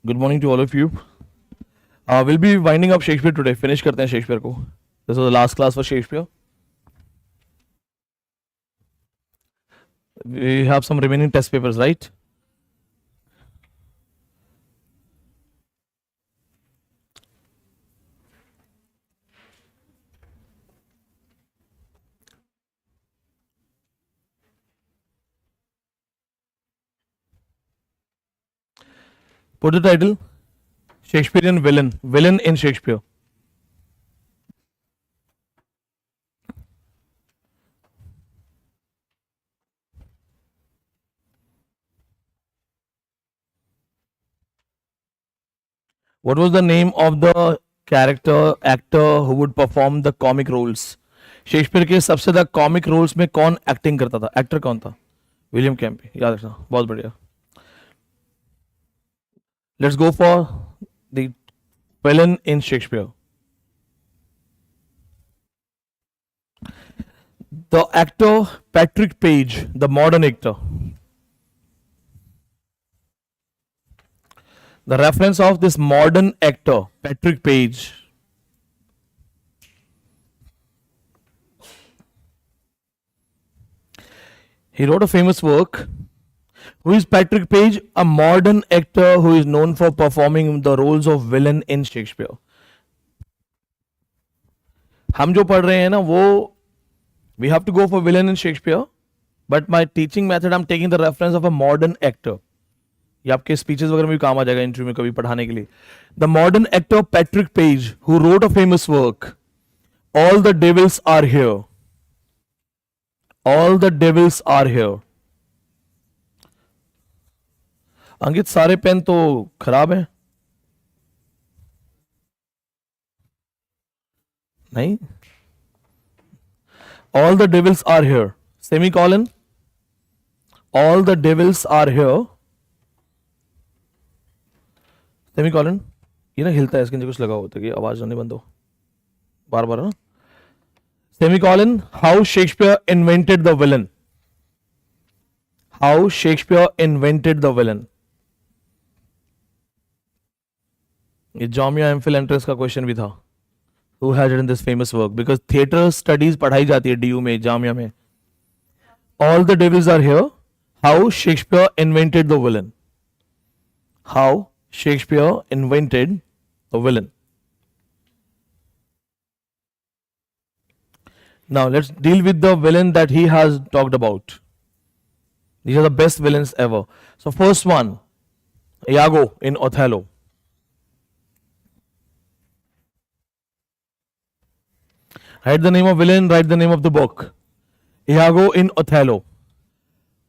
Good morning to all of you. We'll be winding up Shakespeare today. Finish करते हैं Shakespeare को. This was the last class for Shakespeare. We have some remaining test papers, right? Put the title Shakespearean villain. Villain in Shakespeare. What was the name of the actor who would perform the comic roles? Shakespeare के सबसे ज्यादा comic roles में कौन acting करता था? Actor कौन था? William कैम्पी. याद रखना, बहुत बढ़िया. Let's go for the villain in Shakespeare. The actor Patrick Page, the modern actor. The reference of this modern actor, Patrick Page. He wrote a famous work. Who is Patrick Page? A modern actor who is known for performing the roles of villain in Shakespeare. हम जो पढ़ रहे हैं ना वो we have to go for villain in Shakespeare, but my teaching method I'm taking the reference of a modern actor. ये आपके speeches वगैरह में भी काम आ जाएगा इंटरव्यू में कभी पढ़ाने के लिए. The modern actor Patrick Page who wrote a famous work all the devils are here. All the devils are here. Ankit सारे पेन तो खराब है. नहीं. All the devils are here semicolon. All the devils are here semicolon. ये ना हिलता है, इसके नीचे कुछ लगा होता है कि आवाज नहीं बंद हो बार बार ना. Semicolon. How Shakespeare invented the villain. How Shakespeare invented the villain. ये जामिया एमफिल एंट्रेंस का क्वेश्चन भी था. Who had it in this famous work, because theatre studies पढ़ाई जाती है डीयू में, जामिया में. All the devils are here. How Shakespeare invented the villain. How Shakespeare invented a villain. Now let's deal with the villain that he has talked about. These are the best villains ever. So first one, Iago in Othello. Write the name of villain, write the name of the book. Iago in Othello.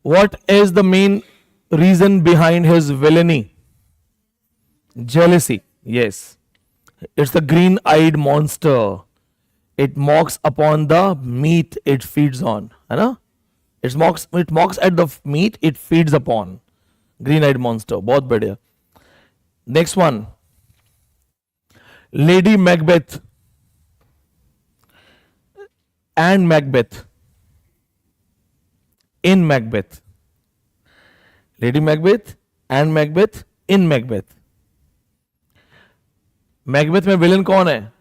What is the main reason behind his villainy? Jealousy. Yes. It's the green-eyed monster. It mocks upon the meat it feeds on. है ना? It mocks at the meat it feeds upon. Green-eyed monster. बहुत बढ़िया. Next one. Lady Macbeth and Macbeth. In Macbeth. Lady Macbeth and Macbeth in Macbeth. Macbeth में villain कौन है?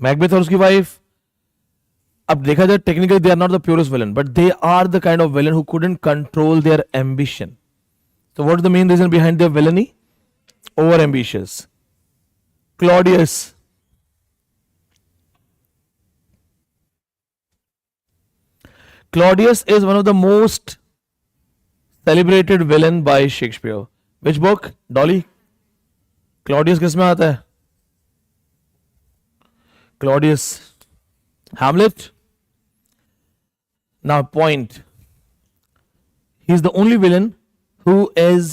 Macbeth और उसकी wife. अब देखा जाए technically they are not the purest villain, but they are the kind of villain who couldn't control their ambition. So what is the main reason behind their villainy? Over ambitious. Claudius. Claudius is one of the most celebrated villain by Shakespeare. Which book? Dolly? Claudius किस में आता है? Claudius. Hamlet. Now point. He is the only villain who is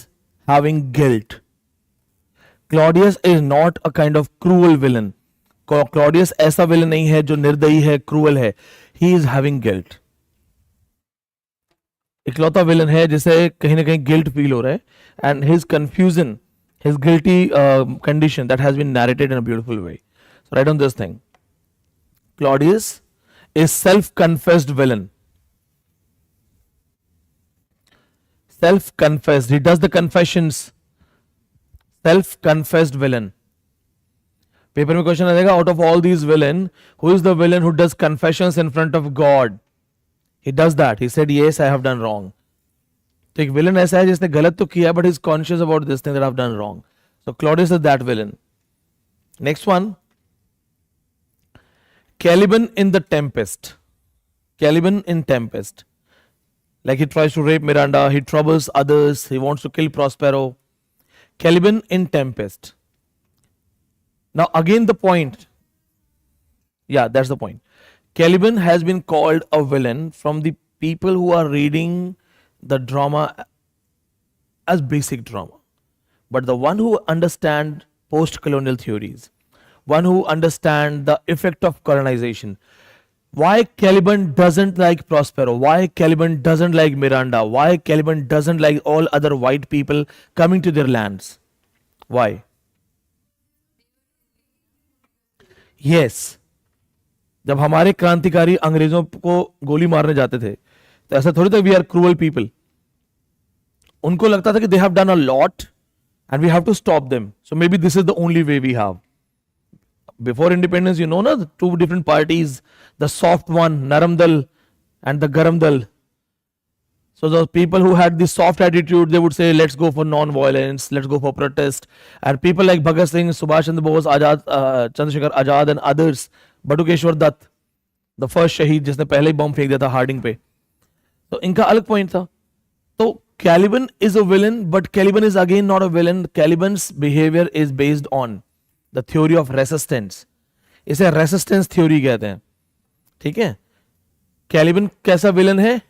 having guilt. Claudius is not a kind of cruel villain. Claudius ऐसा villain नहीं है जो निर्दयी है, क्रूअल है. He is having guilt. इकलौता विलन है जिसे कहीं ना कहीं गिल्ट फील हो रहा है, and his confusion, his guilty condition that has been narrated in a beautiful way. So write on this thing. Claudius is self-confessed villain. Self-confessed. He does the confessions. Self confessed villain. Paper में question आ जाएगा, out of all these villain who is the villain who does confessions in front of God. He does that. He said yes I have done wrong. तो एक villain ऐसा है जिसने गलत तो किया but is conscious about this thing that I have done wrong. So Claudius is that villain. Next one, Caliban in the Tempest. Caliban in Tempest. Like he tries to rape Miranda, he troubles others, he wants to kill Prospero. Caliban in Tempest. Now again the point. Yeah, that's the point. Caliban has been called a villain from the people who are reading the drama as basic drama. But the one who understand post-colonial theories, one who understand the effect of colonization, why Caliban doesn't like Prospero, why Caliban doesn't like Miranda, why Caliban doesn't like all other white people coming to their lands. Why? Yes. जब हमारे क्रांतिकारी अंग्रेजों को गोली मारने जाते थे तो ऐसा थोड़ी था वी आर क्रूअल पीपल. उनको लगता था कि they have done a lot and we have to stop them. So maybe this is the only way we have. Before independence, you know, na, the two different parties, the soft one, Naram Dal, and the Garam Dal. So the people who had the soft attitude, they would say, let's go for non-violence, let's go for protest. And people like Bhagat Singh, Subhash Chandra Bose, Chandrasekhar Azad and others, Batukeshwar Dutt, the first Shaheed, जिसने पहले ही बम फेंक दिया था Hardinge पे. तो इनका अलग point था. तो Caliban is a villain, but Caliban is again not a villain. Caliban's behavior is based on the theory of resistance. इसे रेसिस्टेंस थ्योरी कहते हैं. ठीक है. कैलिबन कैसा विलन है?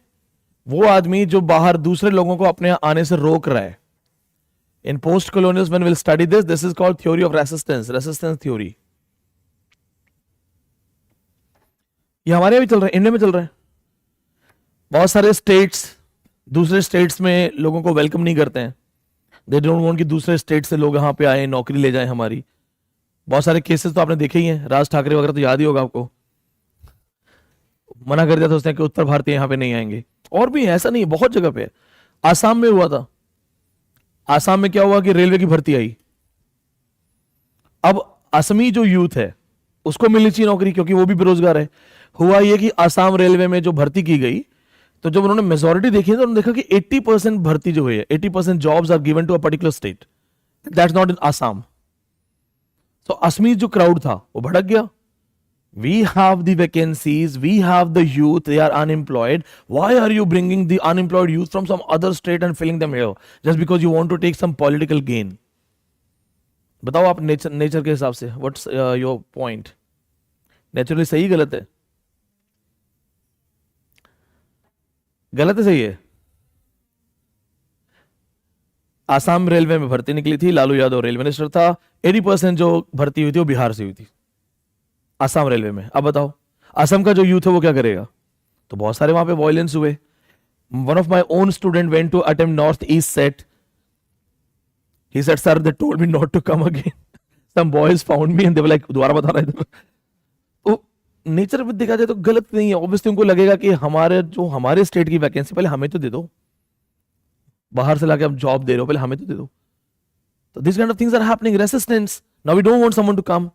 वो आदमी जो बाहर दूसरे लोगों को अपने आने से रोक रहा है. In post colonials when will study this is called theory of resistance, resistance theory. ये हमारे भी चल रहा है, इंडिया में चल रहा है. बहुत सारे स्टेट्स दूसरे स्टेट्स में लोगों को वेलकम नहीं करते हैं. दे डोंट वांट कि दूसरे स्टेट से लोग यहां पे आए, नौकरी ले जाए हमारी. बहुत सारे केसेस तो आपने देखे ही हैं. राज ठाकरे वगैरह तो याद ही होगा आपको. मना कर दिया था उसने कि उत्तर भारतीय यहां पे नहीं आएंगे. और भी ऐसा नहीं है, बहुत जगह पे. आसाम में हुआ था. आसाम में क्या हुआ कि रेलवे की भर्ती आई. अब असमी जो यूथ है उसको मिलनी चाहिए नौकरी क्योंकि वो भी बेरोजगार है. हुआ ये कि आसाम रेलवे में जो भर्ती की गई तो जब उन्होंने मेजोरिटी देखी तो उन्होंने देखा कि 80% भर्ती जो हुई है, 80% jobs are given to a particular state. That's not in Assam. तो असमी जो क्राउड था वो भड़क गया. We have the vacancies, we have the youth, they are unemployed. Why are you bringing the unemployed youth from some other state and filling them here just because you want to take some political gain? बताओ आप nature के हिसाब से what's your point? Naturally सही गलत है? गलत है सही है? आसाम रेलवे में भर्ती निकली थी, लालू यादव रेलवे मिनिस्टर था. 80% जो भर्ती हुई थी वो बिहार से हुई थी आसाम रेलवे में. अब बताओ असम का जो यूथ है वो क्या करेगा? तो बहुत सारे वहां पे वायलेंस हुए. One of my own student went to attempt North East SET. He said sir they told me not to come again. Some boys found me and they were like दोबारा बता रहा है. तो नेचर पे देखा जाए तो गलत नहीं है. ऑब्वियसली उनको लगेगा कि हमारे स्टेट की वैकेंसी पहले हमें तो दे दो. बाहर से लाके आप जॉब दे रहे हो, पहले हमें तो दे दो. तो this kind of things are happening. Resistance. Now we don't want someone to come.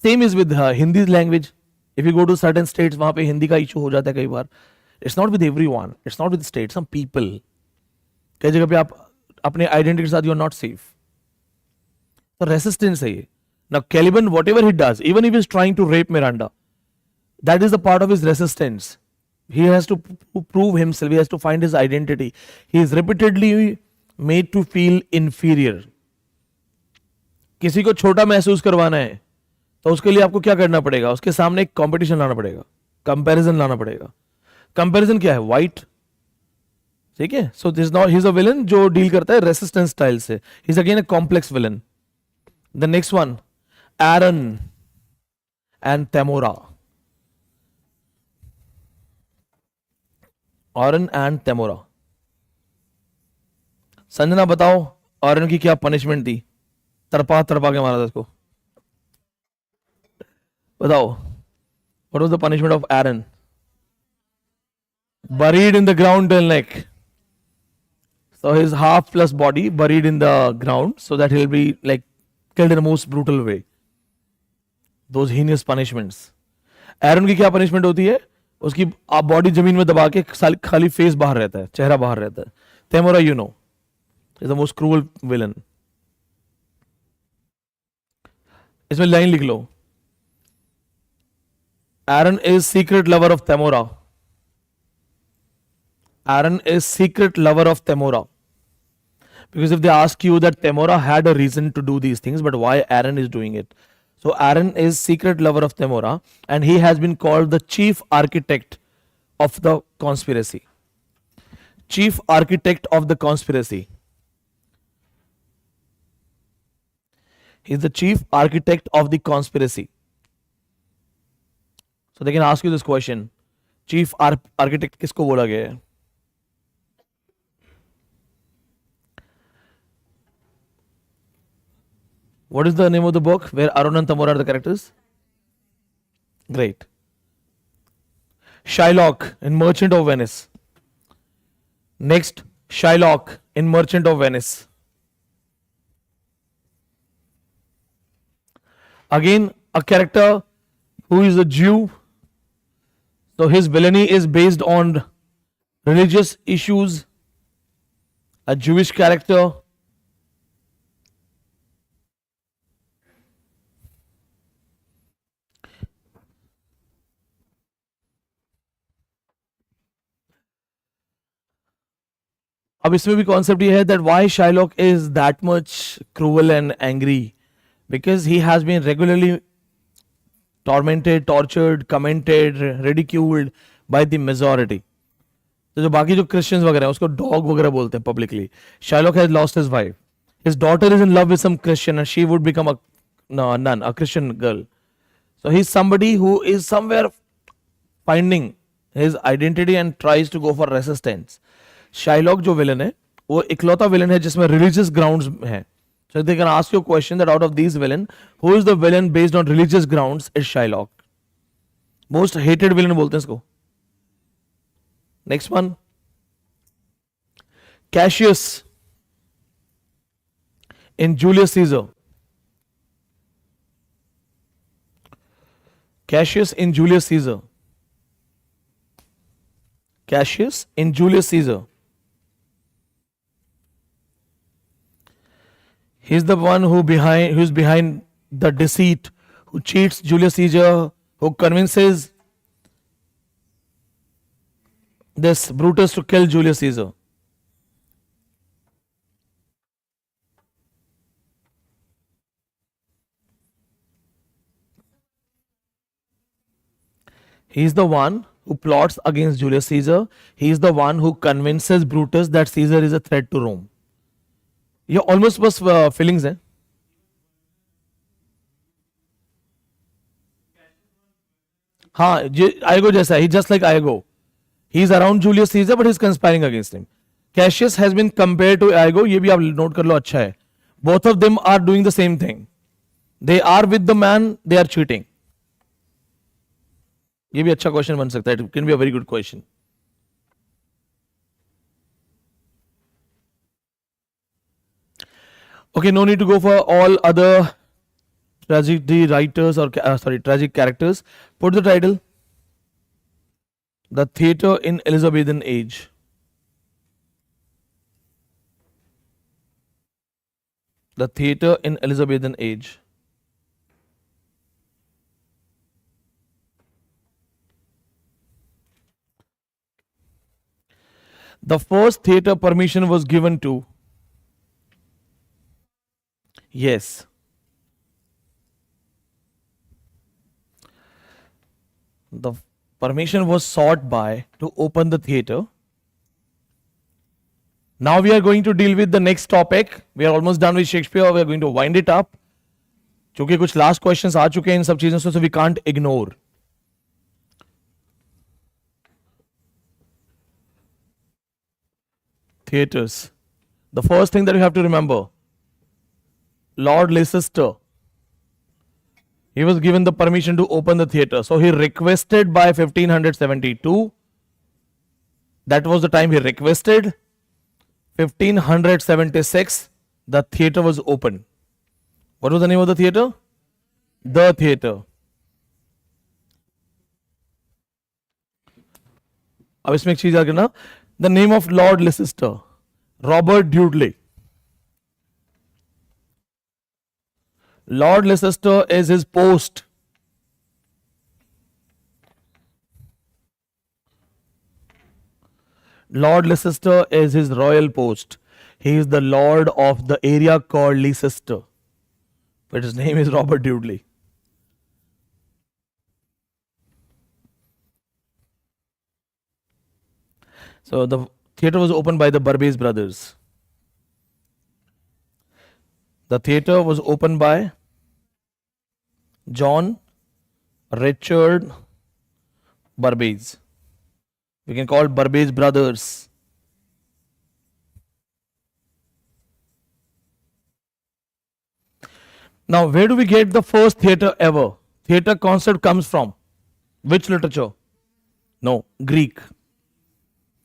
Same is with Hindi language. If you go to certain states वहां पे हिंदी का इशू हो जाता है कई बार. It's not with everyone, it's not with state, some people. कई जगह पे आप अपने आइडेंटिटी के साथ यू आर नॉट सेफ. तो रेसिस्टेंस है ये. Now Caliban whatever he does, even if he is trying to rape Miranda, that is the part of his resistance. He has to prove himself. He has to find his identity. He is repeatedly made to feel inferior. किसी को छोटा महसूस करवाना है तो उसके लिए आपको क्या करना पड़ेगा? उसके सामने एक कंपटीशन लाना पड़ेगा, कंपैरिजन लाना पड़ेगा. कंपैरिजन क्या है? वाइट. ठीक है. So this not he is a villain जो डील करता है रेसिस्टेंस स्टाइल से. He is again a complex villain. The next one, Aaron and Tamora. Aaron and Tamora. Sanjana बताओ ऑरन की क्या पनिशमेंट थी? तरपा के मारा था उसको. बताओ what was the punishment of Aaron? Buried in the ground till neck. So his half plus body buried in the ground so that he'll be like killed in the most brutal way. Those heinous punishments. एरन की क्या punishment होती है? उसकी आप body जमीन में दबा के खाली फेस बाहर रहता है, चेहरा बाहर रहता है. Tamora you know is the most cruel villain. इसमें लाइन लिख लो. Aaron is secret lover of Tamora. Aaron is secret lover of Tamora. Because if they ask you that Temora had a reason to do these things, but why Aaron is doing it? So Aaron is secret lover of Temora, and he has been called the chief architect of the conspiracy. Chief architect of the conspiracy. He is the chief architect of the conspiracy. So they can ask you this question: chief architect किसको बोला गया है? What is the name of the book where Arun and Tamora are the characters? Great. Shylock in Merchant of Venice. Next, Shylock in Merchant of Venice. Again, a character who is a Jew. So his villainy is based on religious issues. A Jewish character. अब इसमें भी concept ये है that why Shylock is that much cruel and angry, because he has been regularly tormented, tortured, commented, ridiculed by the majority. तो जो बाकी जो Christians वगैरह हैं उसको डॉग वगैरह बोलते हैं publicly. Shylock has lost his wife. His daughter is in love with some Christian and she would become a nun, a Christian girl. So he's somebody who is somewhere finding his identity and tries to go for resistance. Shylock जो villain है वो इकलौता villain है जिसमें religious grounds है. So they can ask you a question that out of these villain, who is the villain based on religious grounds? Is Shylock. Most hated villain बोलते हैं इसको. Next one, Cassius in Julius Caesar. Cassius in Julius Caesar. Cassius in Julius Caesar. He's the one who's behind the deceit, who cheats Julius Caesar, who convinces this Brutus to kill Julius Caesar. He's the one who plots against Julius Caesar. He's the one who convinces Brutus that Caesar is a threat to Rome. ये almost बस feelings हैं. हाँ ये Iago जैसा ही, just like Iago. He is around Julius Caesar but he is conspiring against him. Cassius has been compared to Iago. ये भी आप नोट कर लो, अच्छा है. Both of them are doing the same thing. They are with the man, they are cheating. ये भी अच्छा क्वेश्चन बन सकता है. It can be a very good question. Okay, no need to go for all other tragedy writers or tragic characters. Put the title: The Theatre in Elizabethan Age. The Theatre in Elizabethan Age. The first theatre permission was given to. Yes. The permission was sought by to open the theatre. Now we are going to deal with the next topic. We are almost done with Shakespeare. We are going to wind it up. क्योंकि कुछ last questions आ चुके हैं इन सब चीजों से, so we can't ignore. Theatres. The first thing that you have to remember. Lord Leicester, he was given the permission to open the theatre. So he requested by 1572. That was the time he requested. 1576, the theater was opened. What was the name of the theater? The Theater. अब इसमें एक चीज याद करना, the name of Lord Leicester, Robert Dudley. Lord Leicester is his post. Lord Leicester is his royal post. He is the lord of the area called Leicester, but his name is Robert Dudley. So the theatre was opened by the Burbage brothers. The theatre was opened by John Richard Burbage. We can call Burbage brothers. Now, where do we get the first theatre ever? Theatre concept comes from which literature? No, Greek.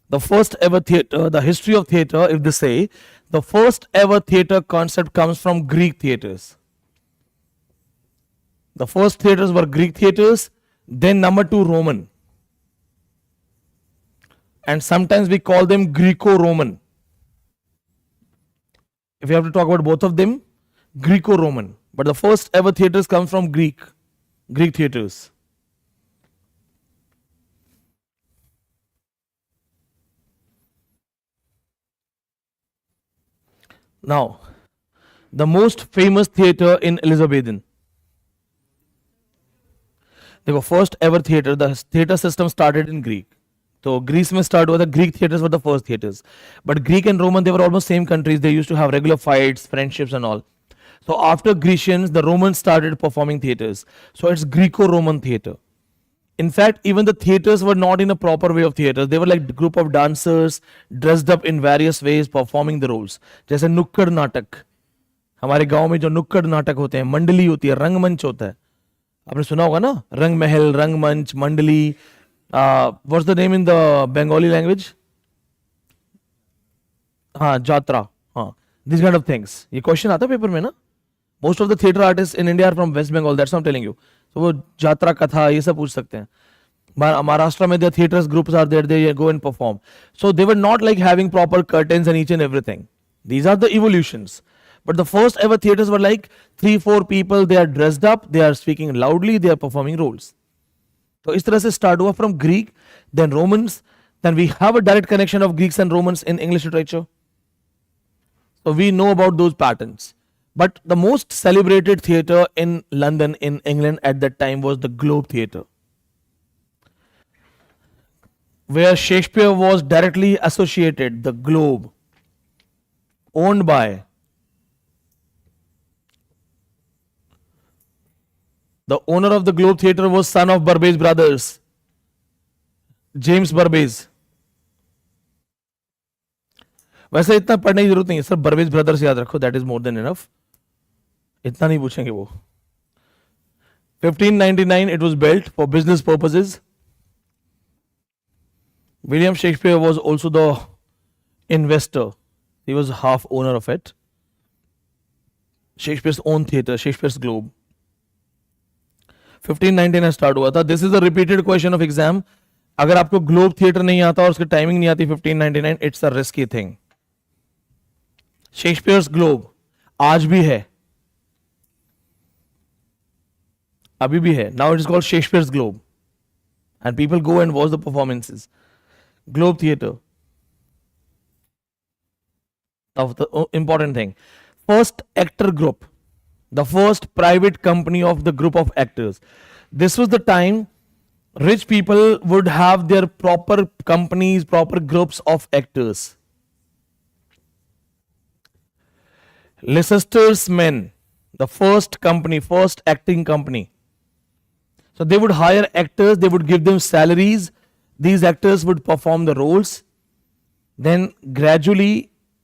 The first ever theatre, the history of theatre, if they say, the first ever theatre concept comes from Greek theatres. The first theatres were Greek theatres, then number 2 Roman. And sometimes we call them Greco-Roman. If you have to talk about both of them, Greco-Roman. But the first ever theatres come from Greek theatres. Now, the most famous theatre in Elizabethan. देखो first ever theatre, the theatre system started in Greek. तो Greece में start हुआ था. Greek theatres were the first theatres, but Greek and Roman they were almost same countries. They used to have regular fights, friendships and all. So after Grecians, the Romans started performing theatres. So it's Greco-Roman theatre. In fact, even the theatres were not in a proper way of theatres. They were like a group of dancers dressed up in various ways performing the roles. जैसे नुक्कड़ नाटक, हमारे गांव में जो नुक्कड़ नाटक होते हैं, मंडली होती है, रंगमंच होता है. आपने सुना होगा ना, रंग महल, रंगमंच, मंडली. What's the name in the Bengali language? हाँ, जात्रा. हाँ, these kind of things. ये क्वेश्चन आता है पेपर में ना. Most of the theatre artists in India are from West Bengal. That's what I'm telling you. So वो जात्रा कथा ये सब पूछ सकते हैं. महाराष्ट्र में the theatres groups are there. They go and perform. So they were not like having proper curtains and each and everything. These are the evolutions. But the first ever theatres were like 3-4 people. They are dressed up. They are speaking loudly. They are performing roles. तो इस तरह से start हुआ from Greek, then Romans. Then we have a direct connection of Greeks and Romans in English literature. So we know about those patterns. But the most celebrated theatre in London, in England at that time was the Globe Theatre, where Shakespeare was directly associated. The Globe, owned by the owner of the Globe Theatre was son of Burbage brothers, James Burbage. वैसे इतना पढ़ने की जरूरत नहीं है sir, बर्बेज brothers याद रखो, that is more than enough. इतना नहीं पूछेंगे वो. 1599 it was built for business purposes. William Shakespeare was also the investor. He was half owner of it. Shakespeare's own theatre, Shakespeare's Globe. 1599 में स्टार्ट हुआ था. This is a repeated question of exam. अगर आपको globe theatre नहीं आता और उसकी timing नहीं आती 1599, it's a risky thing. Shakespeare's globe आज भी है, अभी भी है. Now it is called Shakespeare's globe and people go and watch the performances. Globe theatre of the important thing. First actor group, the first private company of the group of actors. This was the time rich people would have their proper companies, proper groups of actors. Leicester's Men, the first company, first acting company. So they would hire actors, they would give them salaries, these actors would perform the roles. Then gradually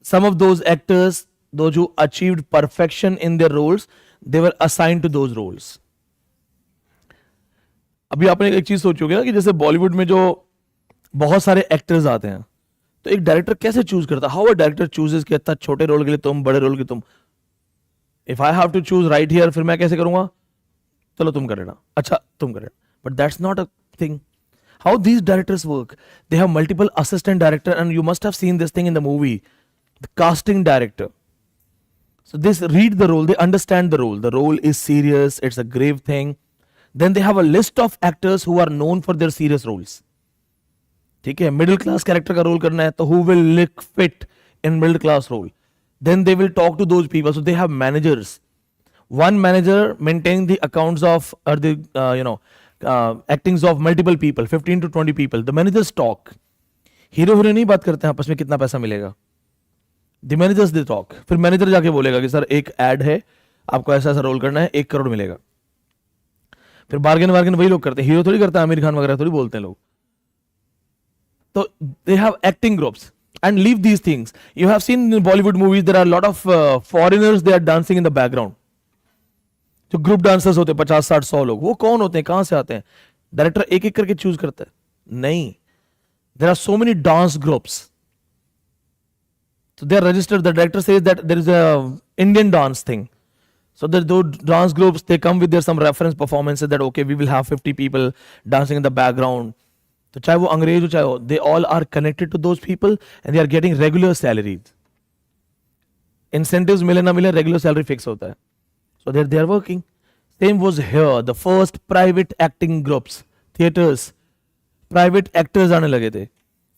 some of those actors, those who achieved perfection in their roles, they were assigned to those roles. अभी आपने एक चीज सोचोगे ना कि जैसे बॉलीवुड में जो बहुत सारे एक्टर्स आते हैं, तो एक डायरेक्टर कैसे चूज करता, हाउ अ डायरेक्टर चूजेस कि इतना छोटे रोल के लिए तुम, बड़े रोल के तुम. If I have to choose right here, फिर मैं कैसे करूंगा, चलो तुम कर लेना, अच्छा तुम कर लेना. But that's not a thing. How these directors work, they have multiple assistant director, and you must have seen this thing in the movie, the casting director. So this read the role, they understand the role is serious, it's a grave thing. Then they have a list of actors who are known for their serious roles. ठीक है, middle class character का role करना है तो who will look fit in middle class role. Then they will talk to those people, so they have managers. One manager maintaining the accounts of, or the actings of multiple people, 15 to 20 people. The managers talk. Hero hero नहीं बात करते हैं आपस में कितना पैसा मिलेगा. The managers they talk. फिर मैनेजर जाके बोलेगा कि सर एक एड है, आपको ऐसा ऐसा रोल करना है, 1 करोड़ मिलेगा. फिर बार्गेन वही लोग करते हैं, हीरो थोड़ी करता है, आमिर खान वगैरह थोड़ी बोलते हैं लोग. तो they have acting groups. And leave these things. You have seen in Bollywood movies there are a lot of foreigners, they are dancing in the background. जो ग्रुप डांसर्स होते हैं 50, 60, 100 लोग, वो कौन होते हैं, कहां से आते हैं, डायरेक्टर एक एक करके चूज करता है, नहीं. There are so many dance groups, so they are registered. The director says that there is a Indian dance thing, so that those dance groups, they come with their some reference performances that okay, we will have 50 people dancing in the background. तो चाहे वो अंग्रेज हो चाहे हो, they all are connected to those people and they are getting regular salaries. Incentives मिले ना मिले, regular salary fix होता है. So they are working. Same was here. The first private acting groups, theaters, private actors आने लगे थे.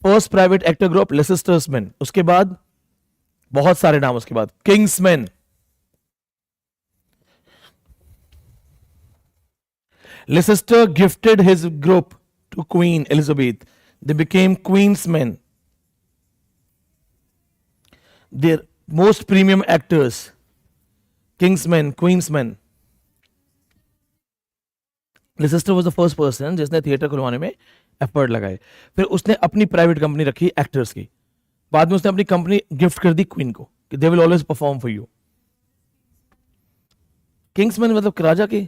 First private actor group Leicester's Men. उसके बाद बहुत सारे नाम, उसके बाद King's Men. Leicester gifted his group to Queen Elizabeth. They became Queen's Men. Their most premium actors, King's Men, Queen's Men. Leicester was the first person जिसने theatre खुलवाने में एफर्ट लगाए. फिर उसने अपनी प्राइवेट कंपनी रखी एक्टर्स की. बाद में उसने अपनी कंपनी गिफ्ट कर दी क्वीन को कि they will always perform for you. Kings man मतलब राजा की,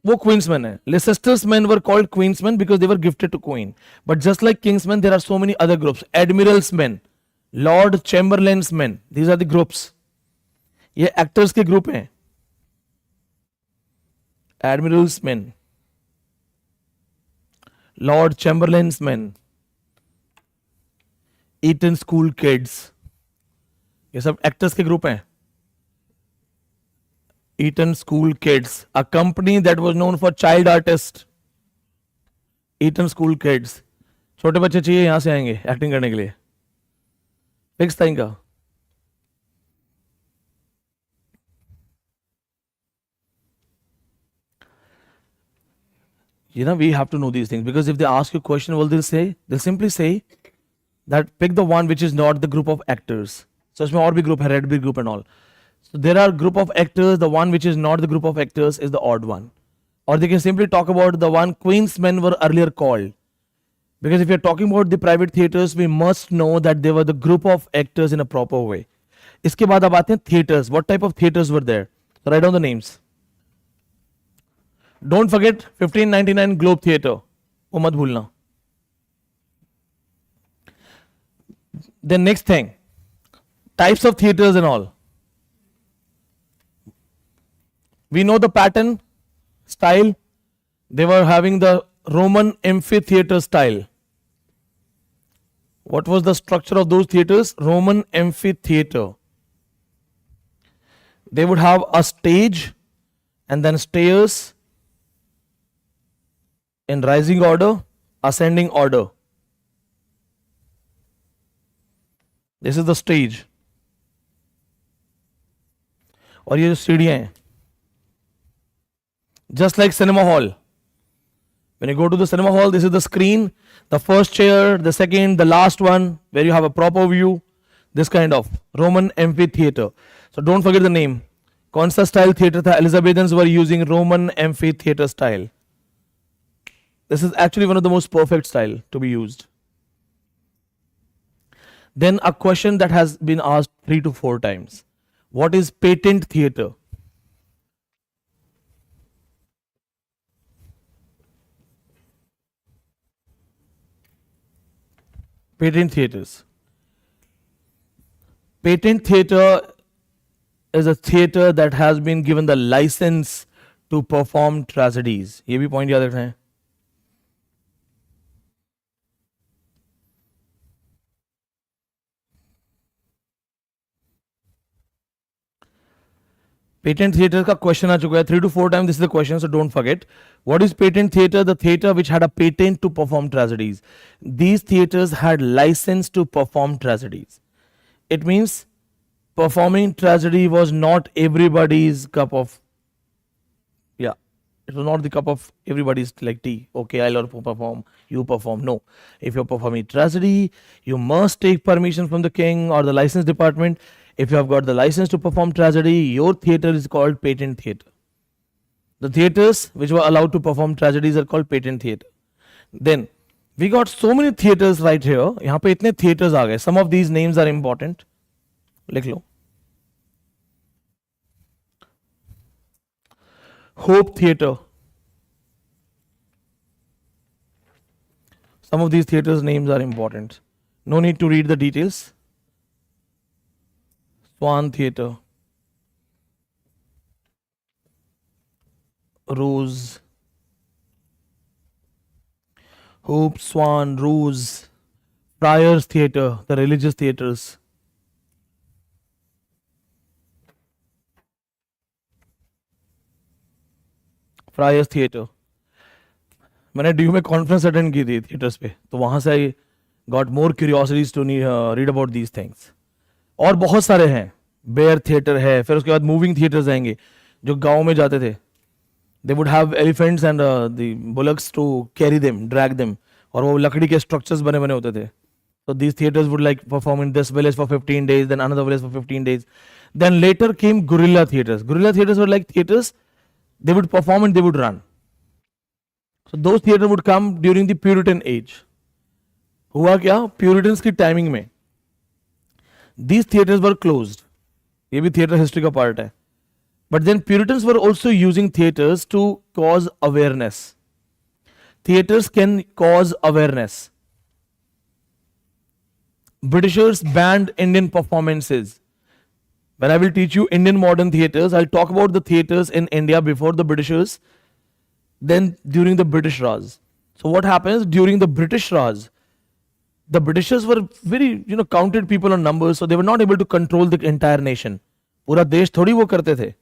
वो क्वींस मैन है. Leicester's men were called Queen's Men because they were gifted to Queen. But just like King's Men, there are so many other groups. Admiral's Men, Lord Chamberlain's Men. These are the groups. ये actors के group हैं. Admiral's Men, Lord Chamberlain's Men, Eton School Kids. ये सब actors के group हैं. Eton School Kids, a company that was known for child artists. Eton School Kids. छोटे बच्चे चाहिए, यहां से आएंगे एक्टिंग करने के लिए. फिक्स था इनका. We have to know these things, because if they ask you a question, what they'll simply say that pick the one which is not the group of actors. So इसमें और भी group है, red big group and all. So there are group of actors, the one which is not the group of actors is the odd one. Or they can simply talk about the one Queen's Men were earlier called. Because if you're talking about the private theaters, we must know that they were the group of actors in a proper way. इसके बाद अब आते हैं theaters. What type of theaters were there? So write down the names. Don't forget 1599 Globe Theatre. वो मत भूलना. Then next thing, types of theaters and all. We know the pattern, style. They were having the Roman amphitheater style. What was the structure of those theaters? Roman amphitheater. They would have a stage and then stairs in rising order, ascending order. This is the stage. और ये जो सीढ़ियां हैं, just like cinema hall. When you go to the cinema hall, this is the screen, the first chair, the second, the last one, where you have a proper view. This kind of Roman amphitheater. So don't forget the name. कौन सा style theater था? Elizabethans were using Roman amphitheater style. This is actually one of the most perfect style to be used. Then a question that has been asked 3 to 4 times. What is patent theater? Patent theatres. Patent theatre is a theatre that has been given the license to perform tragedies. ये भी point याद रखना है. Patent theatre का question आ चुका है 3 to 4 times. This is the question, so don't forget. What is patent theatre? The theatre which had a patent to perform tragedies. These theatres had license to perform tragedies. It means performing tragedy was not everybody's cup of, yeah, it was not the cup of everybody's like tea. Okay, I'll perform, you perform. No, if you're performing tragedy, you must take permission from the king or the license department. If you have got the license to perform tragedy, your theatre is called patent theatre. The theatres which were allowed to perform tragedies are called patent theatre. Then we got so many theatres right here. यहाँ पे इतने theatres आ गए. Some of these names are important. लिख लो. Hope Theatre. Some of these theatres names are important. No need to read the details. Swan Theatre. Rose. Hope, Swan, Rose. Friars Theatre, the religious theatres. Friars Theatre. मैंने DU में conference attend की थी theatres पे, तो वहाँ से I got more curiosities to read about these things. और बहुत सारे हैं. बेयर थिएटर है, फिर उसके बाद मूविंग थिएटर्स आएंगे जो गाँव में जाते थे. They would have elephants and the bullocks to carry them, drag them, और वो लकड़ी के स्ट्रक्चर्स बने बने होते थे. So these theatres would like perform in this village for 15 days, then another village for 15 days. Then later came guerrilla theatres. Guerrilla theatres were like theatres, they would perform and they would run. So those theatres would come during the Puritan age. हुआ क्या? Puritans की timing में these theatres were closed. ये भी theatre history का part है. But then Puritans were also using theatres to cause awareness. Theatres can cause awareness. Britishers banned Indian performances. When I will teach you Indian modern theatres, I'll talk about the theatres in India before the Britishers, then during the British Raj. So what happens during the British Raj? The Britishers were very, counted people on numbers, so they were not able to control the entire nation. पूरा देश थोड़ी वो करते थे.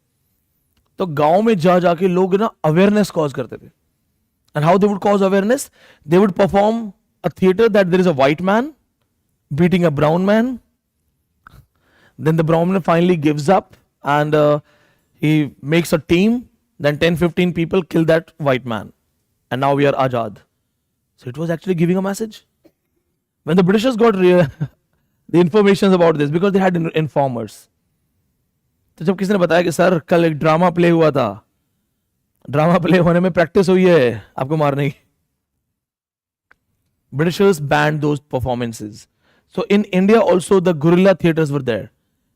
तो गांव में जा जाके लोग ना awareness cause करते थे. And how they would cause awareness? They would perform a theatre that there is a white man beating a brown man. Then the brown man finally gives up and he makes a team. Then 10-15 people kill that white man. And now we are Ajad. So it was actually giving a message. When the Britishers got the information about this, because they had informers. तो जब किसी ने बताया कि sir कल एक drama play हुआ था, ड्रामा प्ले होने में प्रैक्टिस हुई है आपको मारने की. Britishers banned those performances. So in India also the guerrilla theatres were there.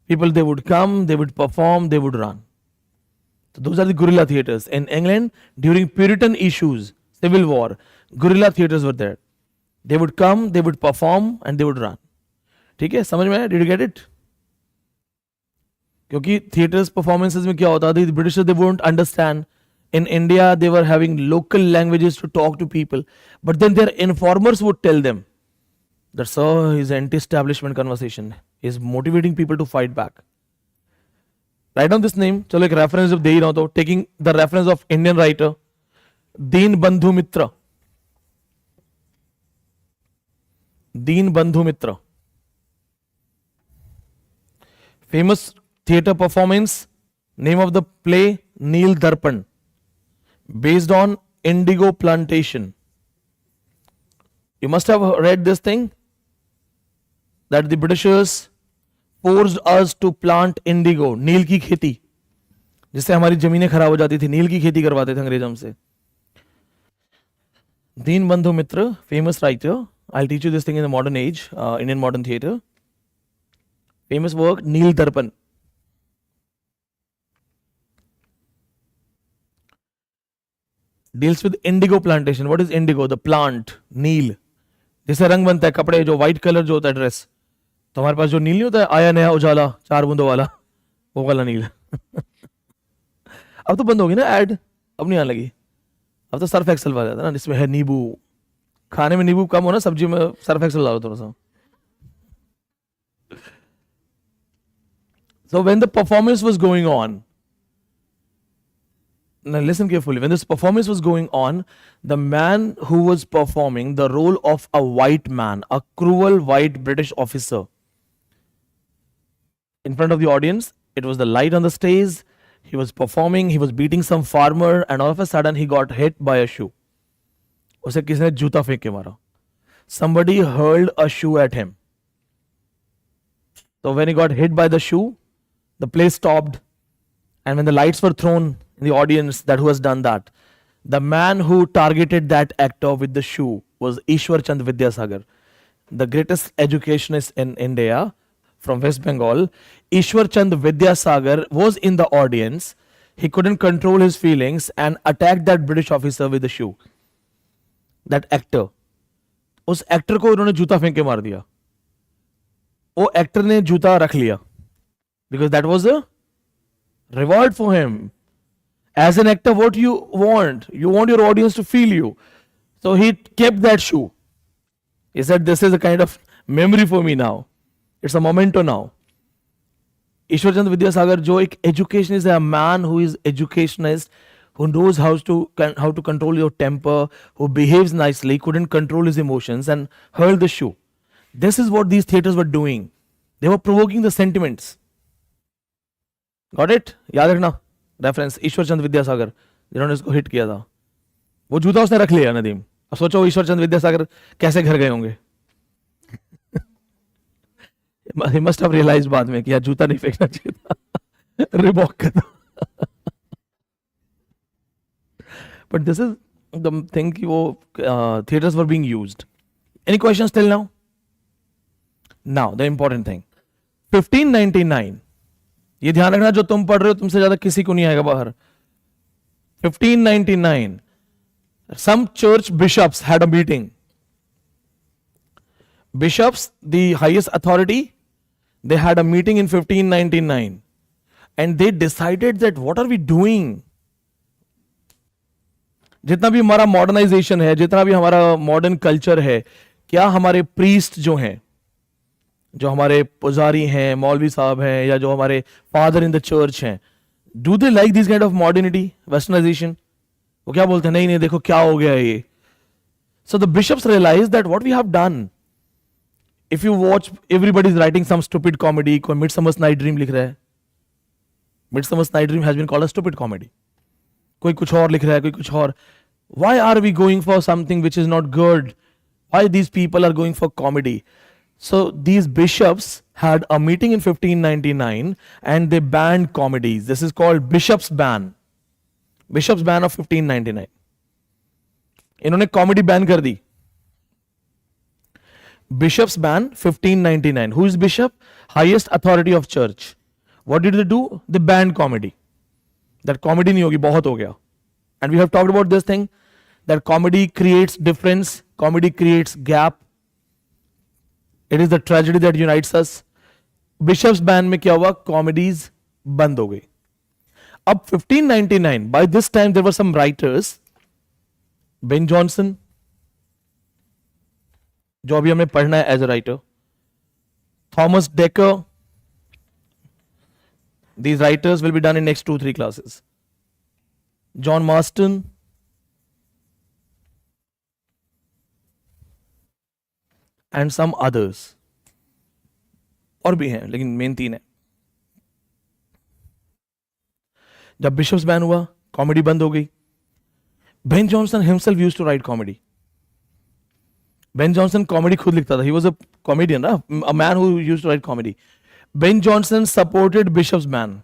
People, they would come, they would perform, they would run. So those are the guerrilla theatres. In England, during Puritan issues, civil war, guerrilla theatres were there. They would come, they would perform and they would run. ठीक है, समझ में आया? Did you get it? क्योंकि theatres performances में क्या होता था? The Britishers, they won't understand. In India, they were having local languages to talk to people. But then their informers would tell them that, sir, his anti-establishment conversation is motivating people to fight back. Write down this name. चलो एक reference जब दे ही रहा हूं तो taking the reference of Indian writer दीन बंधु मित्र. दीन बंधु मित्र. Famous theatre performance. Name of the play Neel Darpan. Based on indigo plantation. You must have read this thing that the Britishers forced us to plant indigo, नील की खेती, जिससे हमारी जमीनें खराब हो जाती थी. नील की खेती करवाते थे अंग्रेज हमसे. दीन बंधु मित्र, famous writer. I'll teach you this thing in the modern age, Indian modern theatre. Famous work, Neel Darpan. Deals with indigo plantation. What is indigo? The plant, Neel. जैसे रंग बनता है कपड़े, जो व्हाइट कलर जो होता है ड्रेस, तो हमारे पास जो नील नहीं होता है, आया नया उजाला 4 बूंदों वाला, वो वाला नील। अब तो बंद होगी ना ऐड, अब नहीं आने लगी। अब तो सर्फ एक्सल वाला था ना, जिसमें है नींबू, खाने में नींबू कम हो ना, सब्जी में सर्फ एक्सल डालो थोड़ा सा। So when the performance was going on, now listen carefully, when this performance was going on, the man who was performing the role of a white man, a cruel white British officer, in front of the audience, it was the light on the stage, he was performing, he was beating some farmer, and all of a sudden he got hit by a shoe. उसे किसी ने जूता फेंक के मारा. Somebody hurled a shoe at him. So when he got hit by the shoe, the play stopped, and when the lights were thrown in the audience, that who has done that, the man who targeted that actor with the shoe was Ishwar Chand Vidyasagar, the greatest educationist in India from West Bengal. Ishwar Chand Vidyasagar was in the audience. He couldn't control his feelings and attacked that British officer with the shoe. That actor, उस actor को उन्होंने जूता फेंक के मार दिया. वो actor ने जूता रख लिया, because that was a reward for him. As an actor, what you want your audience to feel you. So he kept that shoe. He said, this is a kind of memory for me now. It's a memento now. Ishwar Chand Vidyasagar, जो एक educationist है, a man who is educationist, who knows how to control your temper, who behaves nicely, couldn't control his emotions and hurled the shoe. This is what these theaters were doing. They were provoking the sentiments. Got it? याद रखना reference, ईश्वर चंद विद्यासागर जिन्होंने इसको hit किया था. वो जूता उसने रख लिया नदीम. अब सोचो ईश्वर चंद विद्यासागर कैसे घर गए होंगे. He must have realized बाद में कि यार जूता नहीं फेंकना चाहिए था, रिबॉक का था. But this is the thing कि वो theaters were being used. Any questions till now? Now the important thing, 1599. ये ध्यान रखना, जो तुम पढ़ रहे हो तुमसे ज्यादा किसी को नहीं आएगा बाहर. 1599, some church bishops had a meeting. Bishops, the highest authority, they had a meeting in 1599 and they decided that what are we doing? जितना भी हमारा मॉडर्नाइजेशन है, जितना भी हमारा मॉडर्न कल्चर है, क्या हमारे प्रीस्ट जो हैं, जो हमारे पुजारी हैं, मौलवी साहब हैं, या जो हमारे फादर इन द चर्च हैं, do they like this kind of modernity, westernization? वो क्या बोलते हैं, नहीं नहीं देखो क्या हो गया ये. So the bishops realise that what we have done, if you watch everybody is writing some stupid comedy. कोई मिडसमर्स नाइट ड्रीम लिख रहा है, Midsummer's Night Dream has been called a stupid comedy. कोई कुछ और लिख रहा है, कोई कुछ और. Why are we going for something which is not good? Why these people are going for comedy? So these bishops had a meeting in 1599 and they banned comedies. This is called Bishop's Ban. Bishop's Ban of 1599. इन्होंने comedy ban कर दी. Bishop's Ban 1599. Who is bishop? Highest authority of church. What did they do? They banned comedy. That comedy नहीं होगी, बहुत हो गया. And we have talked about this thing, that comedy creates difference, comedy creates gap. It is the tragedy that unites us. Bishop's ban में क्या हुआ? Comedies बंद हो गई. अब 1599, by this time there were some writers, Ben Jonson, जो अभी हमें पढ़ना है as a writer, Thomas Dekker. These writers will be done in next 2-3 classes. John Marston, and some others. और भी हैं, लेकिन मेन 3 है. जब बिशप्स बैन हुआ, कॉमेडी बंद हो गई. Ben Johnson himself used to write comedy. Ben Johnson comedy खुद लिखता था. He was a comedian, a man who used to write comedy. Ben Johnson supported bishops ban.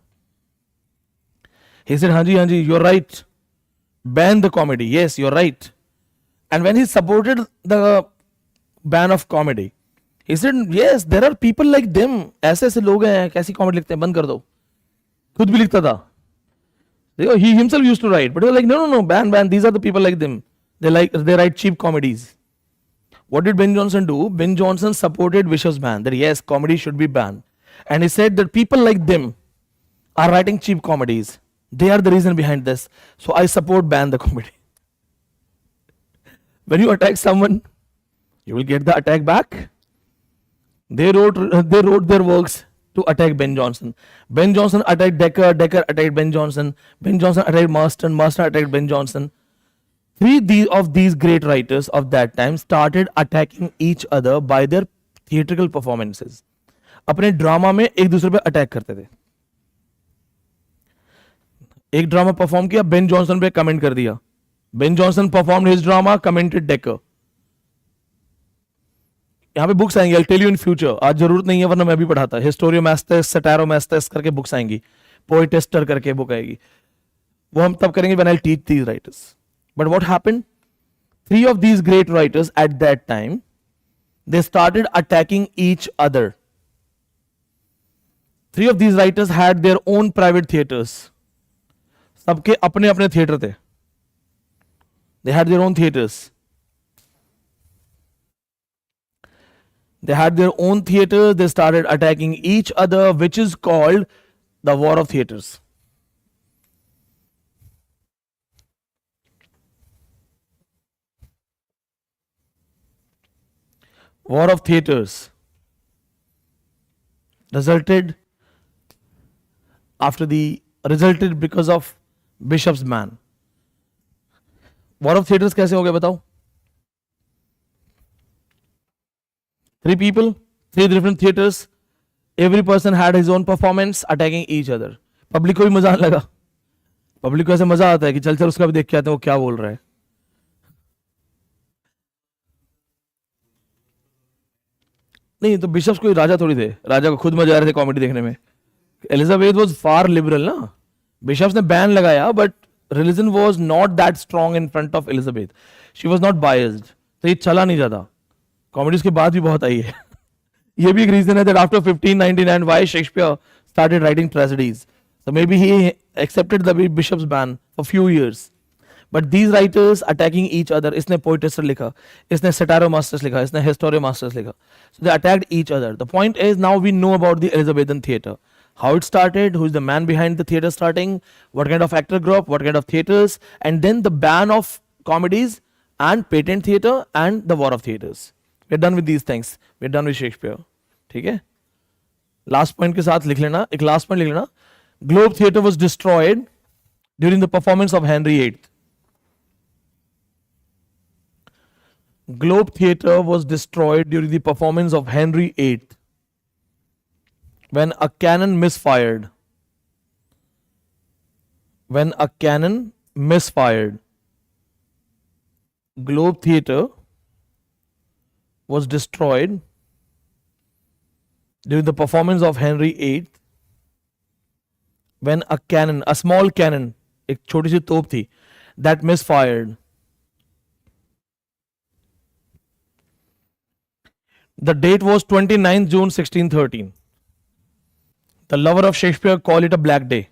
He said, हाँ जी, you are right, ban the comedy. Yes, you are right. And when he supported the ban of comedy, he said, yes, there are people like them. ऐसे ऐसे लोग हैं, कैसी comedy लिखते हैं, बंद कर दो. खुद भी लिखता था. He himself used to write, but he was like, no, ban. These are the people like them. They write cheap comedies. What did Ben Jonson do? Ben Jonson supported Bishop's ban, that yes, comedy should be banned. And he said that people like them are writing cheap comedies. They are the reason behind this. So I support ban the comedy. When you attack someone, you will get the attack back. They wrote their works to attack Ben Jonson. Ben Jonson attacked Dekker, Dekker attacked Ben Jonson, Ben Jonson attacked Marston, Marston attacked Ben Jonson. Three of these great writers of that time started attacking each other by their theatrical performances. अपने drama में एक दूसरे पे attack करते थे. एक drama perform किया, Ben Jonson पे कमेंट कर दिया. Ben Jonson performed his drama, commented Dekker. यहाँ पे बुक्स आएंगी, I tell you in future. आज जरूरत नहीं है वरना मैं भी पढ़ाता. हिस्टोरियोमैस्टिस, सटायरोमैस्टिस करके बुक्स आएंगी, पोएटिस्टर करके बुक आएगी. वो हम तब करेंगे when I'll teach these writers. But what happened? Three of these great writers at that time, they started attacking each other. Three of these writers had their own private theaters. सबके अपने अपने theatre थे. They had their own theaters. They had their own theaters. They started attacking each other, which is called the War of Theaters. War of Theaters resulted because of Bishop's ban. War of Theaters कैसे हो गया बताओ? Three people, three different theaters. Every person had his own performance attacking each other. Public को भी मजा आने लगा. Public को ऐसे मजा आता है कि चल चल उसका भी देख के आते हैं वो क्या बोल रहा है. नहीं तो बिशप्स कोई राजा थोड़ी थे. राजा को खुद मजा आ रहे थे कॉमेडी देखने में. एलिजाबेथ वाज फार लिबरल ना. बिशप्स ने बैन लगाया but religion was not that strong in front of Elizabeth. She was not biased. तो ये चला नहीं जाता. कॉमेडीज के बाद भी बहुत आई है. ये भी एक रीजन है that after 1599 why Shakespeare started writing tragedies. So maybe he accepted the bishop's ban for few years. But these writers attacking each other, इसने poetess लिखा, इसने satire-masters लिखा, इसने historiomasters लिखा. So they attacked each other. The point is now we know about the Elizabethan theatre. How it started, who is the man behind the theatre starting, what kind of actor group, what kind of theatres, and then the ban of comedies and patent theatre and the war of theatres. We're done with these things. We're done with Shakespeare. ठीक है? Last point के साथ लिख लेना, एक last point लिख लेना. Globe Theatre was destroyed during the performance of Henry VIII. Globe Theatre was destroyed during the performance of Henry VIII when a cannon misfired. When a cannon misfired. Globe Theatre was destroyed during the performance of Henry VIII when a cannon, a small cannon, एक छोटी सी तोप थी, that misfired. The date was 29th June 1613. The lover of Shakespeare called it a black day.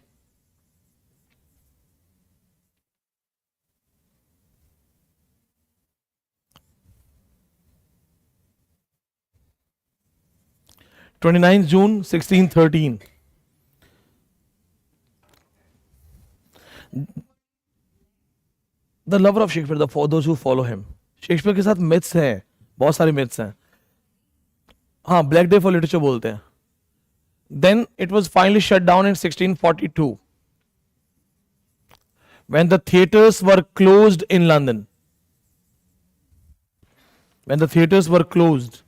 June 1613. The lover of Shakespeare, for those who follow him. Shakespeare के साथ myths हैं, बहुत सारे myths हैं. हाँ, ब्लैक डे फॉर लिटरेचर बोलते हैं. Then it was finally shut down in 1642 when the theatres were closed in London. When the theatres were closed.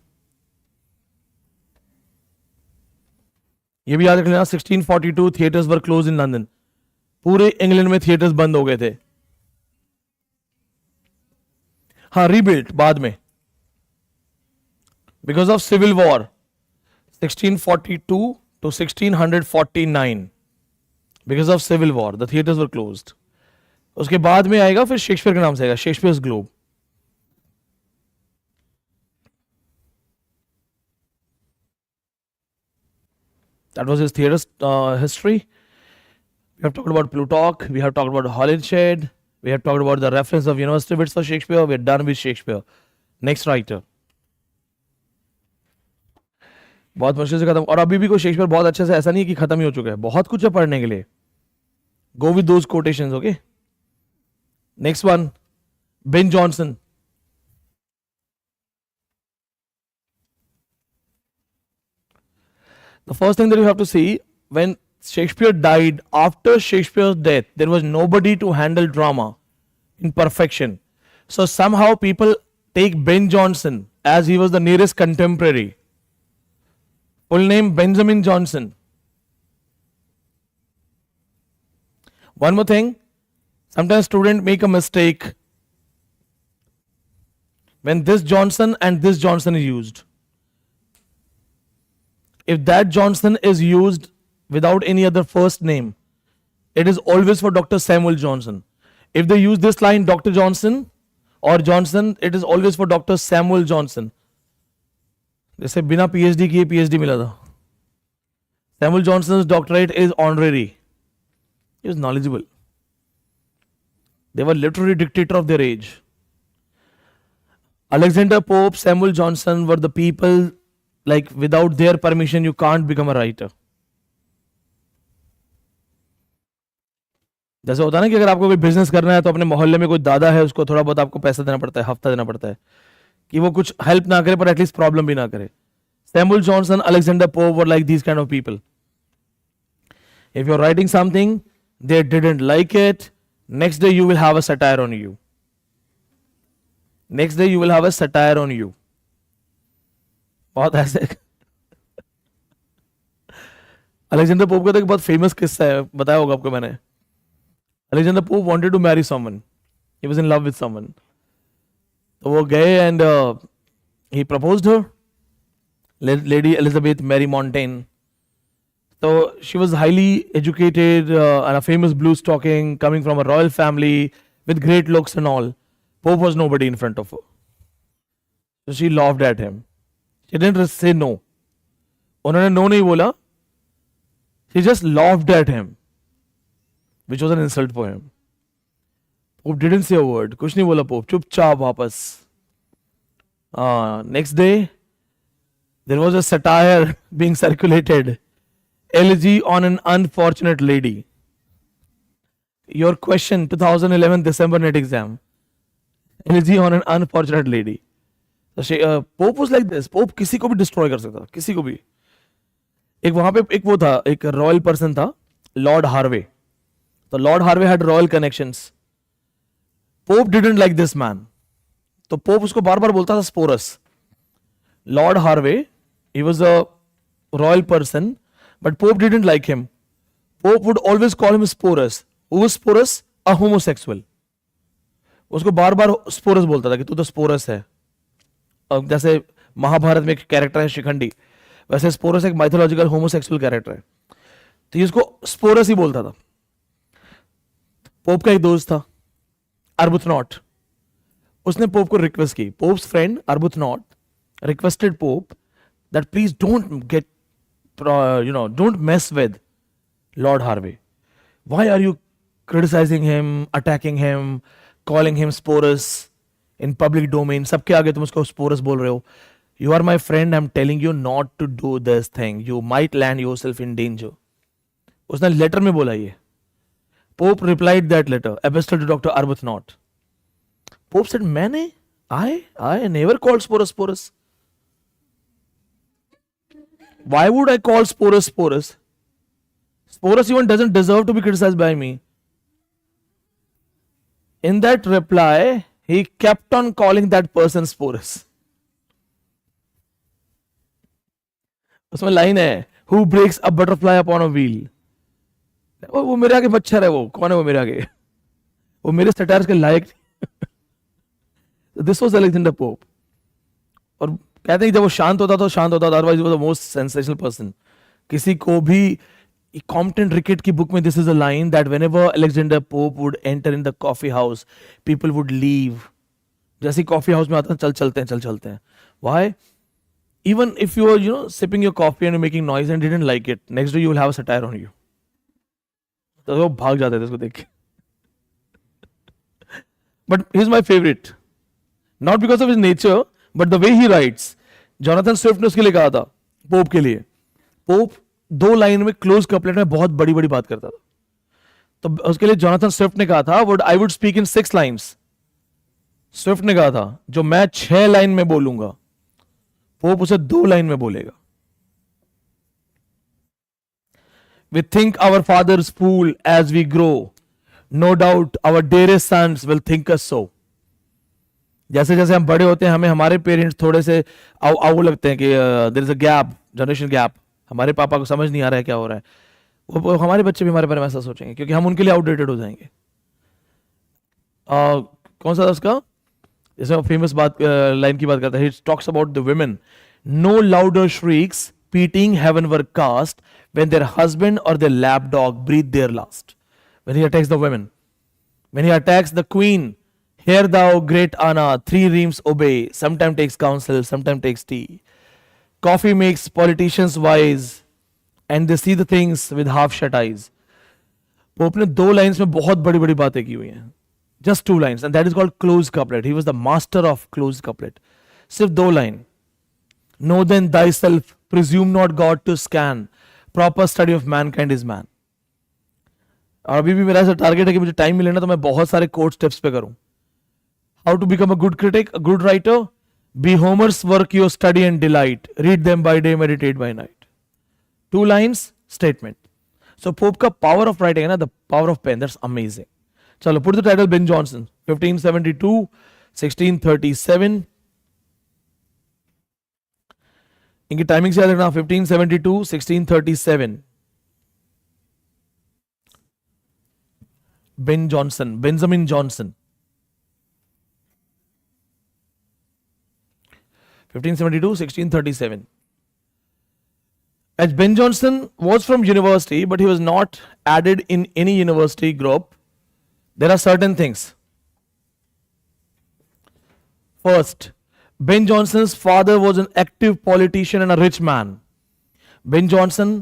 ये भी याद रख लेना, 1642 theatres were closed in London. पूरे इंग्लैंड में थिएटर्स बंद हो गए थे. हाँ, रीबिल्ट बाद में because of civil war 1642 to 1649. Because of civil war the theatres were closed. उसके बाद में आएगा फिर शेक्सपियर के नाम से आएगा, Shakespeare's globe. That was his theater history. We have talked about Plutarch, we have talked about Holinshed, we have talked about the reference of university bits for Shakespeare. We are done with Shakespeare. Next writer. बहुत मुश्किल से खत्म, और अभी भी कोई Shakespeare बहुत अच्छे से ऐसा नहीं है कि खत्म ही हो चुका है, बहुत कुछ है पढ़ने के लिए. Go with those quotations. Okay, next one, Ben Jonson. The first thing that you have to see, when Shakespeare died, after Shakespeare's death, there was nobody to handle drama in perfection. So somehow people take Ben Jonson as he was the nearest contemporary. Full name Benjamin Jonson. One more thing, sometimes students make a mistake when this Johnson and this Johnson is used. If that Johnson is used without any other first name, it is always for Dr. Samuel Johnson. If they use this line, Dr. Johnson or Johnson, it is always for Dr. Samuel Johnson. जैसे बिना PhD किए PhD मिला था. Samuel Johnson's doctorate is honorary. He was knowledgeable. They were literary dictator of their age. Alexander Pope, Samuel Johnson were the people, like without their permission you can't become a writer. जैसे होता है ना कि अगर आपको कोई business करना है तो अपने मोहल्ले में कोई दादा है उसको थोड़ा बहुत आपको पैसा देना पड़ता है, हफ्ता देना पड़ता है कि वो कुछ हेल्प ना करे पर एटलीस्ट प्रॉब्लम भी ना करे. Samuel Johnson, Alexander Pope were like these kind of people. If you're writing something, they didn't like it, next day you will have a satire on you. Next day you will have a satire on you. बहुत ऐसे. Alexander pope का तो एक बहुत famous किस्सा है, बताया होगा आपको मैंने. Alexander Pope wanted to marry someone, he was in love with someone. तो वो गए and he proposed her, Lady Elizabeth Mary Montagu. So she was highly educated and a famous blues talking, coming from a royal family with great looks and all. Pope was nobody in front of her. So she laughed at him. She didn't say no. उन्होंने no नहीं बोला. She just laughed at him, which was an insult for him. Pope didn't say a word. कुछ नहीं बोला Pope. चुपचाप वापस. Next day, there was a satire being circulated. Elegy on an unfortunate lady. Your question 2011 December net exam. Elegy on an unfortunate lady. So Pope was like this. Pope किसी को भी destroy कर सकता, किसी को भी. एक वहां पे एक वो था, एक रॉयल पर्सन था, लॉर्ड हार्वे. तो Lord Harvey had royal connections. Pope didn't like this man. तो पोप उसको बार बार बोलता था sporous. Lord Harvey, he was a royal person, but Pope didn't like him. Pope would always call him Sporus. Who was Sporus? A homosexual. उसको बार बार sporous बोलता था कि तू तो स्पोरस है. जैसे महाभारत में एक कैरेक्टर है शिखंडी, वैसे स्पोरस एक माइथोलॉजिकल होमोसेक्सुअल कैरेक्टर है. तो ये इसको स्पोरस ही बोलता था. पोप का एक दोस्त था अर्बुथनॉट. उसने पोप को रिक्वेस्ट की. Pope's friend Arbuthnot requested Pope that please don't get don't mess with Lord Harvey. Why are you criticizing him, attacking him, calling him Sporus in public domain? सबके आगे तुम उसको Sporus बोल रहे हो. You are my friend, I'm telling you not to do this thing. You might land yourself in danger. उसने letter में बोला ये. Pope replied that letter, epistle to Dr. Arbuthnot. Pope said, मैंने I never called Sporus. Why would I call Sporus? Sporus even doesn't deserve to be criticized by me. In that reply, he kept on calling that person Sporus. उसमें line है, who breaks a butterfly upon a wheel. वो मेरे आगे मच्छर है. वो कौन है? वो मेरे आगे, वो मेरे सटायर्स के लायक. This was Alexander Pope. और कहते हैं जब वो शांत होता तो शांत होता था, अदरवाइज वो द मोस्ट सेंसेशनल पर्सन. किसी को भी कॉम्पटन रिकेट की बुक में this is a line that whenever Alexander Pope would enter in the coffee house, people would leave. जैसे कॉफी हाउस में आता है, चल चलते हैं. Why? Even if you are sipping your coffee and making noise and didn't like it, next day you will have a satire on you. तो वो भाग जाते थे इसको देख के. But he is my favourite, not because of his nature, but the way he writes. Jonathan Swift ने उसके लिए कहा था, पोप के लिए। पोप 2 लाइन में क्लोज कपलेट में बहुत बड़ी बड़ी बात करता था, तो उसके लिए जोनाथन स्विफ्ट ने कहा था would I would speak in 6 lines. Swift ने कहा था जो मैं 6 लाइन में बोलूंगा, पोप उसे 2 लाइन में बोलेगा। We think our fathers fool as we grow. No doubt our dearest sons will think us so. जैसे जैसे हम बड़े होते हैं हमें हमारे पेरेंट्स थोड़े से आओ लगते हैं कि there is a gap, generation gap, हमारे पापा को समझ नहीं आ रहा है क्या हो रहा है, वो हमारे बच्चे भी हमारे बारे में ऐसा सोचेंगे क्योंकि हम उनके लिए आउटडेटेड हो जाएंगे। कौन सा था उसका, जैसे फेमस बात लाइन की बात करता है, he talks about the women, no louder shrieks beating heaven were cast when their husband or their lapdog breathed their last. When he attacks the women, when he attacks the queen, hear thou great Anna, 3 reams obey, sometime takes counsel, sometime takes tea. Coffee makes politicians wise, and they see the things with half shut eyes. Pope ने 2 lines में बहुत बड़ी बड़ी बातें की हुई हैं, just 2 lines, and that is called close couplet. He was the master of close couplet. सिर्फ 2 line. Know then thyself, presume not God to scan, proper study of mankind is man. और अभी भी मेरा ऐसा टारगेट है कि मुझे time मिले ना तो मैं बहुत सारे कोर्स टिप्स पे करूं। How to become a good critic, a good writer, be Homer's work your study and delight, read them by day, meditate by night. 2 lines statement. So Pope का पावर ऑफ राइटिंग है ना, the power of pen, that's amazing. चलो put the title Ben Johnson, 1572 1637। इनकी timing से याद रखना, 1572 1637। Ben Johnson, Benjamin Johnson, 1572 1637. As Ben Jonson was from university, but he was not added in any university group, there are certain things. First, Ben Jonson's father was an active politician and a rich man. Ben Jonson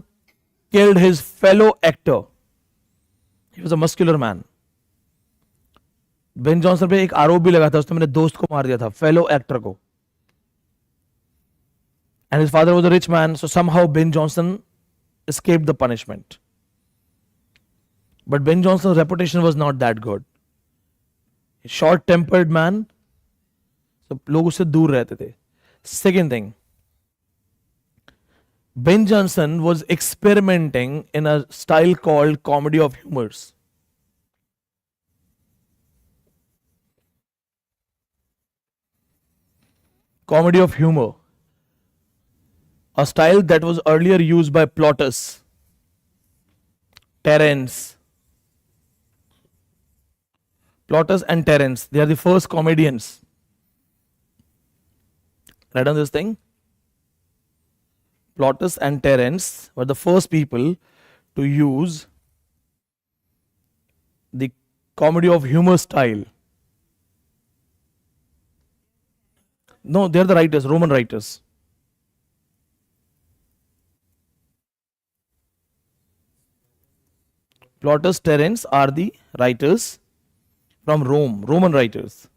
killed his fellow actor. He was a muscular man. Ben Jonson पे एक आरोप भी लगा था, उसने मेरे दोस्त को मार दिया था, फेलो एक्टर को. And his father was a rich man, so somehow Ben Jonson escaped the punishment. But Ben Jonson's reputation was not that good. A short-tempered man, so लोग उससे दूर रहते थे. Second thing, Ben Jonson was experimenting in a style called comedy of humors. Comedy of humor, a style that was earlier used by Plautus, Terence. Plautus and Terence, they are the first comedians. Write down this thing. Plautus and Terence were the first people to use the comedy of humor style. No, they are the writers, Roman writers. Plautus, Terence are the writers from Rome, Roman writers.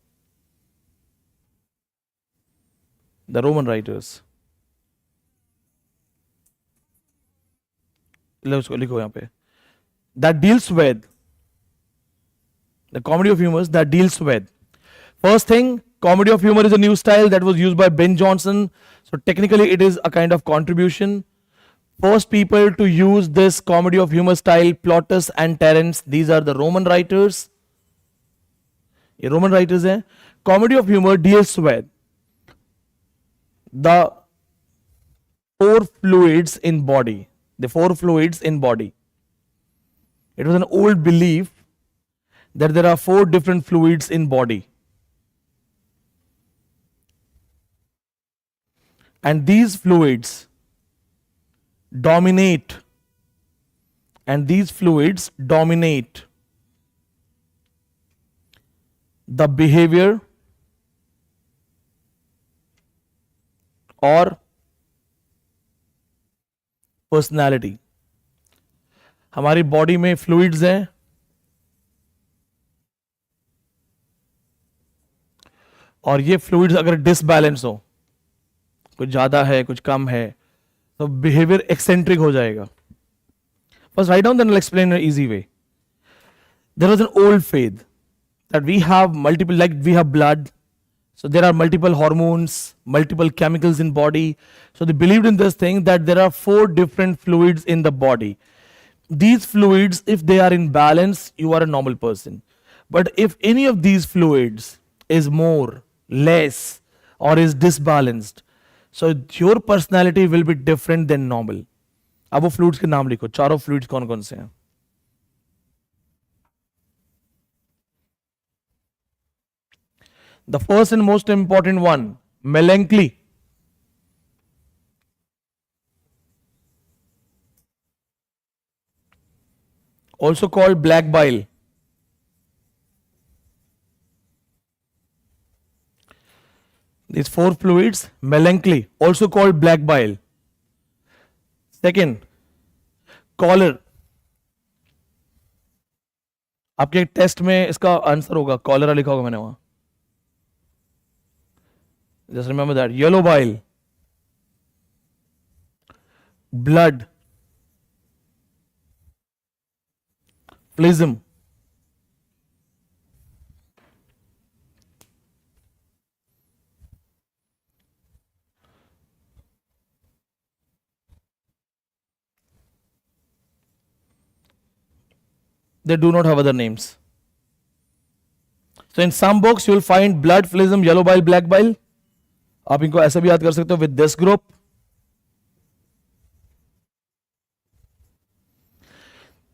The Roman writers. लिखो यहाँ पे. That deals with the comedy of humors that deals with. First thing, comedy of humor is a new style that was used by Ben Jonson. So technically it is a kind of contribution. First people to use this comedy of humor style, Plautus and Terence, these are the Roman writers. ये Roman writers हैं. Comedy of humor deals with the 4 fluids in body. The 4 fluids in body. It was an old belief that there are 4 different fluids in body. And these fluids dominate, the behavior or personality. हमारी body में fluids हैं और ये fluids अगर disbalance हो, कुछ ज़्यादा है कुछ कम है, तो बिहेवियर एक्सेंट्रिक हो जाएगा. First write down, then I'll explain in an easy way. There was an old faith that we have multiple, like we have blood, so there are multiple hormones, multiple chemicals in body. So they believed in this thing that there are 4 different fluids in the body. These fluids, if they are in balance, you are a normal person. But if any of these fluids is more, less, or is disbalanced, so your personality will be different than normal. अब वो fluids के नाम लिखो, चारों fluids कौन कौन से हैं. The first and most important one, melancholy. Also called black bile. These 4 fluids, melancholy, also called black bile. Second, choler. आपके टेस्ट में इसका आंसर होगा, कॉलरा लिखा होगा मैंने वहां. Just remember that. Yellow bile, blood, phlegm, they do not have other names. So in some books you will find blood, phlegm, yellow bile, black bile. आप इनको ऐसे भी याद कर सकते हो with this group.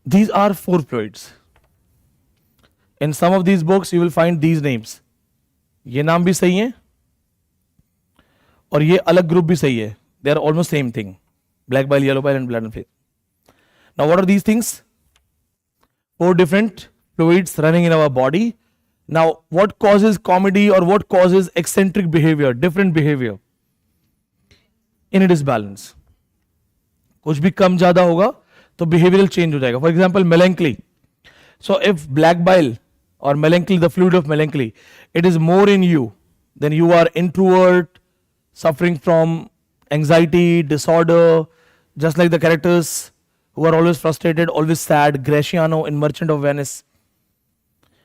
These are 4 fluids. In some of these books you will find these names. ये नाम भी सही है और ये अलग ग्रुप भी सही है. They are almost same thing. Black bile, yellow bile and blood and phlegm. Now what are these things? 4 different fluids running in our body. Now, what causes comedy or what causes eccentric behavior, different behavior? In a disbalance. कुछ भी कम ज़्यादा होगा तो behavioral change हो जाएगा. For example, melancholy. So, if black bile or melancholy, the fluid of melancholy, it is more in you, then you are introvert, suffering from anxiety, disorder, just like the characters who are always frustrated, always sad. Graciano in Merchant of Venice,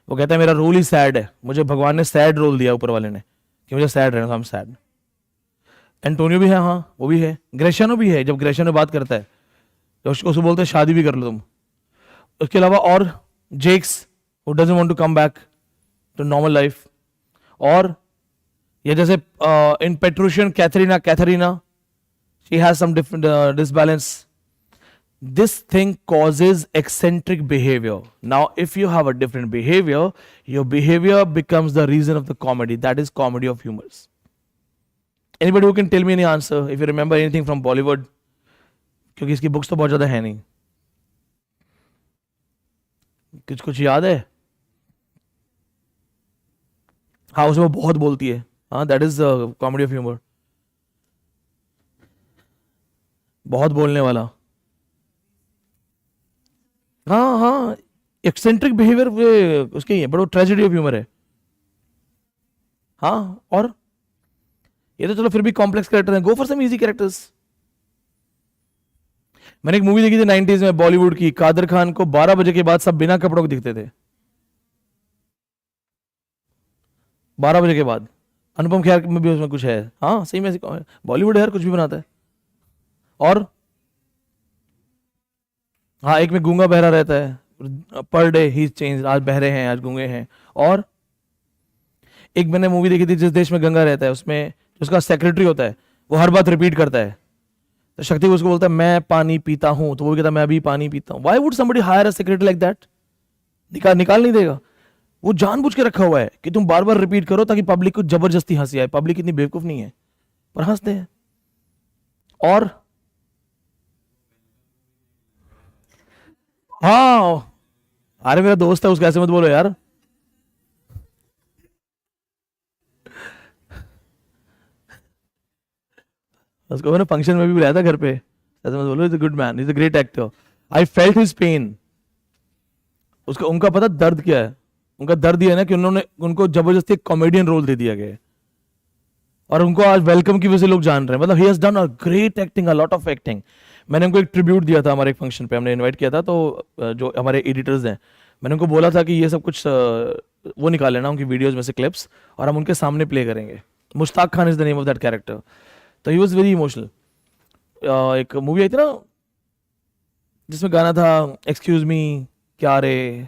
वो कहता है मेरा role ही sad है, मुझे भगवान ने sad role दिया ऊपर वाले ने कि मुझे सैड रहना, हम सैड. एंटोनियो भी है, हाँ वो भी है. ग्रेशियानो भी है. जब ग्रेशियानो बात करता है तो उसको बोलते हैं शादी भी कर लो तुम. उसके अलावा और जेक्स who doesn't want to come back to normal life. और ये जैसे in Petruchian Catharina, she has some different disbalance. This thing causes eccentric behavior. Now, if you have a different behavior, your behavior becomes the reason of the comedy. That is comedy of humors. Anybody who can tell me any answer, if you remember anything from Bollywood? क्योंकि इसकी books तो बहुत ज़्यादा है नहीं. कुछ याद है? हाँ, उसमें बहुत बोलती है. हाँ, that is comedy of humor. बहुत बोलने वाला. हाँ हाँ, एक्सेंट्रिक बिहेवियर उसके ही है, बट वो ट्रेजेडी ऑफ ह्यूमर है. हाँ, और ये तो चलो फिर भी कॉम्प्लेक्स कैरेक्टर है. Go for some easy characters. मैंने एक मूवी देखी थी 90s में बॉलीवुड की. कादर खान को 12 बजे के बाद सब बिना कपड़ों के दिखते थे. 12 बजे के बाद. अनुपम खेर में भी उसमें कुछ है. हाँ सही में बॉलीवुड है, कुछ भी बनाता है. और हाँ, एक में गूंगा बहरा रहता है. पर डे ही चेंज. आज बहरे हैं, आज गूंगे हैं. और एक मैंने मूवी देखी थी जिस देश में गंगा रहता है, उसमें उसका सेक्रेटरी होता है, वो हर बात रिपीट करता है. तो शक्ति उसको बोलता है मैं पानी पीता हूं, तो वो कहता है मैं भी पानी पीता हूं. Why would somebody higher a secretary like that? निकाल नहीं देगा. वो जानबूझ के रखा हुआ है कि तुम बार बार रिपीट करो ताकि पब्लिक को जबरदस्ती हंसी आए. पब्लिक इतनी बेवकूफ नहीं है, पर हंसते हैं. और हाँ, अरे मेरा दोस्त है, उसको ऐसे मत बोलो यार. उसको मैंने फंक्शन में भी बुलाया था घर पे. ऐसे मत बोलो. Is a good man, is a great actor. I felt his pain. उसका उनका पता दर्द क्या है? उनका दर्द ये है ना कि उनको जबरदस्ती एक कॉमेडियन रोल दे दिया गया. और उनको आज वेलकम की वजह से लोग जान रहे हैं. मतलब he has done a great acting, a lot of acting. मैंने उनको एक ट्रिब्यूट दिया था हमारे एक फंक्शन पे, हमने इनवाइट किया था. तो जो हमारे एडिटर्स हैं, मैंने उनको बोला था कि ये सब कुछ वो निकाल लेना उनकी वीडियोस में से क्लिप्स, और हम उनके सामने प्ले करेंगे. Mushtaq Khan is the name of that character. तो ही वॉज वेरी इमोशनल. एक मूवी आई थी ना जिसमें गाना था एक्सक्यूज मी क्या रे,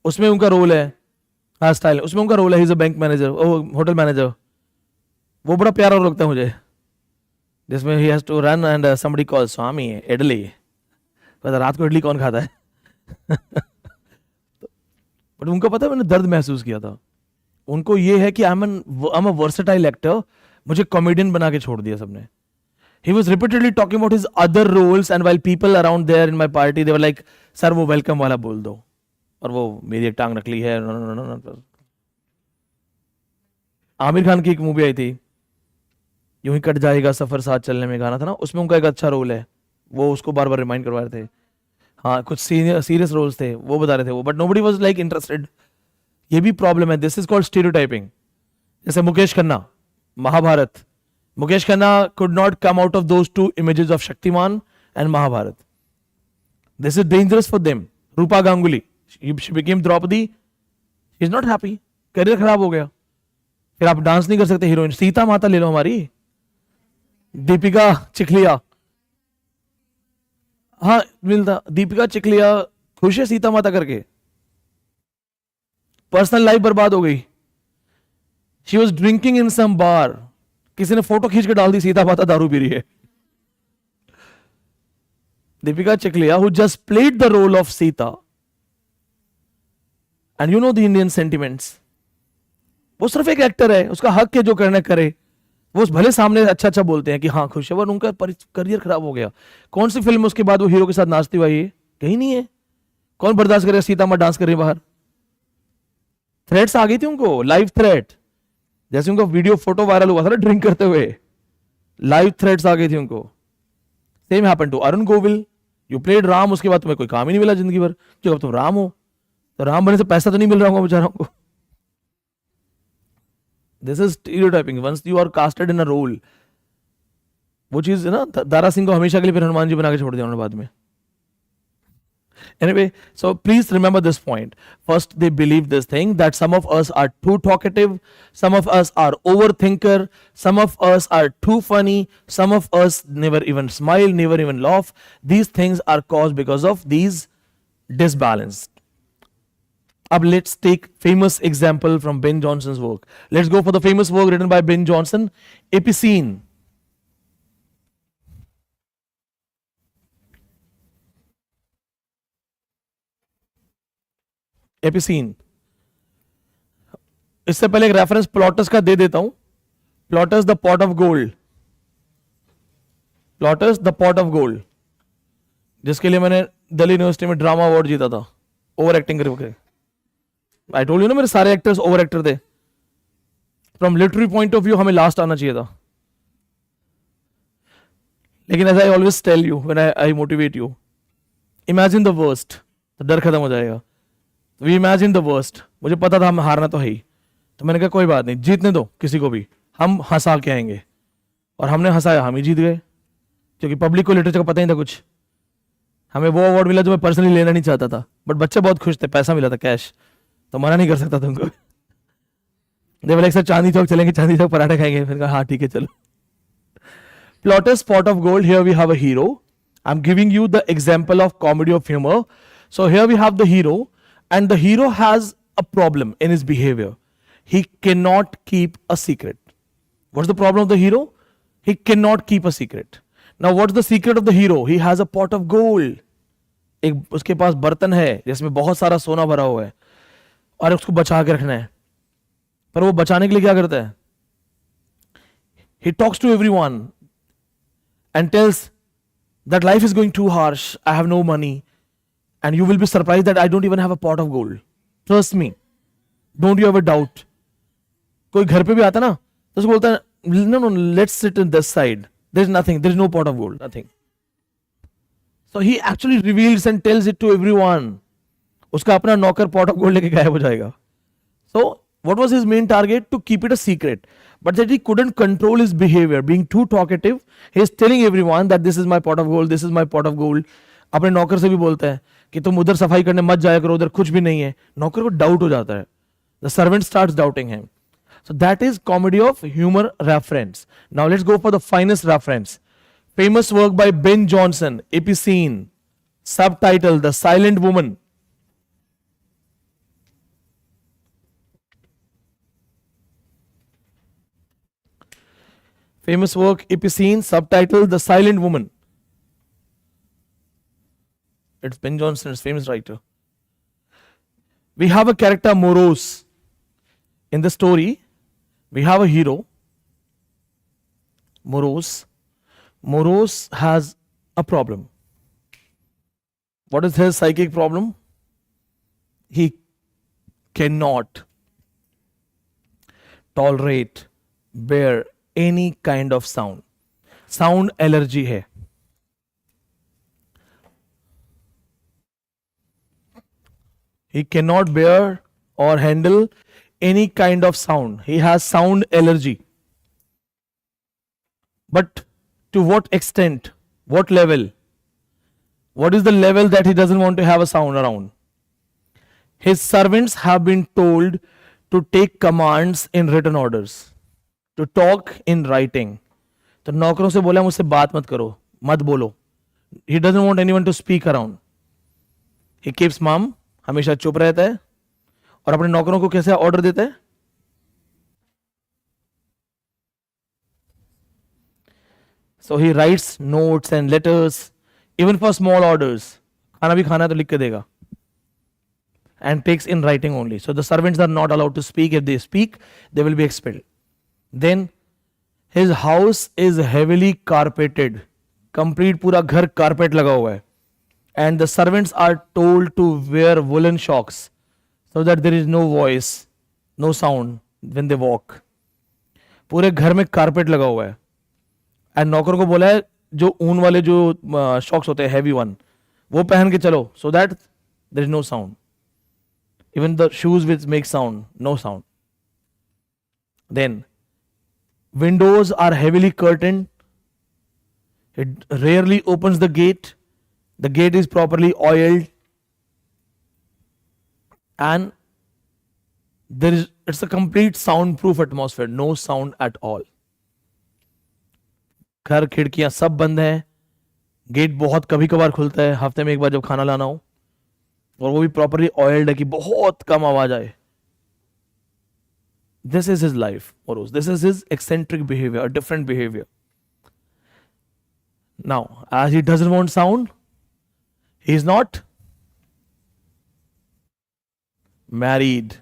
उसमें उनका रोल है. हाँ स्टाइल, उसमें उनका रोल है, he is a bank manager, hotel manager. वो बड़ा प्यारा रोल लगता है मुझे, जिसमें he has to run and somebody calls Swami Idli. पता रात को इडली कौन खाता है. बट उनको पता है मैंने दर्द महसूस किया था. उनको ये है कि I am a versatile actor, मुझे कॉमेडियन बना के छोड़ दिया सबने. He was repeatedly talking about his other roles, and while people around there in my party, they were like, "Sir, वो welcome वाला बोल दो." और वो मेरी एक टांग नकली है. no. आमिर खान की एक मूवी आई थी, यूं ही कट जाएगा सफर साथ चलने में गाना था ना, उसमें उनका एक अच्छा रोल है. वो उसको बार बार रिमाइंड करवा रहे थे. हाँ कुछ सीरियस रोल्स थे वो बता रहे थे वो, but nobody was like interested. ये भी प्रॉब्लम है. This is called stereotyping. जैसे Mukesh Khanna, Mahabharat. Mukesh Khanna could not come out of those two images of Shaktiman and Mahabharat. This is dangerous for them. Rupa Ganguly, she became Draupadi. She is not happy. Career खराब हो गया. फिर आप dance नहीं कर सकते heroine. Sita माता ले लो हमारी, दीपिका चिखलिया. हाँ मिलता. दीपिका चिखलिया खुश है सीता माता करके, पर्सनल लाइफ बर्बाद हो गई. शी वॉज ड्रिंकिंग इन सम बार, किसी ने फोटो खींच के डाल दी सीता माता दारू पी रही है. Deepika Chikhlia who just played the role of Sita, and you know the Indian sentiments. वो सिर्फ एक एक्टर है, उसका हक है जो करना करे. वो भले सामने अच्छा अच्छा बोलते हैं कि हाँ खुश है, पर उनका करियर खराब हो गया. कौन सी फिल्म उसके बाद वो हीरो के साथ नाचती हुई है? कहीं नहीं है. कौन बर्दाश्त करेगा सीता माँ डांस कर रही बाहर. थ्रेट्स आ गई थी उनको, लाइव थ्रेट. जैसे उनका वीडियो फोटो वायरल हुआ था ना ड्रिंक करते हुए, लाइव थ्रेट्स आ गई थी उनको. Same happen to Arun Govil. You played Ram, उसके बाद तुम्हें कोई काम ही नहीं मिला जिंदगी भर. जो अब तुम राम हो, तो राम बनने से पैसा तो नहीं मिल रहा होगा बेचारों को. This is stereotyping. Once you are casted in a role, वो चीज है ना. दारा सिंह को हमेशा के लिए फिर हनुमान जी बना के छोड़ दिया उन्होंने बाद में. Anyway, so please remember this point. First, they believe this thing that some of us are too talkative, some of us are overthinker, some of us are too funny, some of us never even smile, never even laugh. These things are caused because of these disbalance. Now let's take famous example from Ben Jonson's work. Let's go for the famous work written by Ben Jonson, Epicene. एपिसीन. इससे पहले एक reference Plautus का दे देता हूं. Plautus the pot of gold. Plautus the pot of gold, जिसके लिए मैंने Delhi university में ड्रामा अवार्ड जीता था ओवर एक्टिंग करके. आई टोल्ड यू ना मेरे सारे एक्टर्स ओवर एक्टर थे. From literary point of view हमें लास्ट आना चाहिए था, लेकिन as I always tell you when I motivate you, imagine the worst, तो डर खत्म हो जाएगा. We imagine the worst. मुझे पता था हम हारना तो है ही, तो मैंने कहा कोई बात नहीं, जीतने दो किसी को भी, हम हंसा के आएंगे. और हमने हंसाया, हम ही जीत गए, क्योंकि पब्लिक को लिटरेचर का पता ही था कुछ. हमें वो अवार्ड मिला जो मैं पर्सनली लेना नहीं चाहता था, बट बच्चे बहुत खुश थे, पैसा मिला था कैश, तो मना नहीं कर सकता था उनको. दे बोले सर चांदी चौक चलेंगे, चांदी चौक पराठा खाएंगे. फिर कहा हाँ ठीक है चलो. Plautus pot of gold. Here we have a hero. I am giving you the example of comedy of humour. So here we have the hero, and the hero has a problem in his behavior. He cannot keep a secret. What's the problem of the hero? He cannot keep a secret. Now what's the secret of the hero? He has a pot of gold. एक उसके पास बर्तन है जिसमें बहुत सारा सोना भरा हुआ है, और उसको बचा के रखना है. पर वो बचाने के लिए क्या करता है? He talks to everyone and tells that life is going too harsh, I have no money. And you will be surprised that I don't even have a pot of gold. Trust me. Don't you ever doubt. कोई घर पे भी आता ना, तो उसको बोलता है no, let's sit in this side. There's nothing. There's no pot of gold. Nothing. So he actually reveals and tells it to everyone. उसका अपना नौकर pot of gold लेके गायब हो जाएगा. So what was his main target? To keep it a secret. but that he couldn't control his behavior. Being too talkative, he is telling everyone that this is my pot of gold, this is my pot of gold. अपने नौकर से भी बोलता है कि तुम उधर सफाई करने मत जाया करो, उधर कुछ भी नहीं है. नौकर को डाउट हो जाता है. The servant starts doubting him. So that is comedy of humor reference. Now let's go for the finest reference. Famous work by Ben Jonson, Epicene, subtitle The Silent Woman. Famous work, Epicene, subtitle The Silent Woman. It's Ben Jonson, his famous writer. We have a character Morose. In the story, we have a hero, Morose. Morose has a problem. What is his psychic problem? He cannot tolerate, bear any kind of sound. Sound allergy है. He cannot bear or handle any kind of sound. He has sound allergy. But to what extent? What level? What is the level that he doesn't want to have a sound around? His servants have been told to take commands in written orders, to talk in writing. तो नौकरों से बोला मुझसे बात मत करो, मत बोलो. He doesn't want anyone to speak around. He keeps mum, हमेशा चुप रहता है और अपने नौकरों को कैसे ऑर्डर देता है? So he writes notes and letters, even for small orders. खाना भी खाना तो लिख के देगा. And takes in writing only. So the servants are not allowed to speak. If they speak, they will be expelled. Then his house is heavily carpeted. Complete पूरा घर carpet लगा हुआ है. And the servants are told to wear woolen socks so that there is no voice, no sound when they walk. पूरे घर में carpet लगा हुआ है. And नौकर को बोला है जो ऊन वाले जो शॉक्स होते हैं heavy one, वो पहन के चलो so that there is no sound. Even the shoes which make sound, no sound. Then windows are heavily curtained. It rarely opens the gate. The gate is properly oiled. And it's a complete soundproof atmosphere. No sound at all. घर खिड़कियां सब बंद हैं. Gate बहुत कभी कभार खुलता है, हफ्ते में एक बार जब खाना लाना हो, और वो भी प्रॉपरली ऑयल्ड है कि बहुत कम आवाज आए. This is his life, Morose. This is his eccentric behavior, a different behavior. Now, as he doesn't want sound, he is not married.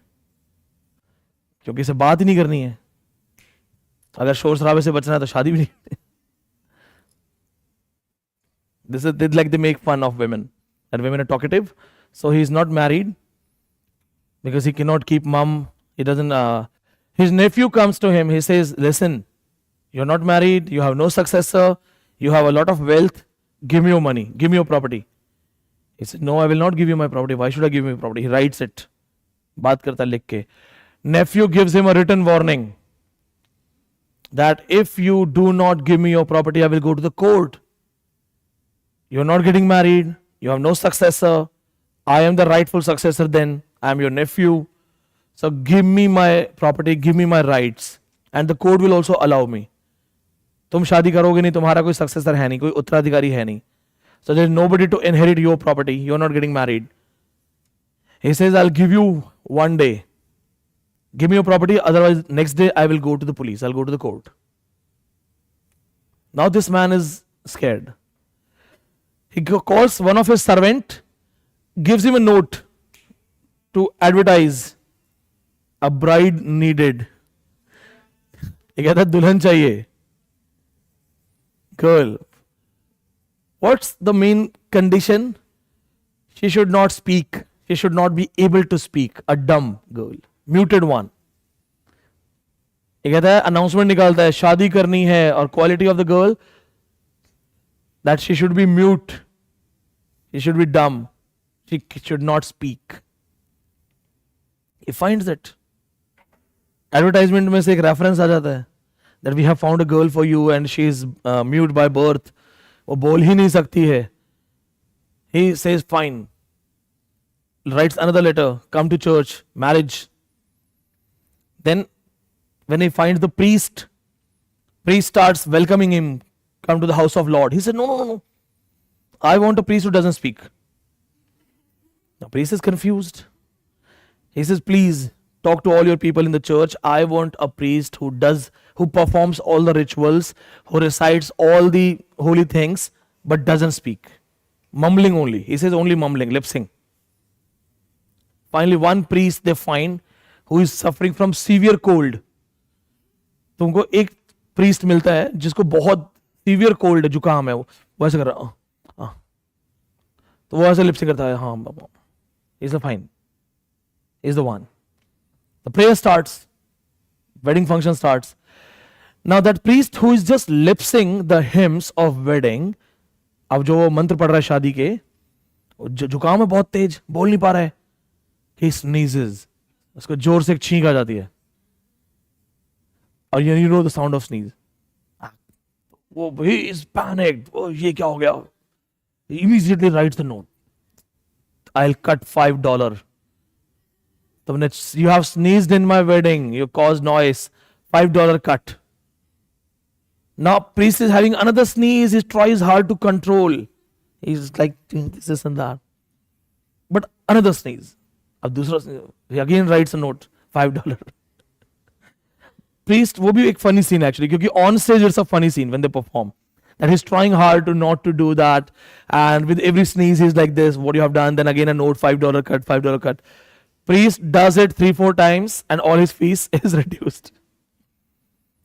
क्योंकि इसे बात ही नहीं करनी है. अगर शोर शराबे से बचना है तो शादी भी नहीं. This is like they make fun of women, and women are talkative. So he is not married because he cannot keep mum. He doesn't. His nephew comes to him. He says, "Listen, you're not married. You have no successor. You have a lot of wealth. Give me your money. Give me your property." He said, "No, I will not give you my property. Why should I give you my property?" He writes it. बात करता लिख के. Nephew gives him a written warning that if you do not give me your property, I will go to the court. You're not getting married. You have no successor. I am the rightful successor then. I am your nephew. So give me my property, give me my rights. And the court will also allow me. तुम शादी करोगे नहीं, तुम्हारा कोई successor है नहीं, कोई उत्तराधिकारी है नहीं. So there is nobody to inherit your property. You're not getting married. He says, I'll give you one day. Give me your property, otherwise next day I will go to the police. I'll go to the court. Now this man is scared. He calls one of his servant, gives him a note to advertise a bride needed. ये कहता है दुल्हन चाहिए. Girl. What's the main condition? She should not speak. She should not be able to speak. A dumb girl. Muted one. ये कहता है announcement निकालता है शादी करनी है और quality of the girl that she should be mute. She should be dumb. She should not speak. He finds it. Advertisement में से एक reference आ जाता है. that we have found a girl for you and she is mute by birth, वो बोल ही नहीं सकती है. He says fine, writes another letter, come to church, marriage. Then when he finds the priest starts welcoming him, come to the house of Lord. He said, no. I want a priest who doesn't speak. The priest is confused. He says, please talk to all your people in the church. I want a priest who performs all the rituals, who recites all the holy things, but doesn't speak. Mumbling only. He says only mumbling, lip sync. Finally, one priest they find who is suffering from severe cold. तुमको एक priest मिलता है जिसको बहुत severe cold है, जुकाम है, वो ऐसे कर रहा, तो वो ऐसे लिपसिंग करता है, हाँ बाबा, he's fine, he's the one. The prayer starts, wedding function starts. Now that priest who is just lip-syncing the hymns of wedding, अब जो मंत्र पढ़ रहा है शादी के, जुकाम है बहुत तेज, बोल नहीं पा रहा है, he sneezes, उसको जोर से एक छींक आ जाती है, और you know the sound of sneeze. वो he is panicked, ये क्या हो गया? He immediately writes the note. I'll cut $5. You have sneezed in my wedding, you caused noise, $5 cut. Now priest is having another sneeze, he tries hard to control. He's like doing this and that. But another sneeze. अब दूसरा sneeze, he again writes a note, $5. Priest, वो भी एक funny scene actually, क्योंकि on stage it's a funny scene when they perform. That he's trying hard to not to do that, and with every sneeze he's like this, what you have done, then again a note, $5 cut, $5 cut. Priest does it 3-4 times and all his fees is reduced.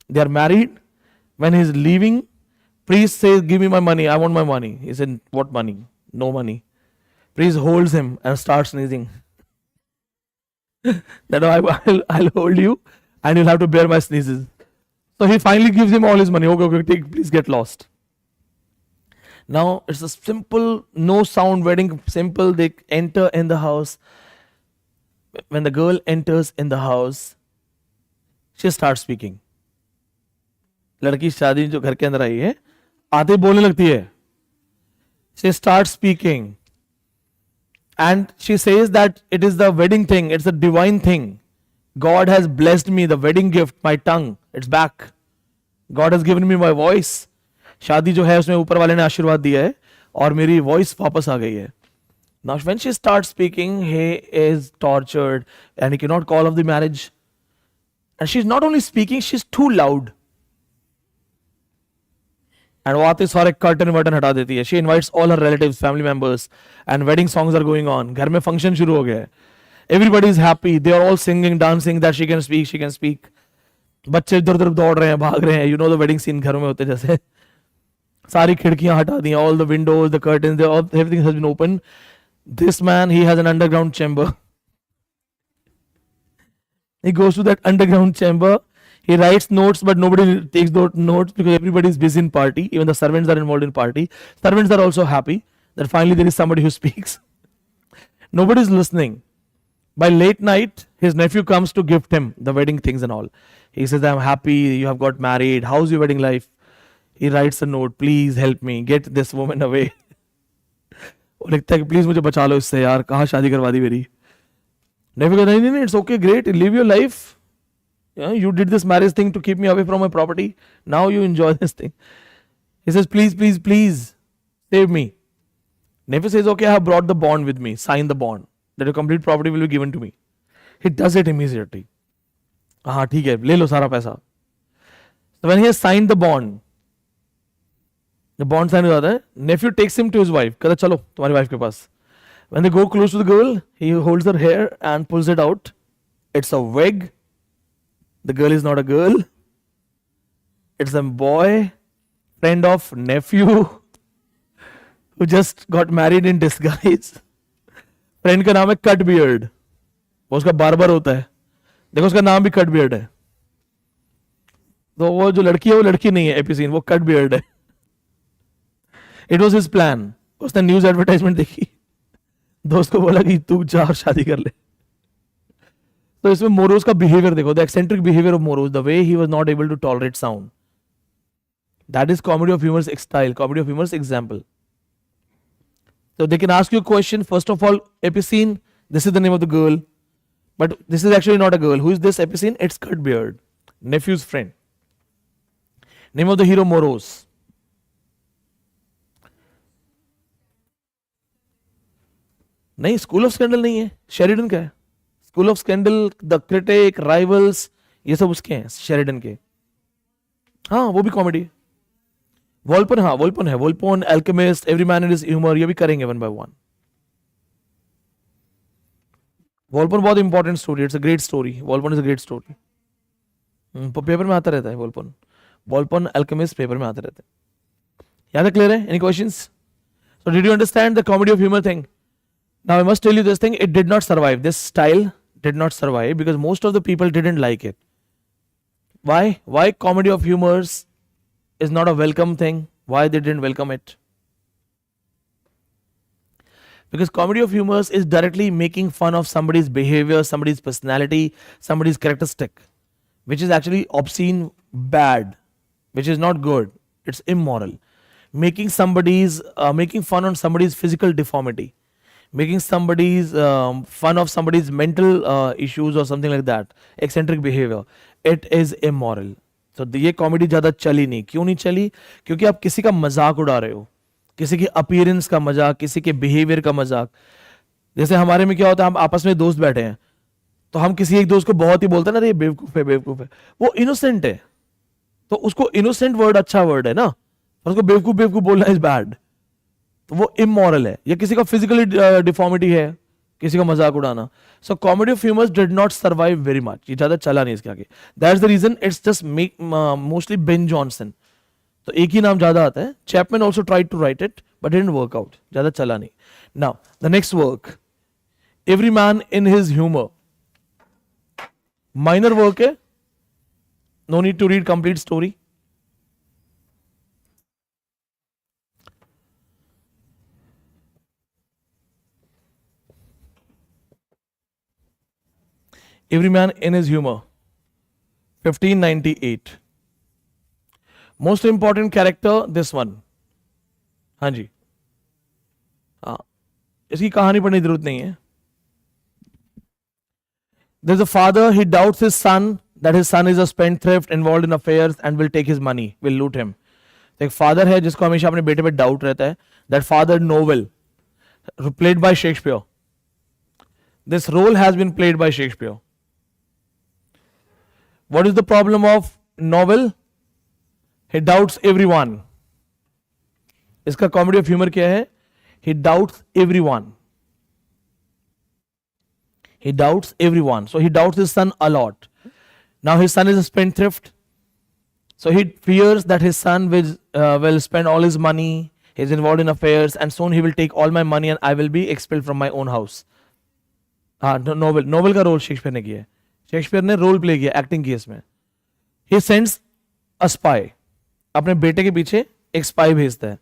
They are married. When he's leaving, priest says, give me my money, I want my money. He said, what money? No money. Priest holds him and starts sneezing. That I'll hold you and you'll have to bear my sneezes. So he finally gives him all his money. Okay, take, please get lost. Now it's a simple, no sound wedding, simple. They enter in the house. When the girl enters in the house, she starts speaking. लड़की शादी जो घर के अंदर आई है, आते बोलने लगती है. She starts speaking. And she says that it is the wedding thing, it's a divine thing. God has blessed me, the wedding gift, my tongue, it's back. God has given me my voice. शादी जो है उसमें ऊपर वाले ने आशीर्वाद दिया है और मेरी वॉइस वापस आ गई है. Now when she starts speaking, he is tortured and he cannot call off the marriage. And she's not only speaking, she's too loud. And वो आते सारे कर्टन वर्टन हटा देती है. She invites all her relatives, family members, and wedding songs are going on. घर में function शुरू हो गया है. Everybody is happy. They are all singing, dancing that she can speak, she can speak. बच्चे इधर उधर दौड़ रहे हैं, भाग रहे हैं. You know the wedding scene घरों में होते जैसे. सारी खिड़कियां हटा दी, all the windows, the curtains, everything has been opened. This man, he has an underground chamber. He goes to that underground chamber. He writes notes, but nobody takes those notes because everybody is busy in party. Even the servants are involved in party. Servants are also happy that finally there is somebody who speaks. Nobody is listening. By late night, his nephew comes to gift him the wedding things and all. He says, I'm happy you have got married. How's your wedding life? He writes a note, please help me, get this woman away. वो लिखता है कि please मुझे बचा लो इससे यार, कहाँ शादी करवा दी मेरी. Nephew कहता है नहीं, it's okay, great, live your life. Yeah, you did this marriage thing to keep me away from my property. Now you enjoy this thing. He says, please, please, please, save me. Nephew says, okay, I have brought the bond with me. Sign the bond. That your complete property will be given to me. He does it immediately. हाँ ठीक है, ले लो सारा पैसा. So when he has signed the bond sign हो जाता है. Nephew takes him to his wife. कहता चलो तुम्हारी wife के पास. When they go close to the girl, he holds her hair and pulls it out. It's a wig. The girl is not a girl. It's a boy, friend of nephew, who just got married in disguise. Friend का नाम है cut beard. वो उसका barber होता है. देखो उसका नाम भी कट बियर्ड है. तो वो जो लड़की है वो लड़की नहीं है एपिसीन, वो कट बियर्ड है. It was his plan. उसने न्यूज एडवर्टाइजमेंट देखी, दोस्त को बोला कि तू जा और शादी कर ले. तो इसमें मोरोज का बिहेवियर देखो, the eccentric behaviour of Morose, the way he was not able to tolerate sound, that is comedy of humours style, comedy of humours example. So they can ask you a question. First of all, Epicene, this is the name of the girl, but this is actually not a girl. Who is this Epicene? It's Cutbeard, nephew's friend. Name of the hero, Morose. नहीं, school of scandal नहीं है, Sheridan का है. School of scandal, the critic, rivals, ये सब उसके हैं, Sheridan के. हाँ, वो भी कॉमेडी. वॉल्पन, हाँ वॉल्पन है, Volpone, Alchemist, every man in his humour, ये भी करेंगे वन बाय वन. वॉल्पन बहुत important story, it's a great story. Volpone is a great story. Paper में आता रहता है वॉल्पन. वॉल्पन, एल्केमिस्ट पेपर में आते रहते हैं. याद है, क्लियर है? Any questions? So did you understand the comedy of humour thing? Now I must tell you this thing, it did not survive, this style did not survive because most of the people didn't like it. Why comedy of humors is not a welcome thing? Why they didn't welcome it? Because comedy of humors is directly making fun of somebody's behavior, somebody's personality, somebody's characteristic, which is actually obscene, bad, which is not good. It's immoral. Making fun on somebody's physical deformity, making somebody's fun of somebody's mental issues or something like that, eccentric behavior, it is immoral. तो ये comedy ज्यादा चली नहीं. क्यों नहीं चली? क्योंकि आप किसी का मजाक उड़ा रहे हो, किसी के अपीयरेंस का मजाक, किसी के बिहेवियर का मजाक. जैसे हमारे में क्या होता है, हम आपस में दोस्त बैठे हैं तो हम किसी एक दोस्त को बहुत ही बोलते हैं ना, अरे बेवकूफ है, बेवकूफ है. वो इनोसेंट है, तो उसको इनोसेंट वर्ड अच्छा वर्ड है ना, और उसको बेवकूफ बेवकूफ बोलना इज बैड, तो वो इमोरल है. या किसी का फिजिकली डिफॉर्मिटी है, किसी का मजाक उड़ाना. So comedy of humours did not survive very much, ये ज्यादा चला नहीं इसके आगे. That's the reason it's just mostly Ben Jonson, तो एक ही नाम ज्यादा आता है. Chapman also tried to write it but didn't work out, ज्यादा चला नहीं. Now the next work, every man in his humour, minor work है, no need to read complete story. Every Man in His Humor, 1598. Most important character, this one. हाँ जी, हाँ, इसकी कहानी पढ़ने की जरूरत नहीं है. There's a father, he doubts his son, that his son is a spendthrift, involved in affairs and will take his money, will loot him. तो एक father है जिसको हमेशा अपने बेटे पे डाउट रहता है. That father, Novel, played by Shakespeare. This role has been played by Shakespeare. What is the problem of Novel? He doubts everyone. इसका कॉमेडी ऑफ ह्यूमर क्या है? He doubts everyone. He doubts everyone. So he doubts his son a lot. Now his son is a spendthrift. So he fears that his son will spend all his money. He's involved in affairs, and soon he will take all my money, and I will be expelled from my own house. Novel का role Shakespeare ने किया है. Shakespeare ने role play किया, acting की इसमें. He sends a spy, अपने बेटे के पीछे एक स्पाई भेजता है.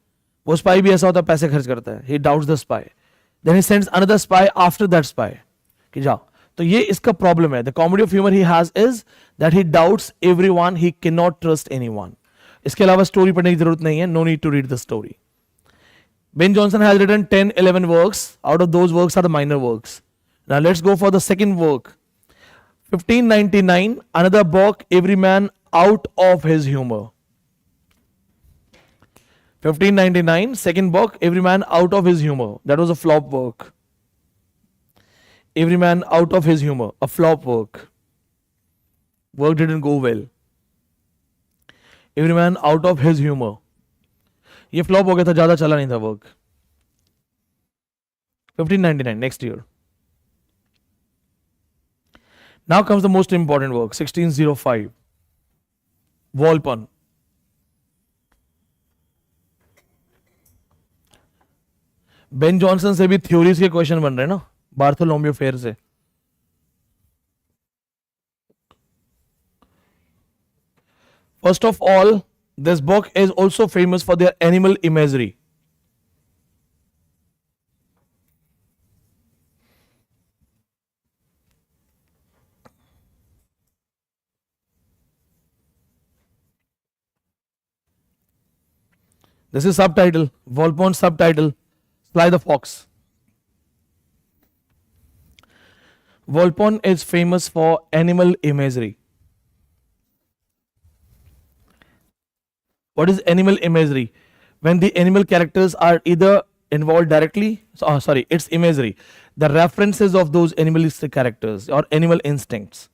वो स्पाई भी ऐसा होता है, पैसे खर्च करता है. He doubts the spy, then he sends another spy after that spy कि जाओ. तो ये इसका प्रॉब्लम है. The comedy of humour he has is that he doubts everyone, he can not trust anyone. इसके अलावा स्टोरी पढ़ने की जरूरत नहीं है. No need to read the story. Ben Jonson has written 10-11 works. Out of those works are the minor works. Now let's go for the second work. 1599, another book, Every Man Out of His Humor. 1599, second book, Every Man Out of His Humor. That was a flop work. Every Man Out of His Humor, a flop work. Work didn't go well. Every Man Out of His Humor. ये flop हो गया था, ज्यादा चला नहीं था work. 1599, next year. Now comes the most important work, 1605, Volpone. Ben Jonson से भी थ्योरीज के क्वेश्चन बन रहे हैं ना, बार्थोलोम्यू फेयर से. First of all, this book is also famous for their animal imagery. This is subtitle. Volpone subtitle. Sly the Fox. Volpone is famous for animal imagery. What is animal imagery? When the animal characters are either involved directly, it's imagery. The references of those animalistic characters or animal instincts.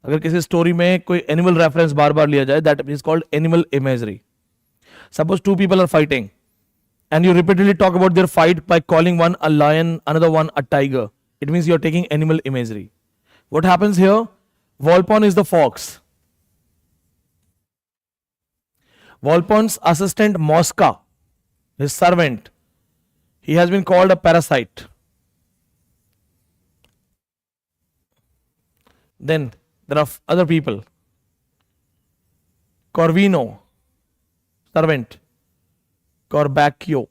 अगर किसी story में कोई animal reference बार बार लिया जाए, that is called animal imagery. Suppose two people are fighting and you repeatedly talk about their fight by calling one a lion, another one a tiger. It means you're taking animal imagery. What happens here? Volpone is the fox. Volpone's assistant Mosca, his servant, he has been called a parasite. Then there are other people. Corvino, servant. Corbaccio,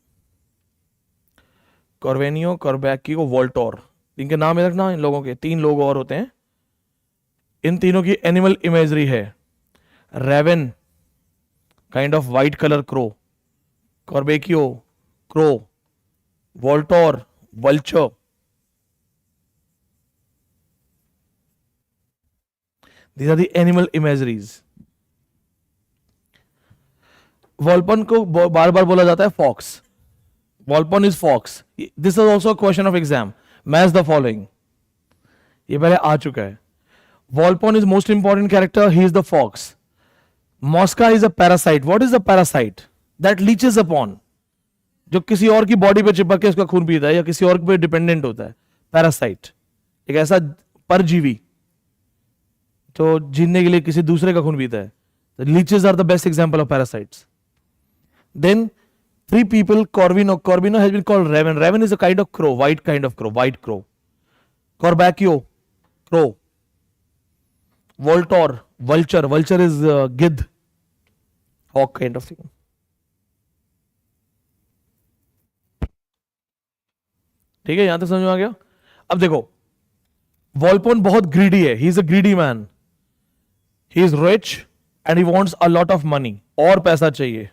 Corvenio, Corbaccio, Voltor. इनके नाम याद रखना, इन लोगों के 3 लोग और होते हैं. इन तीनों की एनिमल इमेजरी है. Raven, kind of white colour crow. Corbaccio, crow. Voltore, vulture. These are the animal imageries. Volpone को बार बार बोला जाता है fox. Volpone is fox. This is also a question of exam. Match the following. ये पहले आ चुका है. Volpone is most important character. He is the fox. Mosca is a parasite. What is a parasite? That leeches upon. जो किसी और की body पे चिपक के उसका खून पीता है या किसी और पे डिपेंडेंट होता है. पैरासाइट एक ऐसा परजीवी जो जीने के लिए किसी दूसरे का खून पीता है. Leeches are the best example of parasites. Then 3 people. Corvino. Corvino has been called raven. Raven is a kind of crow, white kind of crow, white crow. Corbaccio, crow. Voltor, vulture. Vulture is gidh, hawk kind of thing. ठीक है, यहां तक समझ में आ गया. अब देखो, Volpone बहुत greedy है. He is a greedy man. He is rich and he wants a lot of money. और पैसा चाहिए.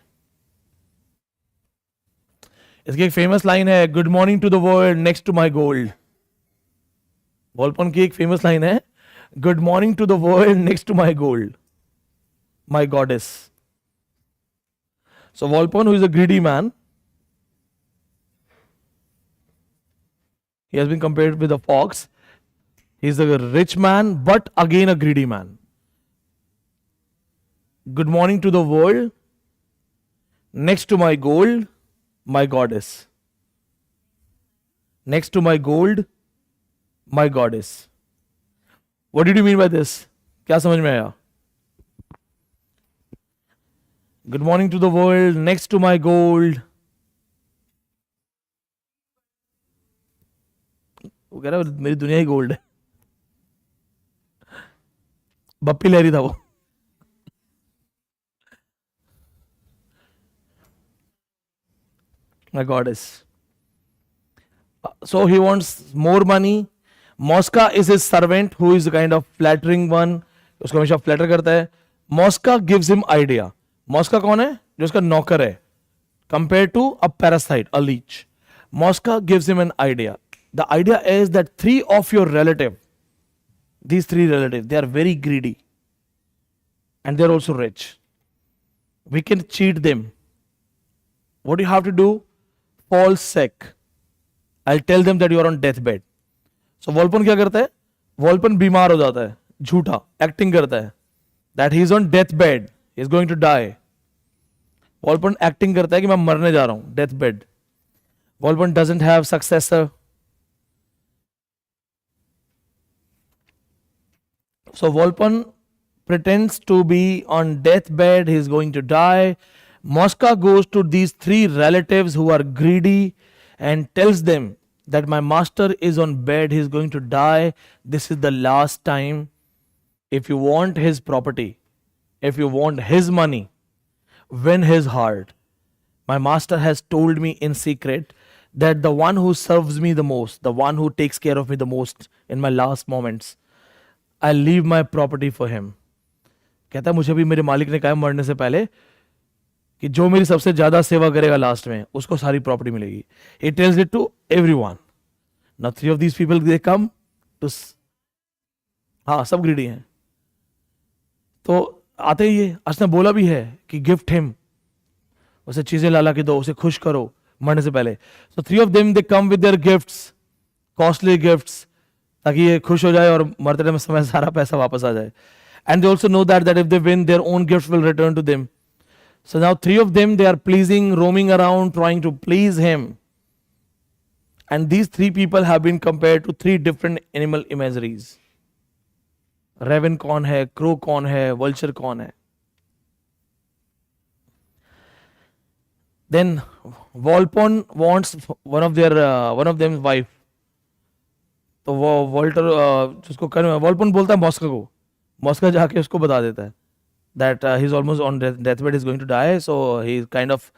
इसकी एक फेमस लाइन है, good morning to the world next to my gold. Volpone की एक फेमस लाइन है, good morning to the world next to my gold, my goddess. So Volpone, who is a greedy man, he has been compared with a fox. He is a rich man but again a greedy man. Good morning to the world, next to my gold, my goddess. Next to my gold, my goddess. What did you mean by this? क्या समझ में आया? Good morning to the world, next to my gold. वो कह रहा है मेरी दुनिया ही गोल्ड है. बप्पी लहरी था वो. My goddess. So he wants more money. Mosca is his servant who is a kind of flattering one. उसको हमेशा फ्लैटर करता है. Mosca gives him idea. Mosca कौन है? जो उसका नौकर है. Compared to a parasite, a leech. Mosca gives him an idea. The idea is that 3 of your relative, these 3 relatives, they are very greedy. And they are also rich. We can cheat them. What do you have to do? Fall sick. I'll tell them that you are on deathbed. So Volpone क्या करता है? Volpone बीमार हो जाता है, झूठा acting करता है, that he is on deathbed, he is going to die. Volpone acting करता है कि मैं मरने जा रहा हूं, deathbed. Volpone doesn't have successor. So Volpone pretends to be on deathbed, he is going to die. Mosca goes to these 3 relatives who are greedy and tells them that my master is on bed, he is going to die. This is the last time. If you want his property, if you want his money, win his heart. My master has told me in secret that the one who serves me the most, the one who takes care of me the most in my last moments, I'll leave my property for him. कहता है मुझे भी मेरे मालिक ने कहा मरने से पहले कि जो मेरी सबसे ज्यादा सेवा करेगा लास्ट में उसको सारी प्रॉपर्टी मिलेगी. He tells it to everyone. Now 3 of these people they come to, हाँ सब ग्रीडी हैं. तो आते ही ये अर्चना बोला भी है कि गिफ्ट हिम, उसे चीजें ला के दो, उसे खुश करो मरने से पहले. सो 3 of them they come with their gifts, costly gifts, ताकि ये खुश हो जाए और मरते टाइम समय सारा पैसा वापस आ जाए. And they also know that if they win, their own gifts will return to them. So now 3 of them, they are pleasing, roaming around, trying to please him. And these 3 people have been compared to 3 different animal imageries. Raven कौन है, crow कौन है, vulture कौन है. Then Volpone wants one of them's wife. तो वो Walter जिसको वॉल्पोन बोलता है मॉस्का को, मॉस्का जाके उसको बता देता है that he's almost on deathbed, he's going to die, so he kind of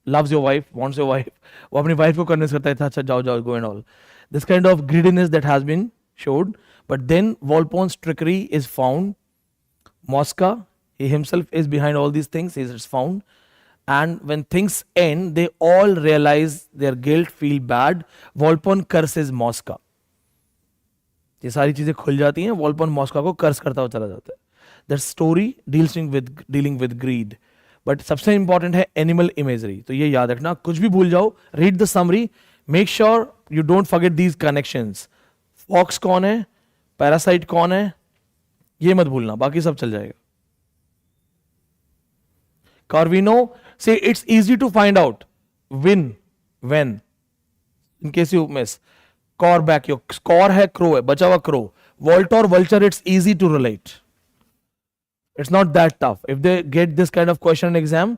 loves your wife, wants your wife. वो अपनी वाइफ को कन्विंस करता है था, अच्छा जाओ जाओ go and all. This kind of greediness that has been showed, but then Volpone's trickery is found. Mosca, he himself is behind all these things, he is found. And when things end, they all realize their guilt, feel bad. Volpone curses Mosca. ये सारी चीजें खुल जाती हैं, वॉल्पोन मॉस्का को कर्स करता हुआ चला जाता है. That story dealing with greed. But सबसे इंपॉर्टेंट है एनिमल इमेजरी. तो ये याद रखना, कुछ भी भूल जाओ, read the summary, make sure you don't forget these connections. Fox कौन है, पैरासाइट कौन है, ये मत भूलना, बाकी सब चल जाएगा. कार्विनो से it's easy to find out win when in case you miss. Core back, your score है crow है, बचा हुआ crow. Vault or vulture, it's easy to relate. It's not that tough. If they get this kind of question in exam,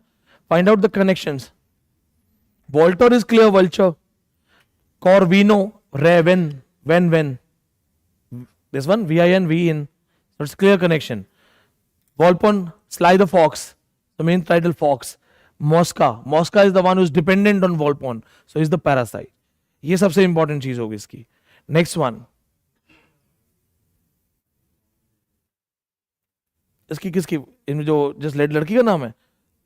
find out the connections. Vaulter is clear, vulture. Corvino, raven, when. This one, V-I-N, V-in. So it's clear connection. Volpone, Sly the fox. The main title, fox. Mosca is the one who is dependent on Volpone. So he's the parasite. ये सबसे important चीज होगी इसकी. Next one, इसकी किसकी, इनमें जो जिस लड़की का नाम है,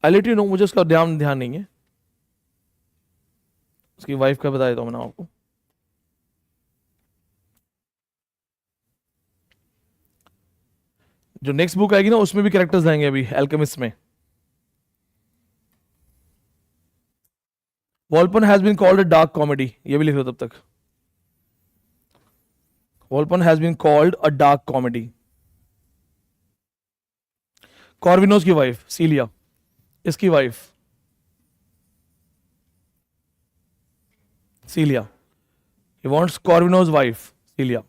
आई लेट यू नो, मुझे उसका ध्यान नहीं है. उसकी वाइफ का बता देता हूं मैं आपको. जो नेक्स्ट बुक आएगी ना उसमें भी कैरेक्टर्स आएंगे अभी एल्केमिस्ट में. Volpone has been called a dark comedy. ये भी लिख लो तब तक. Volpone has been called a dark comedy. Corvino's की वाइफ सीलिया, इसकी wife Celia. He wants Corvino's wife Celia.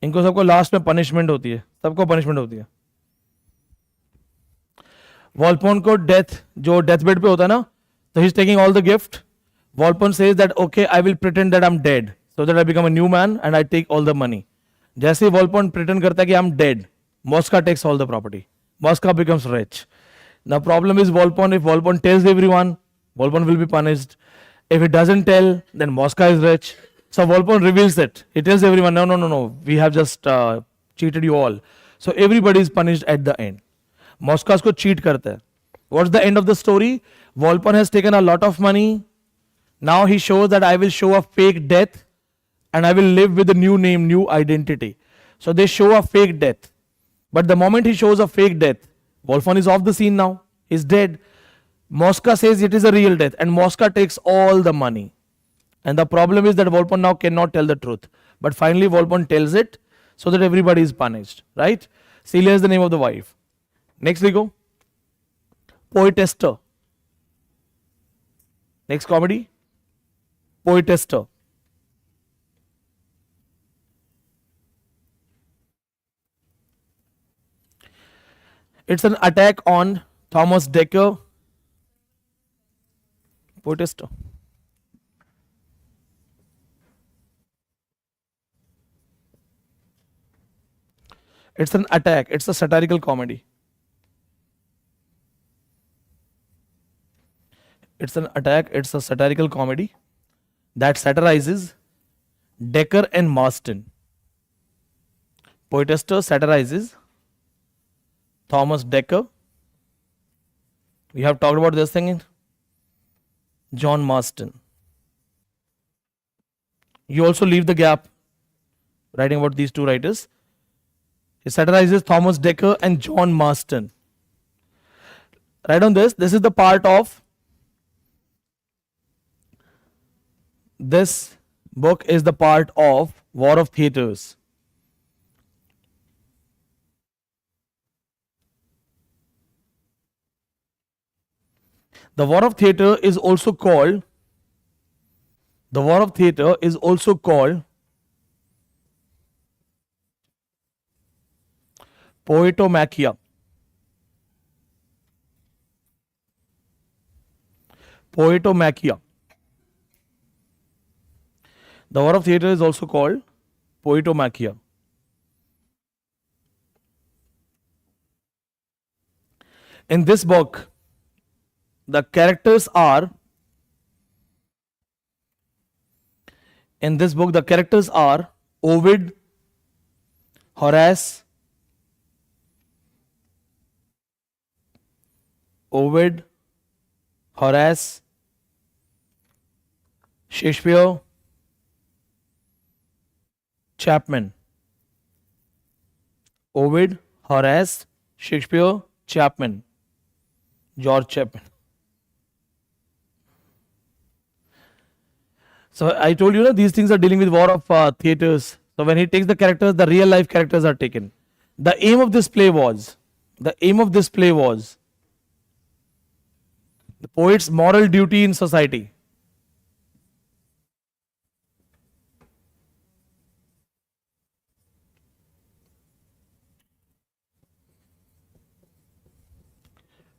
इनको सबको लास्ट में पनिशमेंट होती है, सबको पनिशमेंट होती है. वॉल्पोन को डेथ, जो डेथ बेड पे होता है ना, तो he is taking all the gift. Volpone says that okay I will pretend that I am dead so that I become a new man and I take all the money. जैसे ही Volpone pretend करता है कि I am dead, Mosca takes all the property. Mosca becomes rich. The problem is Volpone, if Volpone tells everyone, Volpone will be punished. If it doesn't tell, then मॉस्का is rich. So Volpone reveals it. He tells everyone, no, we have just cheated you all. So everybody is punished at the end. Mosca को cheat करता है. What's the end of the story? Volpone has taken a lot of money. Now he shows that I will show a fake death and I will live with a new name, new identity. So they show a fake death. But the moment he shows a fake death, Volpone is off the scene now. He's dead. Mosca says it is a real death and Mosca takes all the money. And the problem is that Volpone now cannot tell the truth. But finally Volpone tells it so that everybody is punished. Right? Celia is the name of the wife. Next we go. Poetester. Next comedy. Poetester. It's an attack on Thomas Dekker. Poetester. It's an attack. It's a satirical comedy. It's an attack. It's a satirical comedy that satirizes Decker and Marston. Poetaster satirizes Thomas Decker. We have talked about this thing in John Marston. You also leave the gap writing about these two writers. He satirizes Thomas Decker and John Marston. Write on this. This is the part of this book is the part of War of Theatres. The War of Theatre is also called Poetomachia. Poetomachia. The War of Theatre is also called Poetomachia. In this book, the characters are Ovid, Horace, Shakespeare, Chapman. Ovid, Horace, Shakespeare, Chapman. George Chapman. So I told you, these things are dealing with War of Theatres. So when he takes the characters, the real life characters are taken. The aim of this play was the poet's moral duty in society.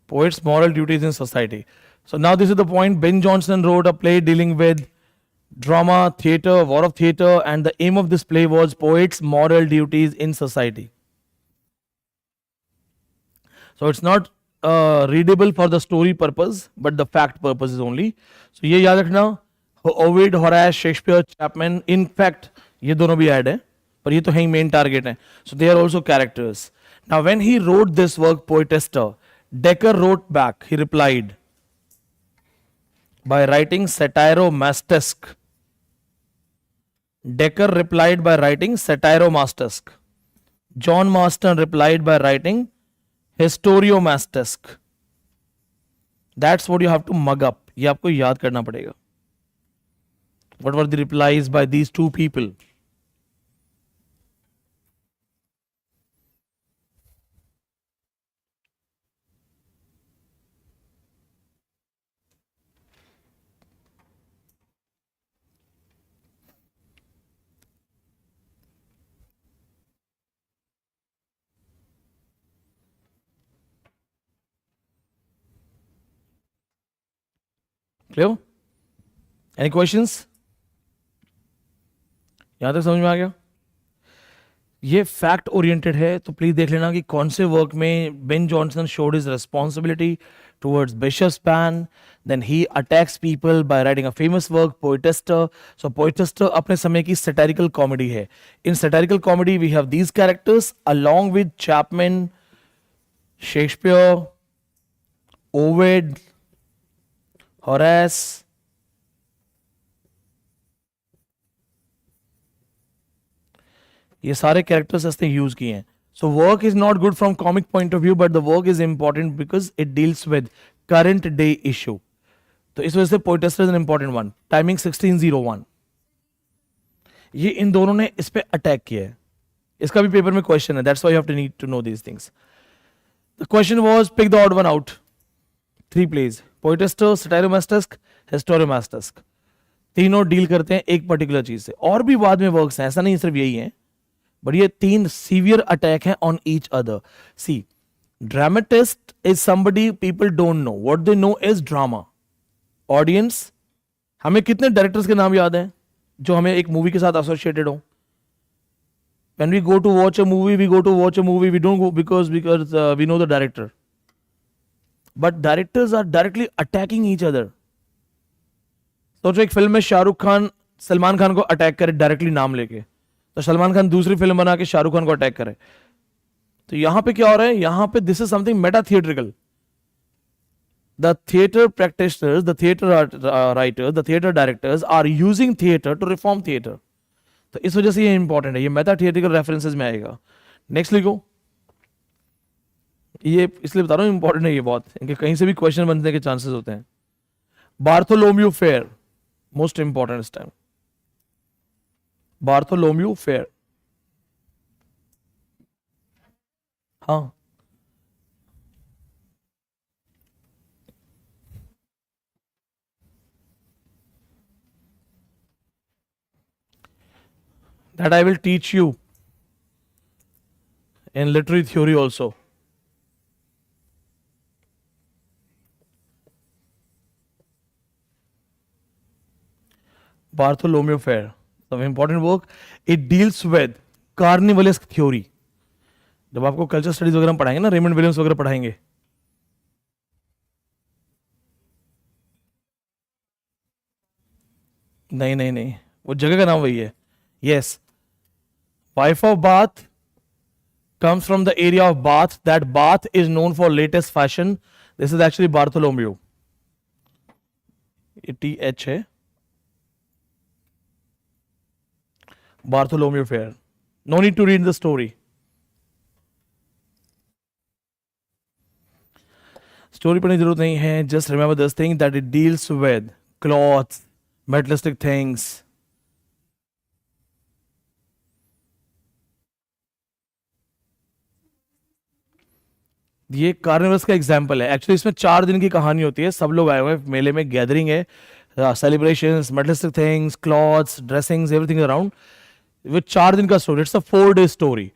Poet's moral duties in society. So now this is the point. Ben Jonson wrote a play dealing with drama, theatre, War of Theatre, and the aim of this play was poet's moral duties in society. So it's not readable for the story purpose, but the fact purposes only. So ये याद रखना, Ovid, Horace, Shakespeare, Chapman. In fact, ये दोनों भी add है, पर ये तो है main target है. So they are also characters. Now when he wrote this work, Poetaster, Decker wrote back. He replied by writing Satiro-Mastesque. Decker replied by writing Satiro-Mastesque. John Marston replied by writing Historio-Mastesque. That's what you have to mug up. ये आपको याद करना पड़ेगा. What were the replies by these two people? Clear? Any questions? यहां तक समझ में आ गया? ये फैक्ट ओरिएंटेड है, तो प्लीज देख लेना कि कौन से वर्क में Ben Jonson showed his responsibility towards bishops ban. Then he attacks people by writing a famous work Poetaster. So Poetaster अपने समय की सैटारिकल कॉमेडी है. In satirical comedy we have these characters along with Chapman, Shakespeare, Ovid, Horace, ये सारे characters इसने use किए हैं. So work is not good from comic point of view, but the work is important because it deals with current day issue. तो इस वजह से Poetaster is an important one. Timing 1601. ये इन दोनों ने इस पे अटैक किया है. इसका भी पेपर में क्वेश्चन है. That's why you have to need to know these things. The question was pick the odd one out. 3 plays. Poetaster, Satiromastix, Histriomastix. तीनों डील करते हैं एक पर्टिकुलर चीज से. और भी बाद में वर्क्स हैं, ऐसा नहीं सिर्फ यही है, बट ये 3 सीवियर अटैक हैं on each other. See, dramatist is somebody people don't know. What they know is drama. Audience, हमें कितने डायरेक्टर्स के नाम याद हैं जो हमें एक मूवी के साथ एसोसिएटेड हो? When we go to watch a movie, we don't go because we know the director. But directors are directly attacking each other. सोचो एक फिल्म में शाहरुख खान सलमान खान को अटैक करे डायरेक्टली नाम लेके, तो सलमान खान दूसरी फिल्म बना के शाहरुख खान को अटैक करे। तो यहां पे क्या हो रहा है, यहां पे this is something Meta theatrical. The theater practitioners, the theater writers, the theater directors are using theater to reform theater. तो इस वजह से ये इंपॉर्टेंट है, ये मेटा थिएट्रिकल रेफरेंसेस में आएगा। नेक्स्ट लिखो, ये इसलिए बता रहा हूँ इंपॉर्टेंट है ये बहुत, इनके कहीं से भी क्वेश्चन बनने के चांसेस होते हैं। बार्थोलोम्यू फेयर, मोस्ट इंपॉर्टेंट इस टाइम, बार्थोलोम्यू फेयर। हाँ, that I will teach you in literary theory also. Bartholomew Fair, some important work. It deals with carnivalesque theory. जब आपको कल्चर स्टडीज वगैरह पढ़ाएंगे ना, रेमंड विलियम्स वगैरह पढ़ाएंगे, नहीं नहीं नहीं, वो जगह का नाम वही है। Yes, wife of bath comes from the area of Bath. That Bath is known for latest fashion. This is actually Bartholomew. TH है, Bartholomew Fair. No need to read the story. Story पढ़ने की जरूरत नहीं है. Just remember this thing that it deals with cloths, materialistic things. ये carnivals का example है। Actually इसमें 4 दिन की कहानी होती है, सब लोग आए हुए हैं मेले में, गैदरिंग है, celebrations, materialistic things, clothes, dressings, everything around. वो 4 दिन का story, it's a 4 day story.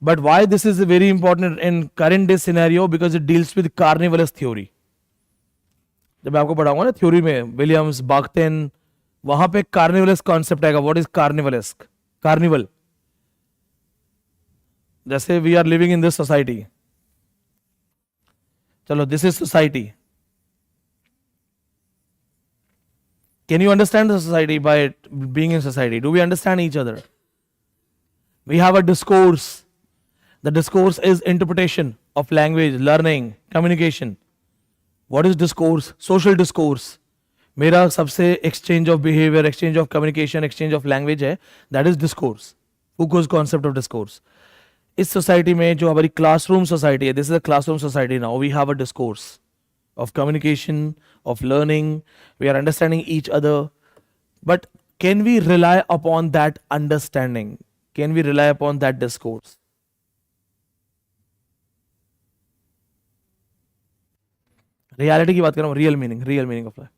But why this is very important in current day scenario, because it deals with carnivalesque theory. जब मैं आपको पढ़ाऊंगा ना थ्योरी में, विलियम्स, बाख्तेन, वहां पे कार्निवलस कॉन्सेप्ट आएगा। What is carnivalesque? कार्निवल, जैसे we are living in this society, चलो this is society, can you understand the society by being in society? Do we understand each other? We have a discourse. The discourse is interpretation of language, learning, communication. What is discourse? Social discourse. मेरा सबसे exchange of behavior, exchange of communication, exchange of language है, that is discourse. Foucault's concept of discourse. इस society में जो हमारी classroom society है, this is a classroom society now, we have a discourse of communication, of learning, we are understanding each other. But can we rely upon that understanding? Can we rely upon that discourse? Reality की बात कर रहा हूँ, real meaning of life.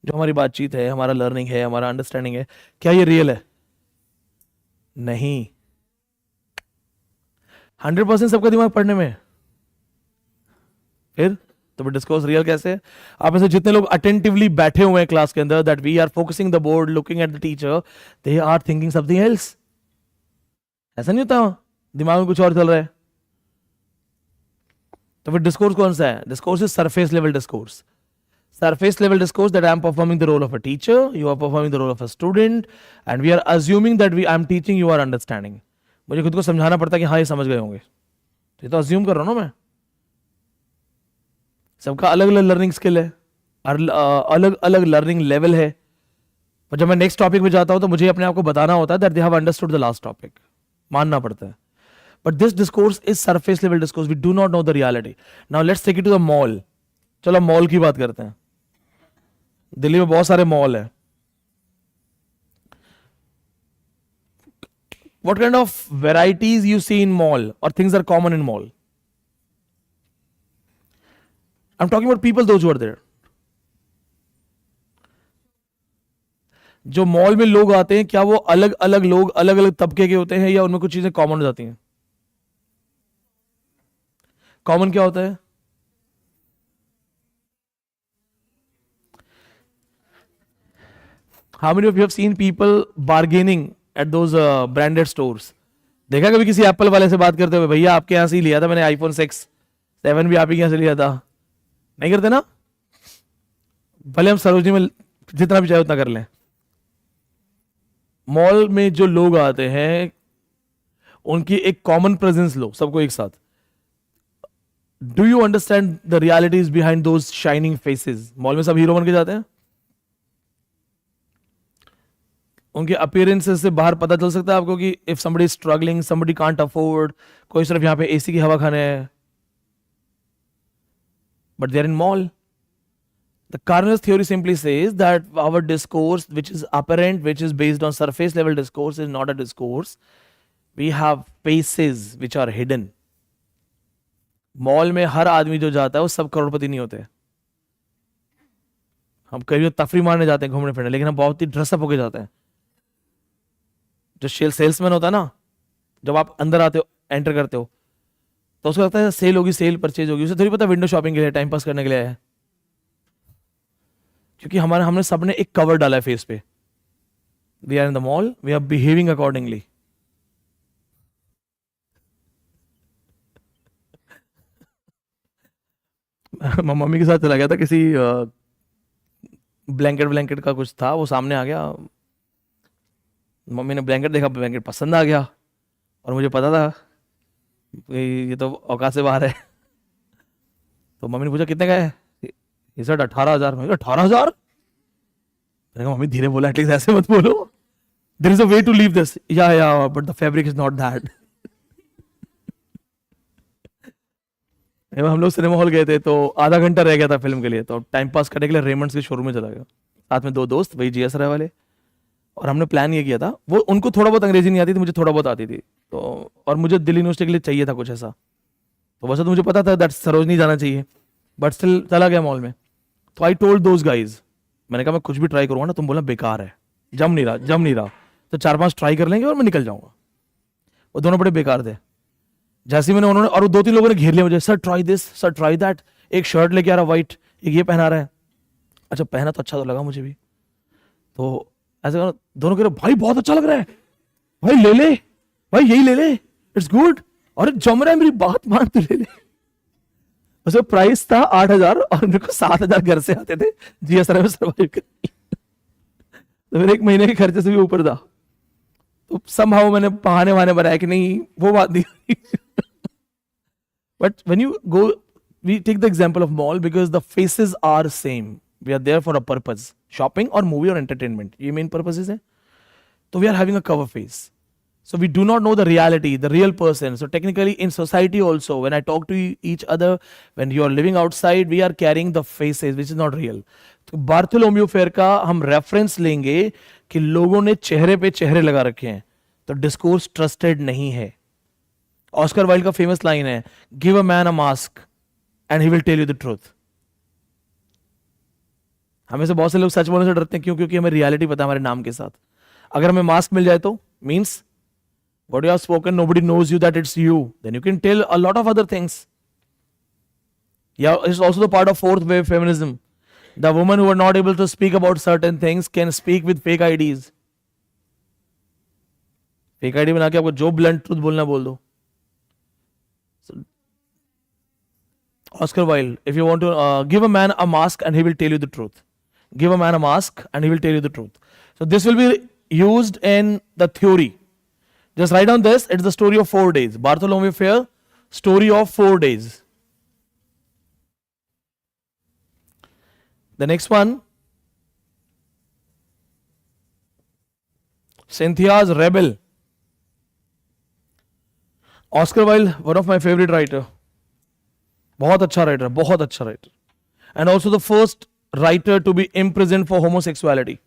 जो हमारी बातचीत है, हमारा लर्निंग है, हमारा अंडरस्टैंडिंग है, क्या ये रियल है? नहीं। 100% सबका दिमाग पढ़ने में, फिर तो डिस्कोर्स रियल कैसे है? आप ऐसे जितने लोग अटेंटिवली बैठे हुए हैं क्लास के अंदर, that we are focusing the board, looking at the teacher, they are thinking something else. ऐसा नहीं होता, दिमाग में कुछ और चल रहा है। तो फिर डिस्कोर्स कौन सा है? Discourse is surface level discourse. Surface level discourse, that I am performing the role of a teacher, you are performing the role of a student, and we are assuming that I am teaching, you are understanding. मुझे खुद को समझाना पड़ता है कि हाँ ये समझ गए होंगे, ये तो अज्यूम कर रहा हूं ना मैं। सबका अलग अलग लर्निंग स्किल है, अलग अलग लर्निंग लेवल है। और जब मैं नेक्स्ट टॉपिक पे जाता हूं तो मुझे अपने आप को बताना होता है that they have understood the last topic, मानना पड़ता है। But this discourse is surface level discourse, we do not know the reality. Now let's take it to the mall. चलो मॉल की बात करते हैं। दिल्ली में बहुत सारे मॉल है। What kind of varieties you see in mall or things are common in mall? I'm talking about people, those who are there. जो मॉल में लोग आते हैं, क्या वो अलग अलग लोग, अलग अलग तबके के होते हैं, या उनमें कुछ चीजें कॉमन हो जाती हैं? कॉमन क्या होता है? How many of you have seen people bargaining at those branded stores? देखा कभी किसी एप्पल वाले से बात करते हुए, भैया आपके यहां से ही लिया था मैंने आईफोन 7 भी आप ही यहां से लिया था? नहीं करते ना, भले हम सरोजनी में जितना भी चाहे उतना कर लें। मॉल में जो लोग आते हैं उनकी एक कॉमन प्रेजेंस लो, सबको एक साथ. Do you understand the realities behind those shining faces? Mall में सब हीरो बन के जाते हैं. उनके अपीयरेंसेस से बाहर पता चल सकता है आपको कि if somebody is struggling, somebody can't afford, कोई सिर्फ यहां पे एसी की हवा खाने है, but they are in mall. The Carnel's theory simply says that our discourse, which is apparent, which is based on surface level discourse, is not a discourse. We have spaces which are hidden. Mall में हर आदमी जो जाता है वो सब करोड़पति नहीं होते. हम कभी तफरी मारने जाते हैं, घूमने फिरने, लेकिन हम बहुत ही ड्रेसअप होके जाते हैं. जो सेल्समैन होता है ना, जब आप अंदर आते हो, एंटर करते हो, तो उसको लगता है सेल होगी, सेल परचेज होगी. उसे थोड़ी पता विंडो शॉपिंग के लिए, टाइम पास करने के लिए है. क्योंकि हमने सबने एक कवर डाला है फेस पे. We are in the mall, we are behaving accordingly. Mummy के साथ चला गया था किसी ब्लैंकेट का कुछ था, वो सामने आ गया. मम्मी ने ब्लैंकेट देखा, ब्लैंकेट पसंद आ गया, और मुझे पता था ये तो औकात से बाहर है. तो मम्मी ने पूछा कितने का है. ये सर 18,000. मैं 18,000? मम्मी धीरे बोला, एटलीस्ट ऐसे मत बोलो. There is a way to leave this. Yeah but the fabric is not that. हम लोग सिनेमा हॉल गए थे, तो आधा घंटा रह गया था फिल्म के लिए, तो टाइम पास करने के लिए रेमंड्स के शोरूम में चला गया. साथ में 2 दोस्त, वही जीएस राय वाले. और हमने प्लान ये किया था, वो उनको थोड़ा बहुत अंग्रेजी नहीं आती थी, मुझे थोड़ा बहुत आती थी. तो और मुझे दिल्ली यूनिवर्सिटी के लिए चाहिए था कुछ ऐसा. तो वैसे तो मुझे पता था दैट सरोजनी जाना चाहिए, बट स्टिल चला गया मॉल में. तो आई टोल्ड दोज गाइज, मैंने कहा मैं कुछ भी ट्राई करूंगा ना, तुम बोलना बेकार है, जम नहीं रहा. तो 4-5 ट्राई कर लेंगे और मैं निकल जाऊंगा. वो दोनों बड़े बेकार थे. जैसे मैंने, उन्होंने और 2-3 लोगों ने घेर लिया मुझे, sir try this, sir try that. एक शर्ट लेके आ रहा व्हाइट, एक ये पहना रहा है. अच्छा पहना तो अच्छा तो लगा मुझे भी. तो ऐसे दोनों कह रहे भाई बहुत अच्छा लग रहा है, भाई ले ले, भाई यही ले ले, इट्स गुड. और जम रहा है, मेरी बात मान, तो ले ले. उसका प्राइस था 8,000 और मेरे को 7,000 घर से आते थे जीएसआर में सर्वाइव करने. तो मेरे 1 महीने के खर्चे से भी ऊपर था. तो समहाउ मैंने बहाने वहाने बनाया कि नहीं वो बात नहीं. But when you go, we take the example of mall because the faces are same. We are there for a purpose, shopping और मूवी और एंटरटेनमेंट, ये मेन पर्पसेस है. तो we are having a cover face. So we do not know the reality, the real person. So technically in society also, when I talk to each other, when you are living outside, we are carrying the faces, which is not real. तो Bartholomew fair का हम reference लेंगे कि लोगों ने चेहरे पे चेहरे लगा रखे हैं, तो डिस्कोर्स ट्रस्टेड नहीं है. ऑस्कर वाइल्ड का फेमस लाइन है, give a man a mask and he will tell you the truth. हमें से बहुत से लोग सच बोलने से डरते हैं. क्यों? क्योंकि हमें रियलिटी पता है हमारे नाम के साथ. अगर हमें मास्क मिल जाए तो means what you have spoken, nobody knows you that it's you. Then you can tell a lot of other things. Yeah, it's also the part of fourth wave feminism. The women who are not able to speak about certain things can speak with fake IDs. Fake ID बना के आपको जो blunt truth बोलना बोल दो. So, Oscar Wilde, if you want to give a man a mask and he will tell you the truth. Give a man a mask and he will tell you the truth. So this will be used in the theory. Just write down this. It's the story of 4 days. Bartholomew Fair, story of 4 days. The next one, Cynthia's Rebel. Oscar Wilde, one of my favorite writer. बहुत अच्छा writer, बहुत अच्छा writer. And also the first writer to be imprisoned for homosexuality.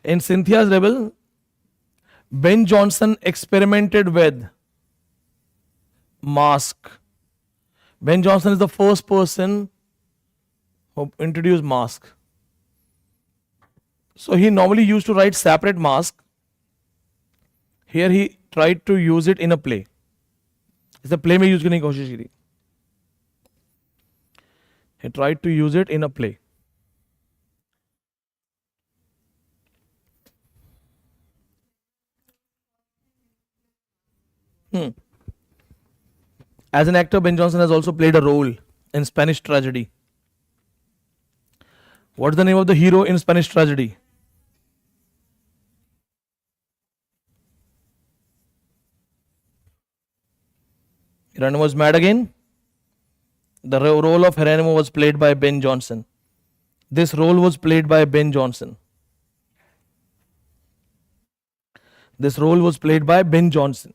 In Cynthia's Rebel, Ben Jonson experimented with mask. Ben Jonson is the first person who introduced mask. So he normally used to write separate mask. Here he tried to use it in a play. इसे play में use करने की कोशिश की. He tried to use it in a play. As an actor, Ben Jonson has also played a role in Spanish tragedy. What's the name of the hero in Spanish tragedy? Geronimo was mad again. The role of Geronimo was played by Ben Jonson. This role was played by Ben Jonson. This role was played by Ben Jonson.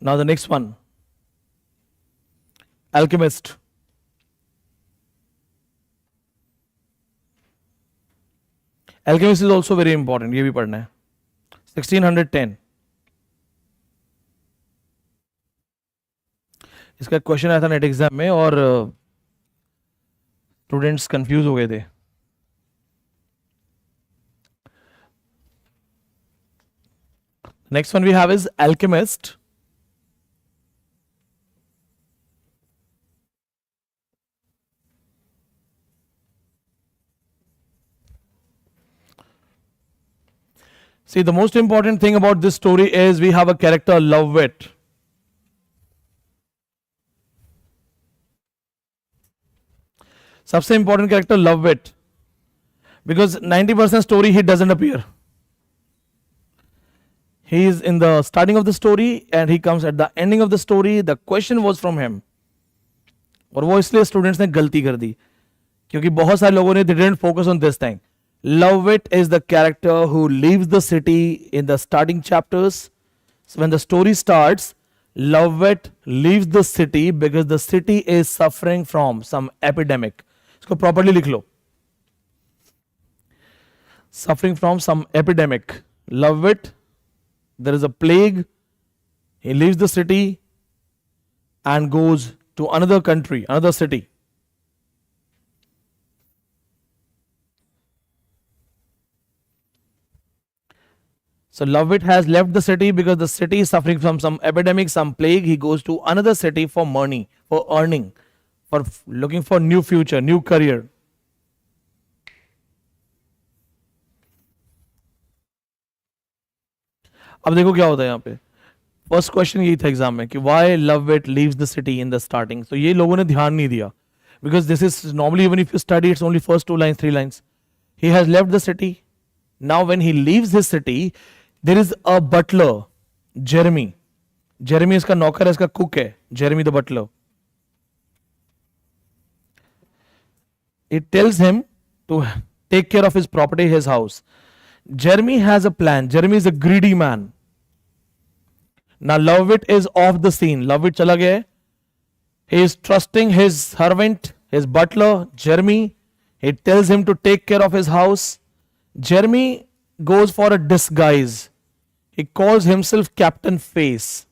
Now the next one. Alchemist. Alchemist is also very important. ये भी पढ़ना है. 1610. इसका question आया था net exam में और students confuse हो गए थे. Next one we have is Alchemist. See, the most important thing about this story is we have a character, Lovewit. सबसे important character, Lovewit. Because 90% story he doesn't appear. He is in the starting of the story and he comes at the ending of the story. The question was from him. और वो इसलिए students ने गलती कर दी क्योंकि बहुत सारे लोगों ने they didn't focus on this thing. Lovewit is the character who leaves the city in the starting chapters. So when the story starts, Lovewit leaves the city because the city is suffering from some epidemic. इसको properly लिख लो. Suffering from some epidemic. Lovewit, there is a plague. He leaves the city and goes to another country, another city. So Lovewit has left the city because the city is suffering from some epidemic, some plague. He goes to another city for money, for earning, for looking for new future, new career. अब देखो क्या होता है यहाँ पे. First question यही था exam में कि why Lovewit leaves the city in the starting. तो ये लोगों ने ध्यान नहीं दिया because this is normally even if you study it's only first 2 lines, 3 lines. He has left the city. Now when he leaves his city, there is a butler, Jeremy. Jeremy इसका नौकर है, इसका कुक है, Jeremy the butler. It tells him to take care of his property, his house. Jeremy has a plan. Jeremy is a greedy man. Now Lovewit is off the scene. Lovewit चला गया है. He is trusting his servant, his butler, Jeremy. He tells him to take care of his house. Jeremy goes for a disguise. He calls himself Captain Face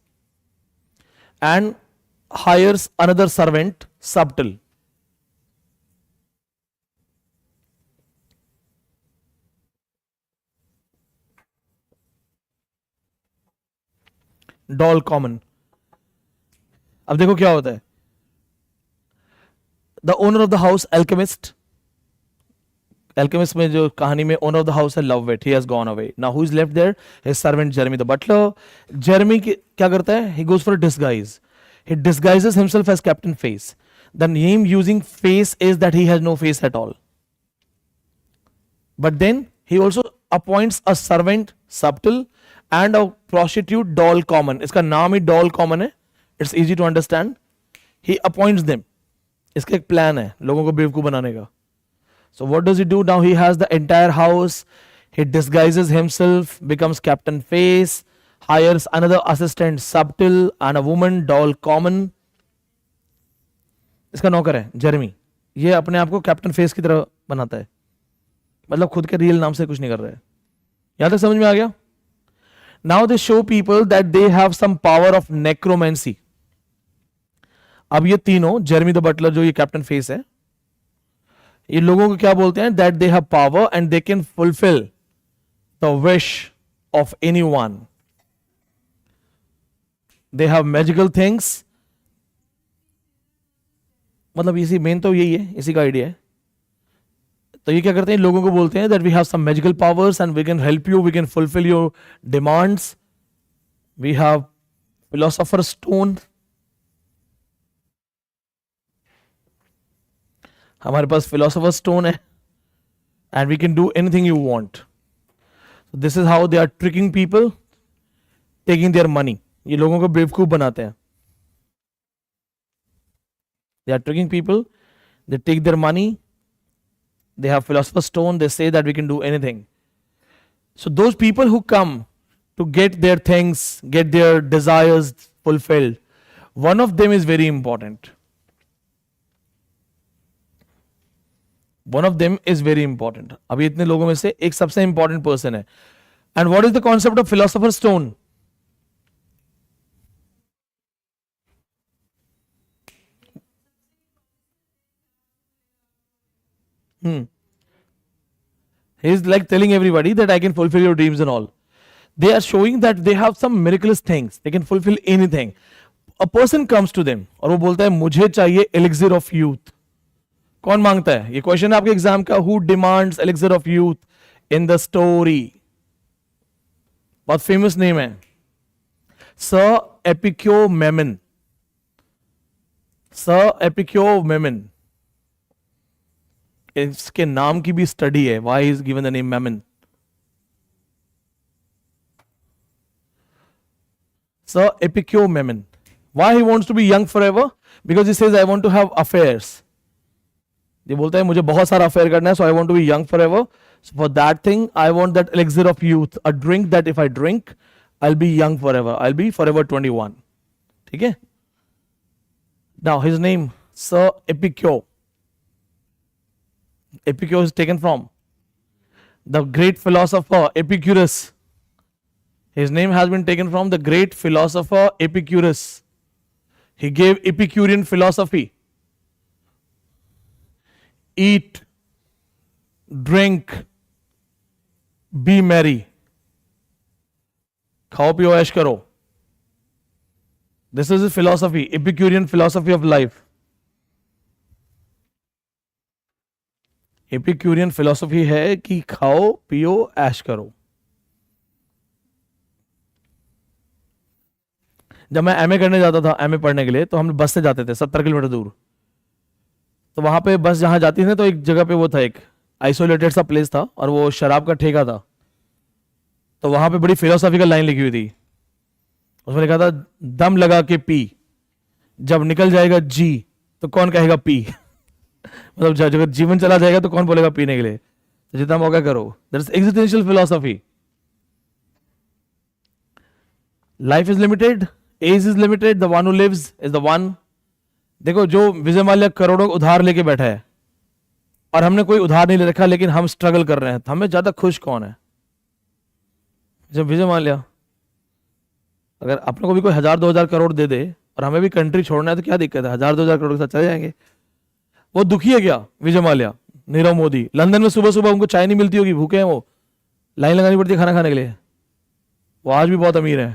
and hires another servant, Subtle. Doll common. अब देखो क्या होता है. The owner of the house, Alchemist. Alchemist में जो कहानी में owner of the house है Lovewit. He has gone away. Now who is left there? His servant Jeremy the butler. Jeremy क्या करता है? He goes for a disguise. He disguises himself as Captain Face. The name using face is that he has no face at all. But then he also appoints a servant Subtle and a prostitute Doll Common. इसका नाम ही Doll Common है. It's easy to understand. He appoints them. इसका एक plan है लोगों को बेवकूफ बनाने का. So what does he do? Now he has the entire house. He disguises himself, becomes Captain Face, hires another assistant Subtle and a woman Doll Common. इसका नौकर है जेरेमी. ये अपने आप को कैप्टन फेस की तरह बनाता है, मतलब खुद के रियल नाम से कुछ नहीं कर रहा है. यहां तक समझ में आ गया? Now they show people that they have some power of necromancy. अब ये तीनों, जेरेमी द बटलर जो ये कैप्टन फेस है, ये लोगों को क्या बोलते हैं? That they have power and they can fulfil the wish of anyone. They have magical things. मतलब इसी मेन तो यही है, इसी का आइडिया है। तो ये क्या करते हैं, लोगों को बोलते हैं that we have some magical powers and we can help you, we can fulfil your demands, we have philosopher stone, हमारे पास फिलोसोफर स्टोन है, and we can do anything you want. This is how they are tricking people, taking their money. ये लोगों को बेवकूफ बनाते हैं। They are tricking people, they take their money, they have philosopher's stone, they say that we can do anything. So those people who come to get their things, get their desires fulfilled, one of them is very important. One of them is very important. अभी इतने लोगों में से एक सबसे important person है. And what is the concept of philosopher's stone? He is like telling everybody that I can fulfill your dreams and all. They are showing that they have some miraculous things. They can fulfill anything. A person comes to them और वो बोलता है मुझे चाहिए elixir of youth. कौन मांगता है? ये क्वेश्चन है आपके एग्जाम का. Who demands elixir of youth in the story? बहुत फेमस नेम है, सर एपिक्योमेमन. सर एपिक्योमेमन, इसके नाम की भी स्टडी है. Why is given the name Mammon? Sir Epicure Mammon. Why he wants to be young forever? Because he says I want to have affairs. ये बोलता है मुझे बहुत सारा अफेयर करना है, so I want to be young forever. So for that thing I want that elixir of youth, a drink that if I drink I will be young forever, I will be forever 21. ठीक है. Now his name sir Epicure. Epicure is taken from the great philosopher Epicurus. His name has been taken from the great philosopher Epicurus. He gave Epicurean philosophy. Eat, drink, be merry. खाओ पियो ऐश करो. This is his philosophy, Epicurean philosophy of life. Epicurean philosophy है कि खाओ पियो ऐश करो. जब मैं एमए करने जाता था, एमए पढ़ने के लिए, तो हम बस से जाते थे 70 किलोमीटर दूर. तो वहां पे बस जहां जाती थी तो एक जगह पे वो था, एक आइसोलेटेड सा प्लेस था और वो शराब का ठेका था. तो वहां पे बड़ी फिलोसॉफिकल लाइन लिखी हुई थी. उसमें लिखा था दम लगा के पी, जब निकल जाएगा जी तो कौन कहेगा पी. मतलब जब जीवन चला जाएगा तो कौन बोलेगा पीने के लिए. तो जितना मौका करो. That's existential philosophy. Life is limited, age is limited, the one who lives is the one. देखो जो विजय माल्या करोड़ों उधार लेके बैठा है और हमने कोई उधार नहीं ले रखा, लेकिन हम स्ट्रगल कर रहे हैं, हमें ज्यादा खुश कौन है? जब विजय माल्या, अगर अपने को भी कोई 1000-2000 करोड़ दे दे और हमें भी कंट्री छोड़ना है तो क्या दिक्कत है? 1000-2000 करोड़ के साथ चले जाएंगे. वो दुखी है क्या विजय माल्या? नीरव मोदी लंदन में सुबह सुबह उनको चाय नहीं मिलती होगी, भूखे हैं वो, लाइन लगानी पड़ती है खाना खाने के लिए. वो आज भी बहुत अमीर है.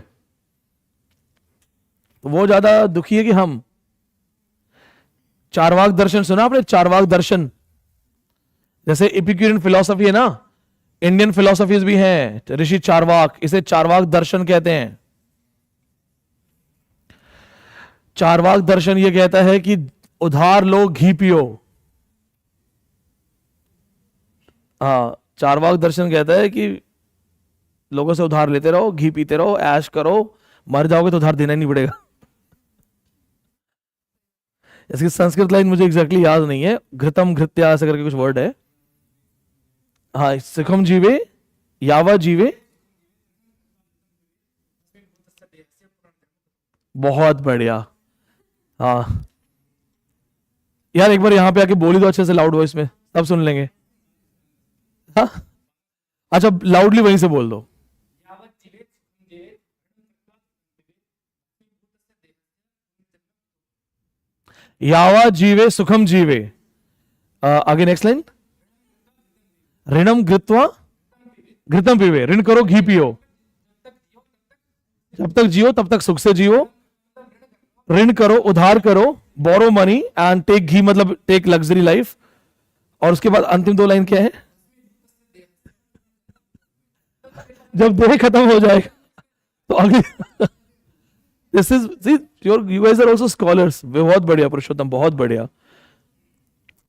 तो वो ज्यादा दुखी है कि हम? चारवाक दर्शन सुना आपने? चारवाक दर्शन जैसे एपिक्यूरियन फिलॉसफी है ना, इंडियन फिलॉसफीज भी हैं. ऋषि चारवाक, इसे चारवाक दर्शन कहते हैं. चारवाक दर्शन ये कहता है कि उधार लो घी पियो. हाँ, चारवाक दर्शन कहता है कि लोगों से उधार लेते रहो, घी पीते रहो, ऐश करो, मर जाओगे तो उधार देना ही नहीं पड़ेगा. इसकी संस्कृत लाइन मुझे एग्जैक्टली याद नहीं है, घृतम घृत्या ऐसे करके कुछ वर्ड है. हाँ, सुखम जीवे यावा जीवे. बहुत बढ़िया. हाँ यार, एक बार यहां पे आके बोली दो अच्छे से लाउड वॉइस में, सब सुन लेंगे. हाँ अच्छा, लाउडली वहीं से बोल दो. यावा जीवे सुखम जीवे. आगे नेक्स्ट लाइन. ऋणम घृत्वा घृतम पीवे. ऋण करो घी पियो. जब तक जियो तब तक सुख से जियो. ऋण करो, उधार करो, बोरो मनी एंड टेक घी, मतलब टेक लग्जरी लाइफ। और उसके बाद अंतिम दो लाइन क्या है? जब देह खत्म हो जाएगा तो अगली। This is see your, you guys are also scholars. बहुत बढ़िया पुरुषोत्तम, बहुत बढ़िया,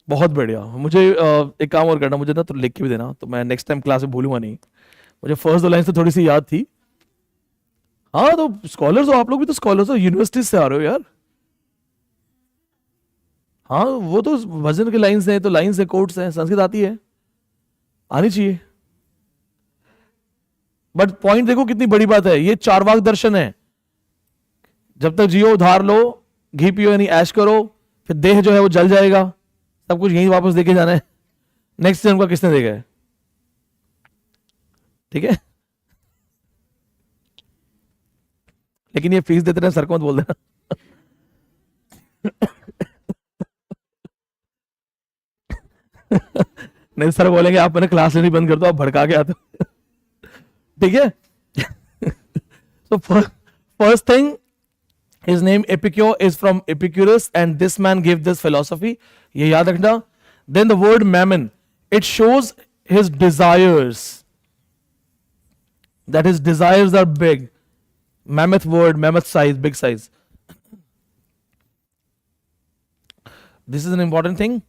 बहुत बढ़िया। मुझे एक काम और करना, मुझे ना तो लिख के भी देना, तो मैं नेक्स्ट टाइम क्लास में भूलूंगा नहीं। मुझे फर्स्ट दो लाइन तो थोड़ी सी याद थी। हाँ तो स्कॉलर्स हो आप लोग भी, तो स्कॉलर्स हो, यूनिवर्सिटी से आ रहे हो यार। हाँ वो तो भजन के लाइन्स हैं, तो लाइन्स है, कोट्स हैं, संस्कृत आती है, आनी चाहिए। बट पॉइंट देखो कितनी बड़ी बात है, ये चारवाक दर्शन है। जब तक जियो उधार लो, घी पियो यानी ऐश करो, फिर देह जो है वो जल जाएगा, सब कुछ यहीं वापस देके जाना है। नेक्स्ट जन्म का किसने देखा है? ठीक है, लेकिन ये फीस देते रहे, सर को मत बोल देना। नहीं सर बोलेंगे आप मैंने क्लास लेनी बंद कर दो, आप भड़का के आते हो। ठीक है। So first thing, his name Epicure is from Epicurus, and this man gave this philosophy. ये याद रखना. Then the word mammon, it shows his desires, that his desires are big. Mammoth word, mammoth size, big size. This is an important thing.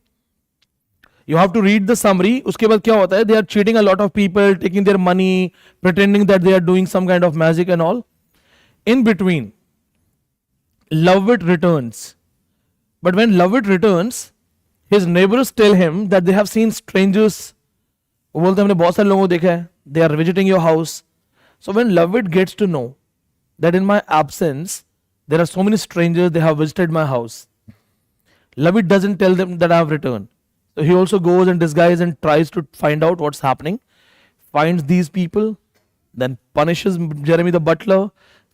You have to read the summary. उसके बाद क्या होता है? They are cheating a lot of people, taking their money, pretending that they are doing some kind of magic and all. In between, Lovett returns. But when Lovett returns, his neighbors tell him that they have seen strangers. वो बोलते हैं हमने बहुत सारे लोगों को देखा है. They are visiting your house. So when Lovett gets to know that in my absence there are so many strangers, they have visited my house, Lovett doesn't tell them that I have returned. So he also goes in disguise and tries to find out what's happening, finds these people, then punishes Jeremy the butler,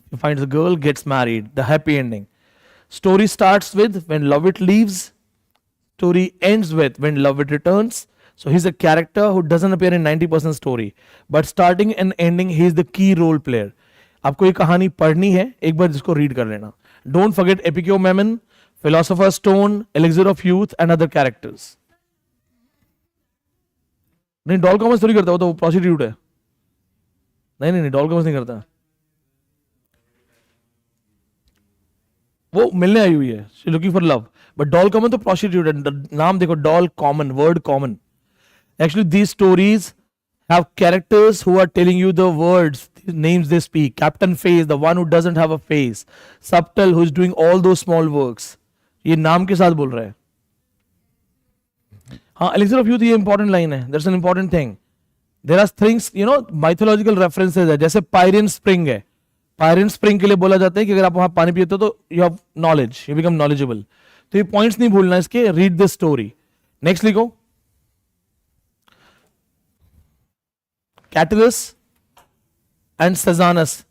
he finds the girl, gets married, the happy ending. Story starts with when Lovett leaves, story ends with when Lovett returns. So he's a character who doesn't appear in 90% story, but starting and ending he is the key role player. आपको ये कहानी पढ़नी है, एक बार जिसको read कर लेना. Don't forget Epicure Mammon, Philosopher's Stone, Elixir of Youth and other characters. नहीं डॉल कॉमर्स थोड़ी करता, वो तो प्रोस्टिट्यूट है. नहीं नहीं नहीं, डॉल कॉमर्स नहीं करता, वो मिलने आई हुई है, she looking for love. But doll common तो प्रोस्टिट्यूट है. नाम देखो, doll common, word common. Actually, these stories have characters who are telling you the words, the names they speak. Captain Face, the one who doesn't have a face. Subtle, who is doing all those small works. ये नाम के साथ बोल रहा है. हाँ, Elixir of Youth ये important line है. That's an important thing. There are things, you know, mythological references है. जैसे Pyrean Spring है. Pyrean Spring के लिए बोला जाता है कि अगर आप वहाँ पानी पीते हो तो you have knowledge, you become knowledgeable. तो ये points नहीं भूलना इसके. Read this story. Next लिखो. Catullus and Sejanus.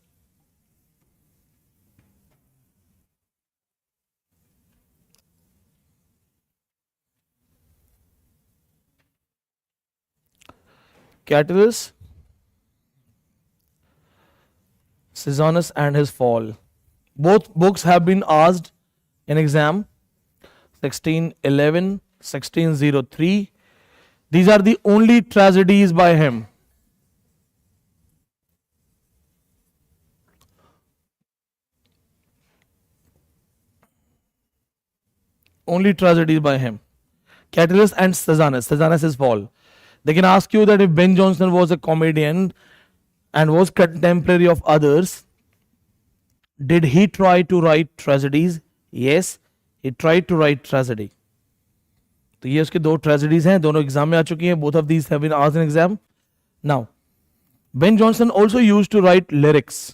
Catullus, Sejanus and his fall. Both books have been asked in exam. 1611, 1603. These are the only tragedies by him. Only tragedies by him. Catullus and Sejanus. Sejanus is fall. They can ask you that if Ben Jonson was a comedian and was contemporary of others, did he try to write tragedies? Yes, he tried to write tragedy. तो ये उसके दो tragedies हैं, दोनों exam में आ चुकी हैं. Both of these have been asked in exam. Now, Ben Jonson also used to write lyrics.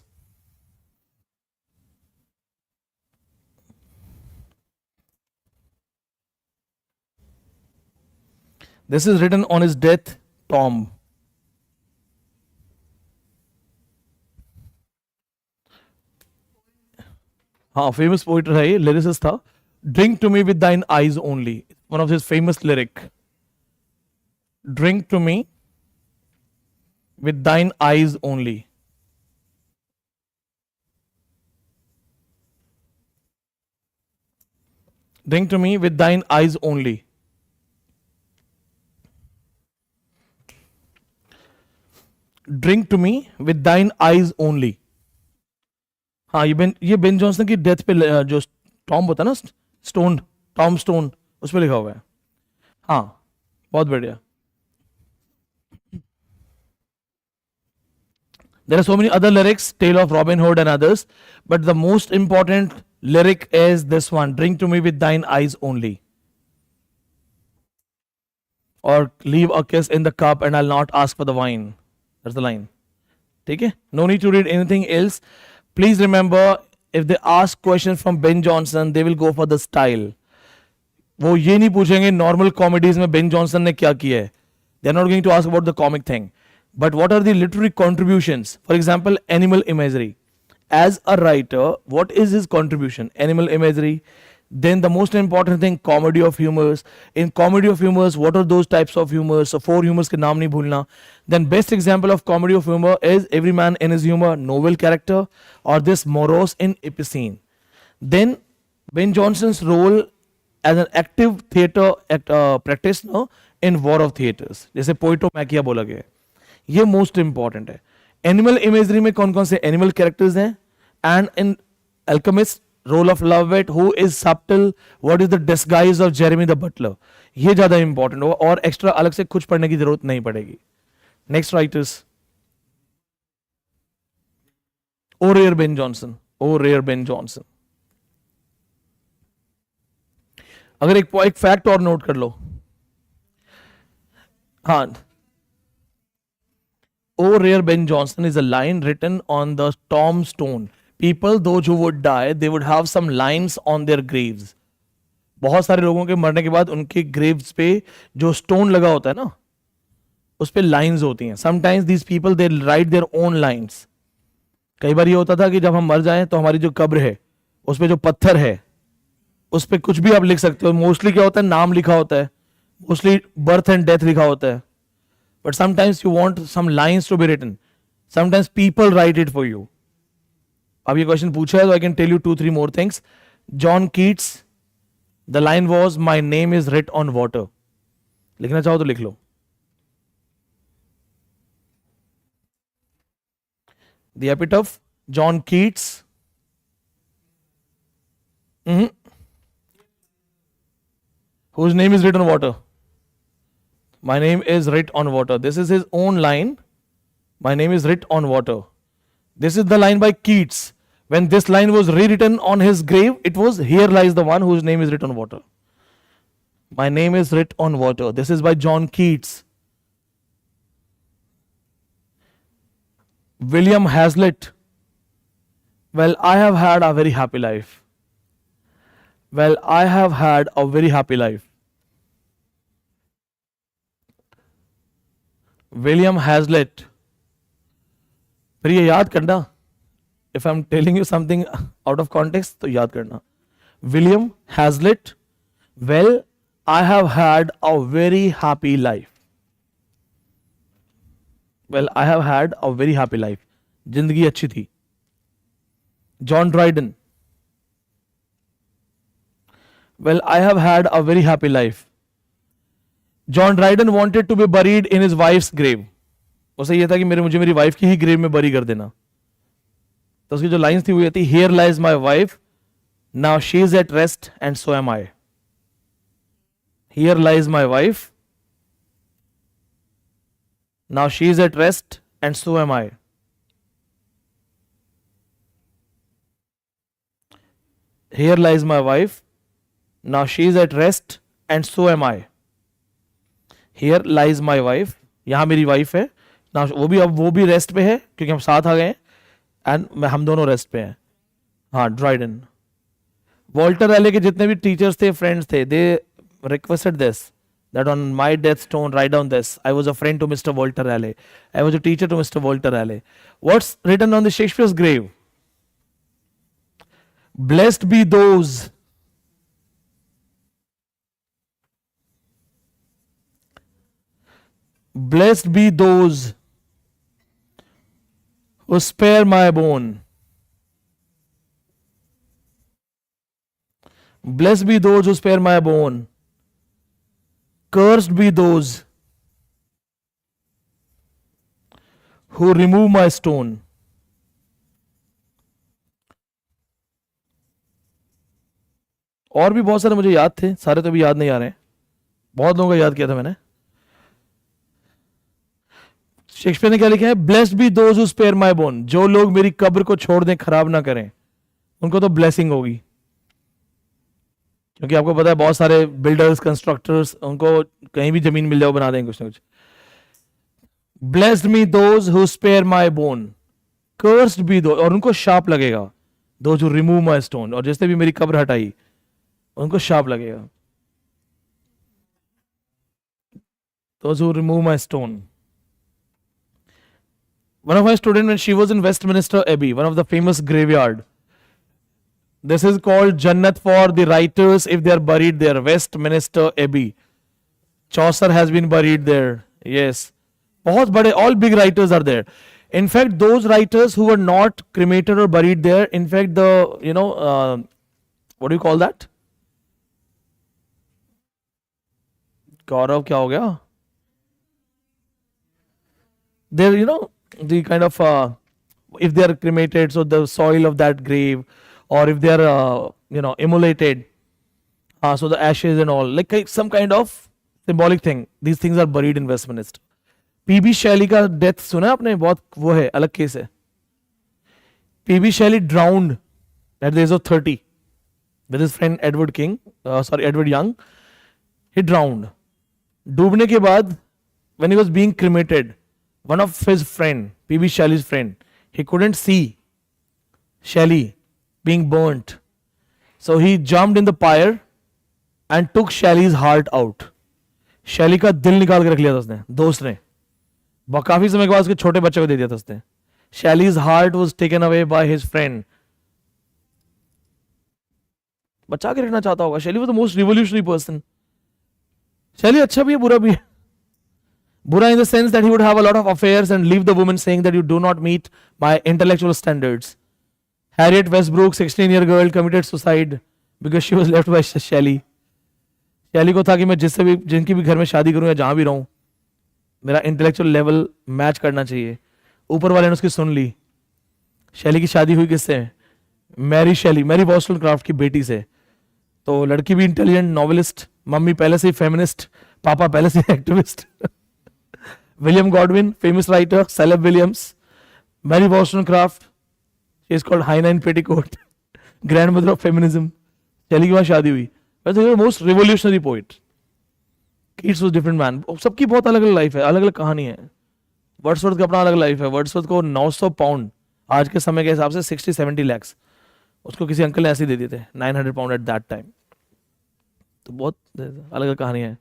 This is written on his death tomb. हाँ, famous poet है ये, lyricist था. Drink to me with thine eyes only. One of his famous lyric. Drink to me with thine eyes only. Drink to me with thine eyes only. Drink to me with thine eyes only. हाँ ये Ben Jonson की death पे जो Tom होता है ना, stone, Tom stone, उस पर लिखा हुआ है. हाँ, बहुत बढ़िया. There are so many other lyrics, Tale of Robin Hood and others, but the most important lyric is this one, drink to me with thine eyes only. Or leave a kiss in the cup and I'll not ask for the wine. That's the line. Okay? No need to read anything else. Please remember, if they ask questions from Ben Jonson, they will go for the style. वो ये नहीं पूछेंगे normal comedies में Ben Johnson ने क्या किया है. They are not going to ask about the comic thing. But what are the literary contributions? For example, animal imagery. As a writer, what is his contribution? Animal imagery. Then the most important thing, comedy of humors. In comedy of humors, what are those types of humors? So 4 humors के नाम नहीं भूलना. Then best example of comedy of humor is Every Man in His Humor, novel character, or this Morose in Epicene. Then Ben Jonson's role as an active theatre practitioner in War of Theatres, जैसे पोइटोमैकिया बोला गया है. ये most important है. Animal imagery में कौन कौन से एनिमल कैरेक्टर्स हैं, and in Alchemist role of love it, who is subtle, what is the disguise of Jeremy the butler. ये ज्यादा इंपॉर्टेंट होगा और एक्स्ट्रा अलग से कुछ पढ़ने की जरूरत नहीं पड़ेगी. नेक्स्ट राइटर्स, ओ रेयर बेन जॉनसन. ओ रेयर बेन जॉनसन. अगर एक फैक्ट और नोट कर लो. हाँ, O rare Ben Jonson is a line written on the tombstone. People, those who would die, they would have some lines on their graves. बहुत सारे लोगों के मरने के बाद उनके ग्रेव्स पे जो स्टोन लगा होता है ना, उस पे लाइंस होती हैं. Sometimes these people they right their own lines. कई बार ये होता था कि जब हम मर जाएं तो हमारी जो कब्र है उस पे जो पत्थर है उस पे कुछ भी आप लिख सकते हो. मोस्टली क्या होता है, नाम लिखा होता है, मोस्टली बर्थ एंड डेथ लिखा होता है. But sometimes you want some lines to be written. Sometimes people write it for you. अब ये क्वेश्चन पूछा है तो I can tell you 2-3 more things. John Keats, the line was, "My name is writ on water." लिखना चाहो तो लिख लो. The epitaph, John Keats. Whose name is written on water? My name is writ on water. This is his own line. My name is writ on water. This is the line by Keats. When this line was rewritten on his grave, it was, "Here lies the one whose name is writ on water." My name is writ on water. This is by John Keats. William Hazlitt. Well, I have had a very happy life. Well, I have had a very happy life. William Hazlitt. फिर ये याद करना, if I'm telling you something out of context तो याद करना. William Hazlitt. Well, I have had a very happy life. Well, I have had a very happy life. जिंदगी अच्छी थी. John Dryden. Well, I have had a very happy life. John Dryden wanted to be buried in his wife's grave. उसे ये था कि मुझे मेरी wife की ही ग्रेव में बरी कर देना. तो उसकी जो लाइंस थी वो ये थी, "Here lies my wife, now she is at rest and so am I." Here lies my wife, now she is at rest and so am I. Here lies my wife, now she is at rest and so am I. Here lies my wife. यहाँ मेरी wife है ना, वो भी rest पे है क्योंकि हम साथ आ गए हैं, एंड हम दोनों रेस्ट पे हैं. हाँ, ड्राइडन. वॉल्टर रैले के जितने भी टीचर्स थे, फ्रेंड्स थे, they requested this, that on my death stone write down this, "I was a friend to Mr. Walter Raleigh. I was a teacher to Mr. Walter Raleigh." What's written on the Shakespeare's grave? "Blessed be those Blessed be those who spare my bone. Blessed be those who spare my bone. Cursed be those who remove my stone. और भी बहुत सारे मुझे याद थे, सारे तो अभी याद नहीं आ रहे हैं, बहुत लोगों का याद किया था मैंने. शेक्सपियर ने क्या लिखा है? Blessed be those who spare my bone. जो लोग मेरी कब्र को छोड़ दें, खराब ना करें, उनको तो ब्लेसिंग होगी. क्योंकि आपको पता है बहुत सारे बिल्डर्स, कंस्ट्रक्टर्स, उनको कहीं भी जमीन मिल जाओ बना देंगे कुछ ना कुछ. Blessed me those who spare my bone, cursed be those, और उनको शाप लगेगा, those who remove my stone, और जिसने भी मेरी कब्र हटाई उनको शाप लगेगा. Those who remove my stone. One of my students, when she was in Westminster Abbey, one of the famous graveyard, this is called Jannat for the writers if they are buried there. Westminster Abbey. Chaucer has been buried there. Yes. बहुत बड़े, all big writers are there. In fact, those writers who were not cremated or buried there, in fact, what do you call that? Gaurav, क्या हो गया? They're, the kind of if they are cremated, so the soil of that grave, or if they are immolated, so the ashes and all, like some kind of symbolic thing, these things are buried in Westminster. P B Shelley का death सुना है आपने? बहुत वो है, अलग case है. PB Shelley drowned at the age of 30 with his friend Edward Young. He drowned. डूबने के बाद when he was being cremated, one of his friend, P.B. Shelley's friend, he couldn't see Shelley being burnt. So he jumped in the pyre and took Shelley's heart out. Shelley का दिल निकाल के रख लिया था उसने, दोस्त ने. काफी समय के बाद उसके छोटे बच्चे को दे दिया था उसने. Shelley's heart was taken away by his friend. बचा के रखना चाहता होगा. Shelley was the most revolutionary person. Shelley अच्छा भी है, बुरा भी है. Buddha in the sense that he would have a lot of affairs and leave the woman saying that you do not meet my intellectual standards. Harriet Westbrook, 16-year girl, committed suicide because she was left by Shelley. Shelley को था कि मैं जिनकी भी घर में शादी करूं या जहां भी रहूं, मेरा इंटेलेक्चुअल लेवल मैच करना चाहिए. ऊपर वाले ने उसकी सुन ली. शैली की शादी हुई किससे? मैरी वॉस्टनक्राफ्ट की बेटी से. तो लड़की भी इंटेलिजेंट, नॉवेलिस्ट, मम्मी पहले से ही फेमिनिस्ट, पापा पहले से activist. William Godwin, famous writer, Caleb Williams, Mary Wollstonecraft, she is called Hyena in Petticoat, grandmother of feminism. शैली की वहां शादी हुई. But he was the most revolutionary poet. Keats was different man. सबकी बहुत अलग अलग लाइफ है, अलग अलग कहानी है. वर्ड्सवर्थ का अपना अलग लाइफ है. वर्ड्सवर्थ को 900 पाउंड आज के समय के हिसाब से 60-70 lakhs उसको किसी अंकल ने ऐसे ही दे दिए थे. 900 पाउंड एट दैट टाइम. तो बहुत अलग अलग कहानी है.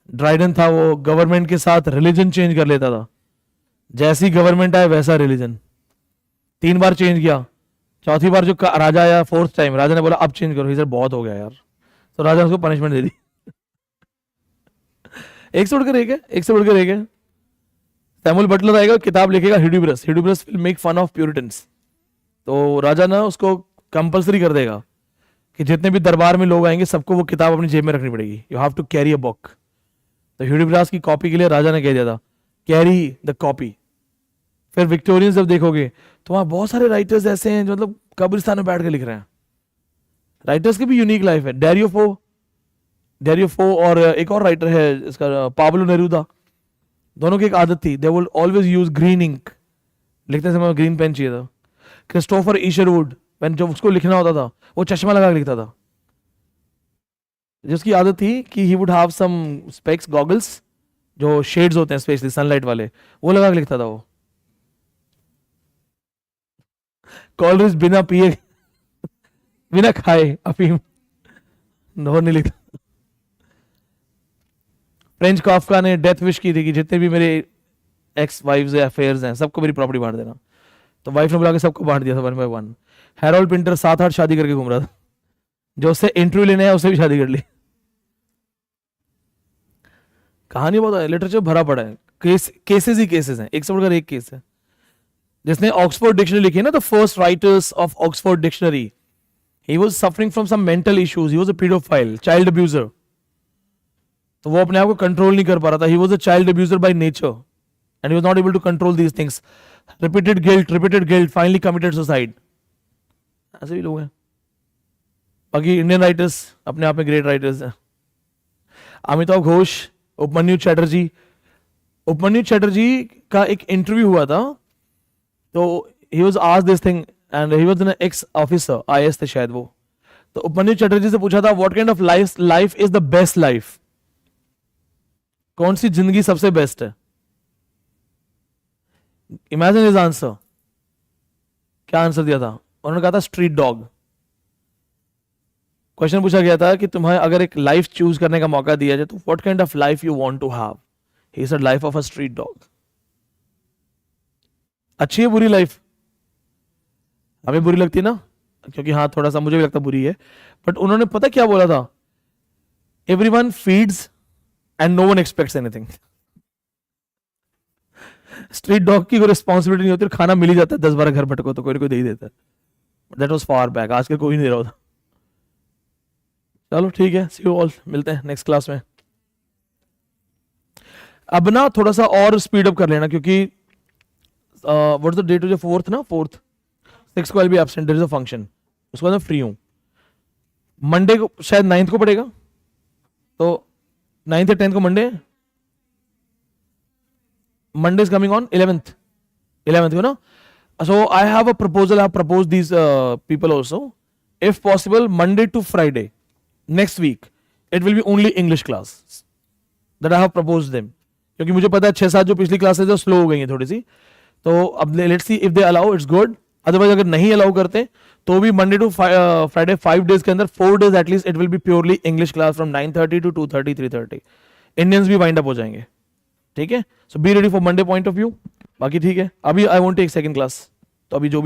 ड्राइडन था, वो गवर्नमेंट के साथ रिलीजन चेंज कर लेता था. जैसी गवर्नमेंट आए वैसा रिलीजन. 3 बार चेंज किया. चौथी बार जो राजा आया, 4th टाइम, राजा ने बोला अब चेंज करो. इधर बहुत हो गया यार. तो राजा ने उसको पनिशमेंट दे दी. एक से बढ़कर एक है, एक से बढ़कर एक है. सैमुअल बटलर आएगा, किताब लिखेगा Hudibras will make fun of puritans. तो राजा ना उसको कंपल्सरी कर देगा कि जितने भी दरबार में लोग आएंगे सबको वो किताब अपनी जेब में रखनी पड़ेगी. You have to carry a book. तो ह्यूडिब्रस की कॉपी के लिए राजा ने कह दिया था कैरी द कॉपी. फिर विक्टोरियंस जब देखोगे तो वहां बहुत सारे राइटर्स ऐसे हैं जो मतलब कब्रिस्तान में बैठ के लिख रहे हैं. राइटर्स की भी यूनिक लाइफ है. डेरियो फो और एक और राइटर है इसका पाब्लो नेरूदा. दोनों की एक आदत थी, they would always use green ink. लिखते समय ग्रीन पेन चाहिए था. क्रिस्टोफर ईशरवुड, जब उसको लिखना होता था वो चश्मा लगा के लिखता था. जिसकी आदत थी कि he would have some specs, goggles, जो शेड्स होते हैं स्पेशली सनलाइट वाले, वो लगा के लिखता था. वो कॉलरिज बिना पिए बिना खाए अफीम नहीं लिखता. फ्रेंच काफ्का ने डेथ विश की थी कि जितने भी मेरे एक्स वाइफ्स या अफेयर्स हैं सबको मेरी प्रॉपर्टी बांट देना. तो वाइफ ने बुला के सबको बांट दिया था 1 by 1. हैरोल्ड पिंटर 7-8 शादी करके घूम रहा था. जो उससे इंटरव्यू लेने आया उससे भी शादी कर ली. कहानी बहुत है, लिटरेचर भरा पड़ा है. केसेस ही केसेस हैं, एक से बढ़कर एक केस है. जिसने ऑक्सफोर्ड डिक्शनरी लिखी है ना, the first writers of Oxford dictionary, he was suffering from some mental issues, he was a paedophile, child abuser. तो वो अपने आप को कंट्रोल नहीं कर पा रहा था. He was a child abuser by nature and he was not able to control these things. Repeated guilt, finally committed suicide. ऐसे भी लोग हैं. बाकी इंडियन राइटर्स अपने आप में ग्रेट राइटर्स हैं. अमिताभ घोष, उपमन्यु चैटर्जी. उपमन्यु चैटर्जी का एक इंटरव्यू हुआ था, तो he was asked this thing and he was an x officer, IAS थे शायद वो. तो उपमन्यु चैटर्जी से पूछा था what kind of life is the best life, कौन सी जिंदगी सबसे बेस्ट है. Imagine his answer. क्या आंसर दिया था उन्होंने? कहा था स्ट्रीट डॉग. क्वेश्चन पूछा गया था कि तुम्हें अगर एक लाइफ चूज करने का मौका दिया जाए तो what kind of life you want to have. He said life of a street dog. अच्छी है बुरी लाइफ? हमें बुरी लगती है ना, क्योंकि हाँ थोड़ा सा मुझे भी लगता बुरी है, बट उन्होंने पता क्या बोला था? Everyone feeds and no one expects anything. Street dog की कोई रिस्पॉन्सिबिलिटी नहीं होती, खाना मिल ही जाता है. 10-12 घर भटको तो कोई ना कोई दे ही देता है. That was far back. आज के कोई नहीं दे रहा था. चलो ठीक है, सी यू ऑल, मिलते हैं नेक्स्ट क्लास में. अब ना थोड़ा सा और स्पीड अप कर लेना, क्योंकि what is the date? 4th ना, 4th 6 को I be absent. There is a function, उसके बाद मैं फ्री हूं. मंडे को शायद 9th को पड़ेगा, तो 9th या 10th को Monday. Monday is coming on 11th को ना. So I have a proposal. I have proposed these people also. If possible, Monday to Friday next week, it will be only English class that I have proposed them. क्योंकि मुझे पता है 6-7 जो पिछली classes जो slow हो गई हैं थोड़ी सी, तो अब let's see if they allow, it's good. Otherwise अगर नहीं अलाउ करते तो भी मंडे टू फ्राइडे 5 डेज के अंदर 4 days at least it will be purely English class from 9:30 to 2:30, 3:30. Indians भी वाइंड अप हो जाएंगे. ठीक है, so be ready for Monday point of view. बाकी ठीक है, अभी I won't take second class, तो अभी जो भी